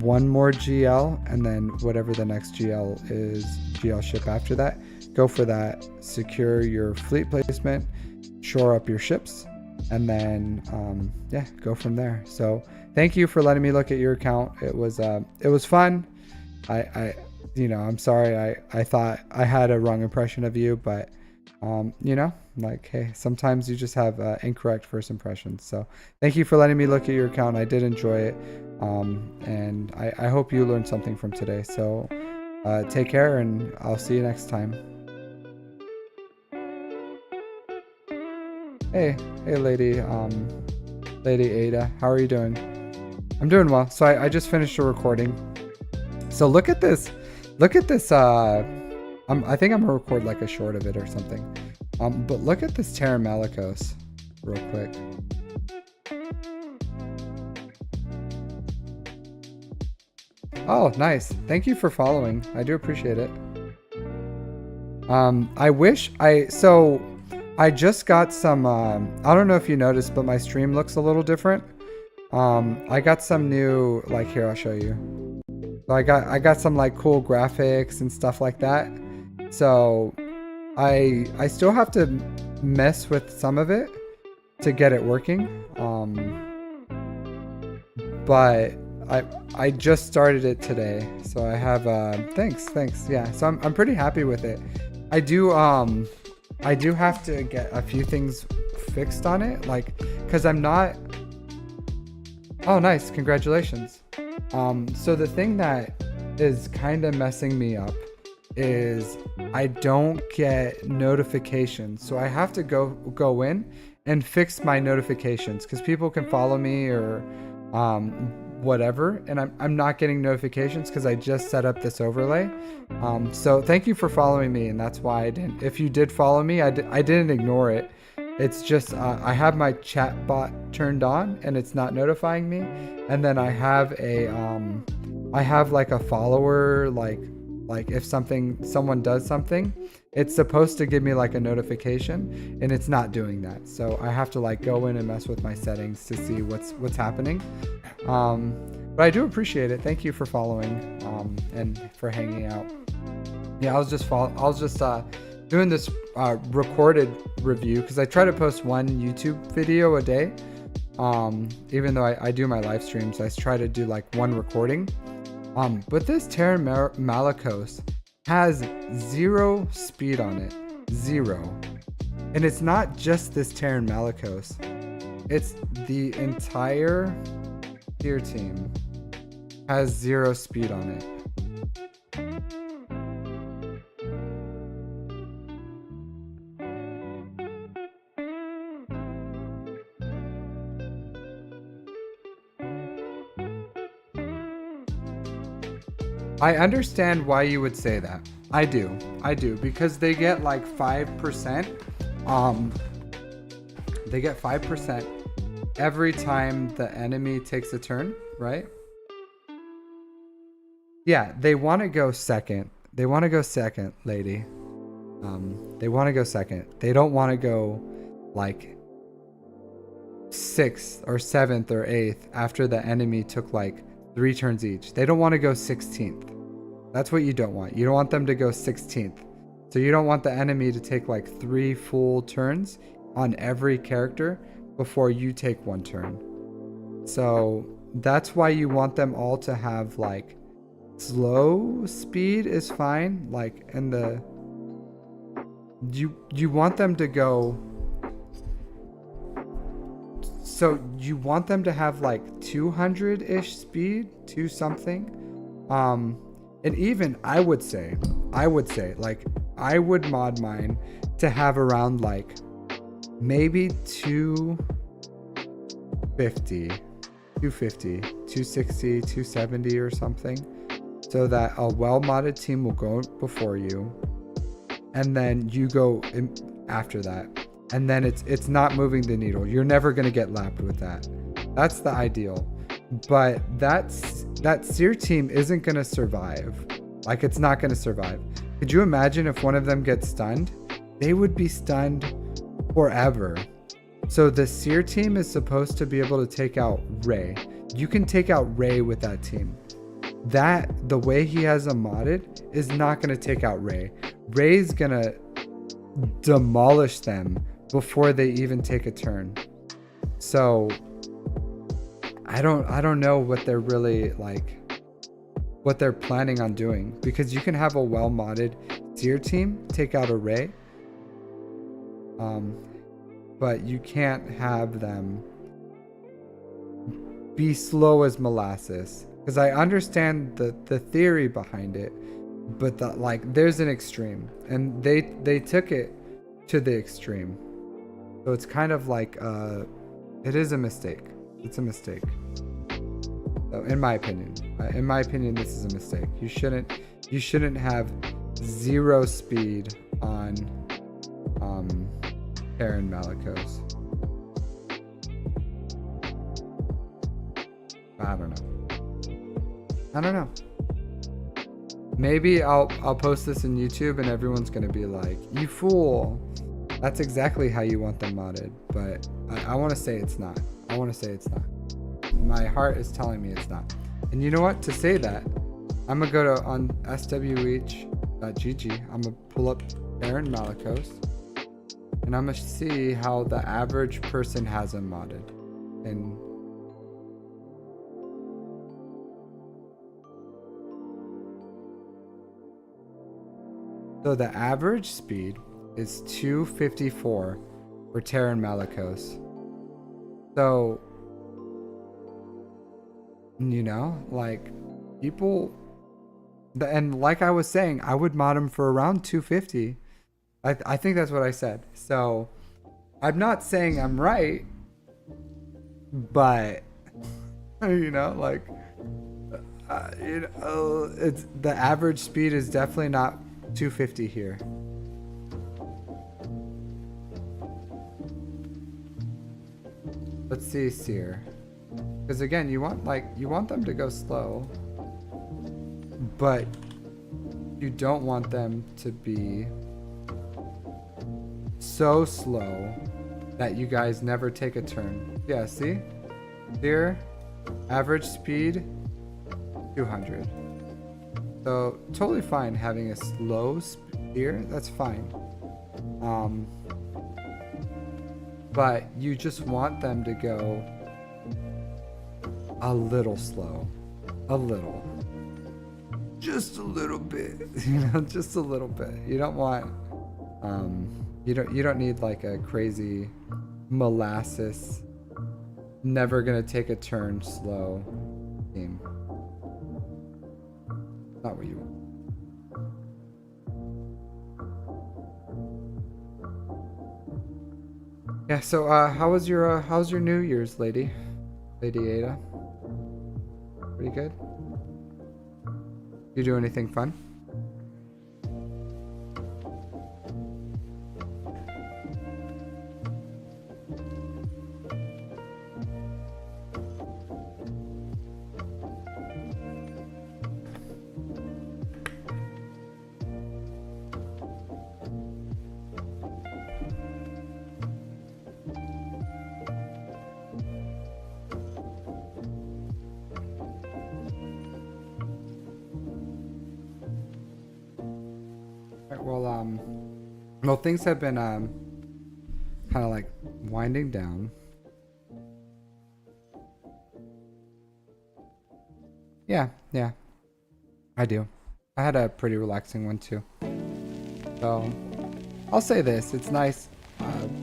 one more GL, and then whatever the next GL is, GL ship after that. Go for that, secure your fleet placement, shore up your ships, and then yeah, go from there. So thank you for letting me look at your account. It was fun. I'm sorry I thought I had a wrong impression of you, but like, hey, sometimes you just have incorrect first impressions. So thank you for letting me look at your account. I did enjoy it, and I hope you learned something from today. So take care, and I'll see you next time. Hey, lady Ada, how are you doing? I'm doing well. So I just finished a recording. So look at this. I think I'm gonna record like a short of it or something. But look at this Terra Malicos real quick. Oh, nice. Thank you for following. I do appreciate it. I just got some, I don't know if you noticed, but my stream looks a little different. I got some new, like, here, I'll show you. So I got some like cool graphics and stuff like that. So I still have to mess with some of it to get it working. But I just started it today. So I have, thanks. Yeah. So I'm pretty happy with it. I do have to get a few things fixed on it, like, cause I'm not, oh, nice. Congratulations. So the thing that is kind of messing me up is I don't get notifications. So I have to go in and fix my notifications, because people can follow me or whatever, and I'm not getting notifications because I just set up this overlay. So thank you for following me, and that's why I didn't. If you did follow me, I didn't ignore it. It's just I have my chat bot turned on and it's not notifying me, and then I have like a follower, like if someone does something, it's supposed to give me like a notification, and it's not doing that. So I have to like go in and mess with my settings to see what's happening. But I do appreciate it. Thank you for following and for hanging out. Yeah, I was just doing this recorded review, because I try to post one YouTube video a day. Even though I do my live streams, I try to do like one recording. But this Terra Malicos has 0 speed on it. 0. And it's not just this Terra Malicos. It's the entire tier team has 0 speed on it. I understand why you would say that. I do, because they get like 5%. They get 5% every time the enemy takes a turn, right? Yeah, they want to go second. They want to go second, lady. They want to go second. They don't want to go like 6th or 7th or 8th after the enemy took like 3 turns each. They don't want to go 16th. That's what you don't want. You don't want them to go 16th. So you don't want the enemy to take like 3 full turns on every character before you take 1 turn. So that's why you want them all to have like slow speed is fine. Like in the you want them to go, so you want them to have like 200-ish speed, 2 something. And even I would say like I would mod mine to have around like maybe 250, 260, 270 or something, so that a well-modded team will go before you, and then you go after that, and then it's not moving the needle. You're never going to get lapped with that. That's the ideal. But that seer team isn't going to survive. Like, it's not going to survive. Could you imagine if one of them gets stunned? They would be stunned forever. So the seer team is supposed to be able to take out Ray. You can take out Ray with that team. That, the way he has them modded, is not going to take out Ray. Ray's going to demolish them before they even take a turn. So I don't know what they're really like, what they're planning on doing, because you can have a well-modded seer team take out a Ray, but you can't have them be slow as molasses. Because I understand the theory behind it, but like there's an extreme, and they took it to the extreme. So it's kind of like it is a mistake. It's a mistake. So in my opinion, this is a mistake. You shouldn't have 0 speed on Aaron Malikos. I don't know. Maybe I'll post this in YouTube and everyone's gonna be like, "You fool!" That's exactly how you want them modded, but I want to say it's not. My heart is telling me it's not. And you know what? To say that, I'm gonna go to on SWGOH.gg. I'm gonna pull up Aaron Malikos, and I'm gonna see how the average person has him modded. And so the average speed is 254 for Terran Malikos. So, you know, like, people, and like I was saying, I would mod him for around 250. I think that's what I said. So, I'm not saying I'm right, but, you know, like, it's the average speed is definitely not 250 here. Let's see Seer, because again, you want them to go slow, but you don't want them to be so slow that you guys never take a turn. Yeah, see? Seer, average speed 200. So totally fine having a slow Seer, that's fine. But you just want them to go a little slow. Just a little bit. You know, just a little bit. You don't want you don't need like a crazy molasses, never gonna take a turn slow team. Not what you want. Yeah, so how's your New Year's, Lady Ada? Pretty good? You do anything fun? Well, things have been kind of like winding down. Yeah, yeah, I do. I had a pretty relaxing one too. So I'll say this: it's nice.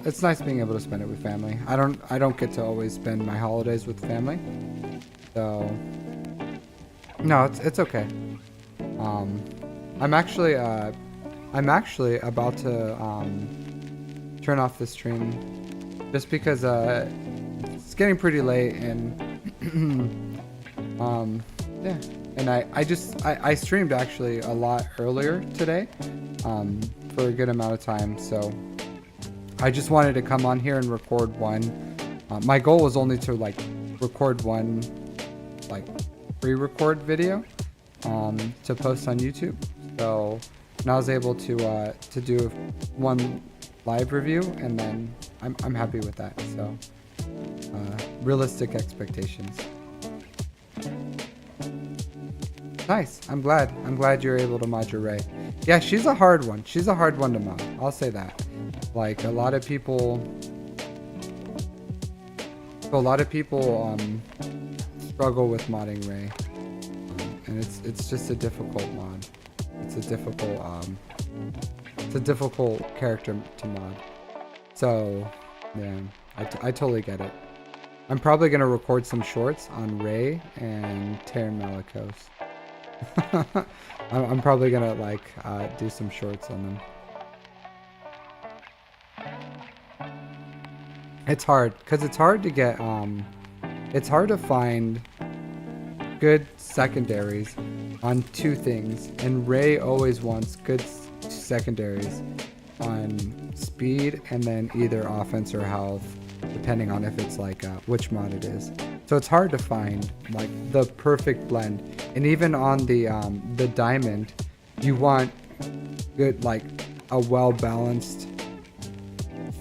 It's nice being able to spend it with family. I don't get to always spend my holidays with family, so no, it's okay. Um, I'm actually about to turn off the stream just because it's getting pretty late and yeah, and I streamed actually a lot earlier today for a good amount of time, so I just wanted to come on here and record one. My goal was only to like record one like pre-record video to post on YouTube. So and I was able to do one live review, and then I'm happy with that. So realistic expectations. Nice. I'm glad you're able to mod your Ray. Yeah, she's a hard one. She's a hard one to mod. I'll say that. Like a lot of people struggle with modding Ray, and it's just a difficult mod. It's a difficult character to mod. So yeah, I totally get it. I'm probably gonna record some shorts on Ray and Terran Malicos. I'm probably gonna like do some shorts on them. It's hard because it's hard to get it's hard to find good secondaries on two things, and Ray always wants good secondaries on speed and then either offense or health, depending on if it's like which mod it is. So it's hard to find like the perfect blend. And even on the diamond, you want good, like a well-balanced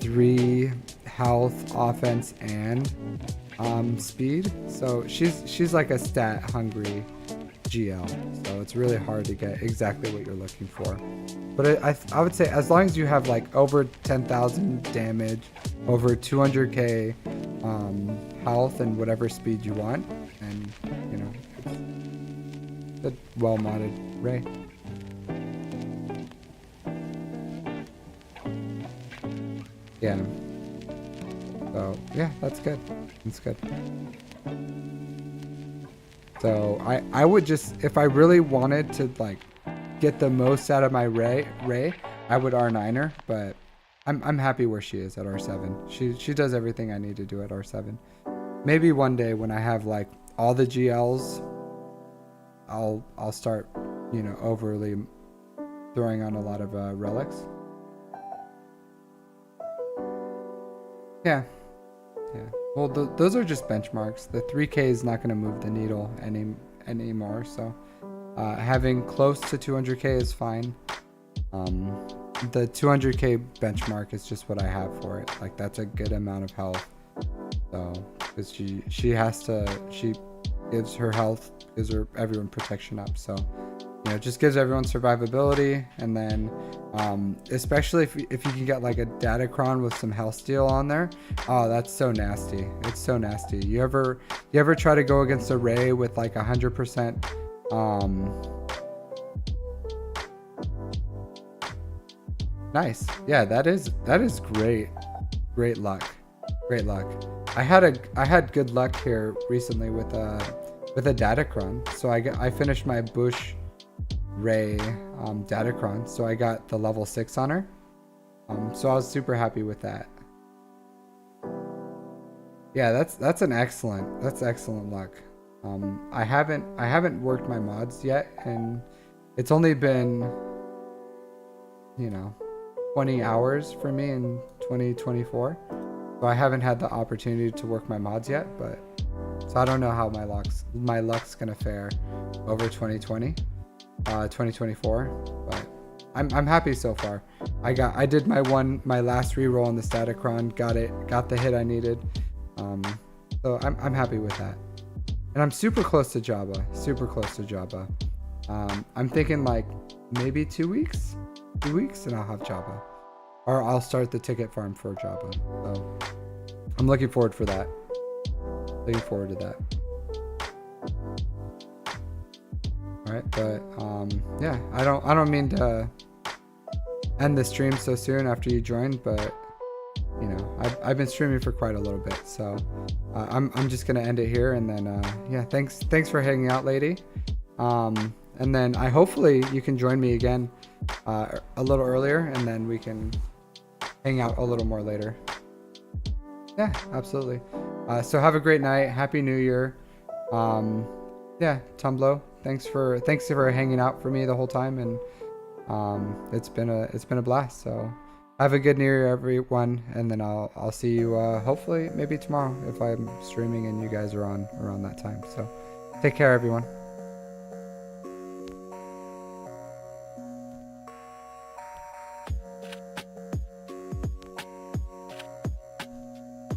3 health, offense, and speed. So she's like a stat hungry GL. So it's really hard to get exactly what you're looking for. But I would say as long as you have like over 10,000 damage, over 200k health, and whatever speed you want, and you know, it's a well modded Ray. Yeah. So yeah, that's good. That's good. So I would just, if I really wanted to like get the most out of my Ray, I would R9 her, but I'm happy where she is at R7. She does everything I need to do at R7. Maybe one day when I have like all the GLs, I'll start, you know, overly throwing on a lot of relics. Yeah. Yeah. Well, those are just benchmarks. The 3K is not going to move the needle anymore. So having close to 200K is fine. The 200K benchmark is just what I have for it. Like that's a good amount of health. So because she gives her health, gives her everyone protection up. So you know, it just gives everyone survivability, and then especially if you can get like a Datacron with some health steal on there, oh, that's so nasty. It's so nasty. You ever try to go against a Ray with like 100% nice. Yeah, that is great luck. I had good luck here recently with a Datacron. So I finished my Bush Ray Datacron, so I got the level 6 on her. So I was super happy with that. Yeah, that's excellent luck. I haven't worked my mods yet, and it's only been, you know, 20 hours for me in 2024. So I haven't had the opportunity to work my mods yet, but so I don't know how my luck's gonna fare over 2024, but I'm happy so far. I did my last reroll on the Statacron, got the hit I needed. So I'm happy with that. And I'm super close to Jabba. I'm thinking like maybe 2 weeks. 2 weeks and I'll have Java. Or I'll start the ticket farm for Java. So I'm looking forward for that. Looking forward to that. Alright, but yeah, I don't mean to end the stream so soon after you joined, but you know, I've been streaming for quite a little bit, so I'm just gonna end it here, and then yeah, thanks for hanging out, lady. And then hopefully you can join me again a little earlier, and then we can hang out a little more later. Yeah, absolutely. So have a great night. Happy New Year. Yeah, Tumblo, thanks for hanging out for me the whole time, and it's been a blast. So have a good New Year, everyone, and then I'll see you hopefully maybe tomorrow if I'm streaming and you guys are on around that time. So take care, everyone.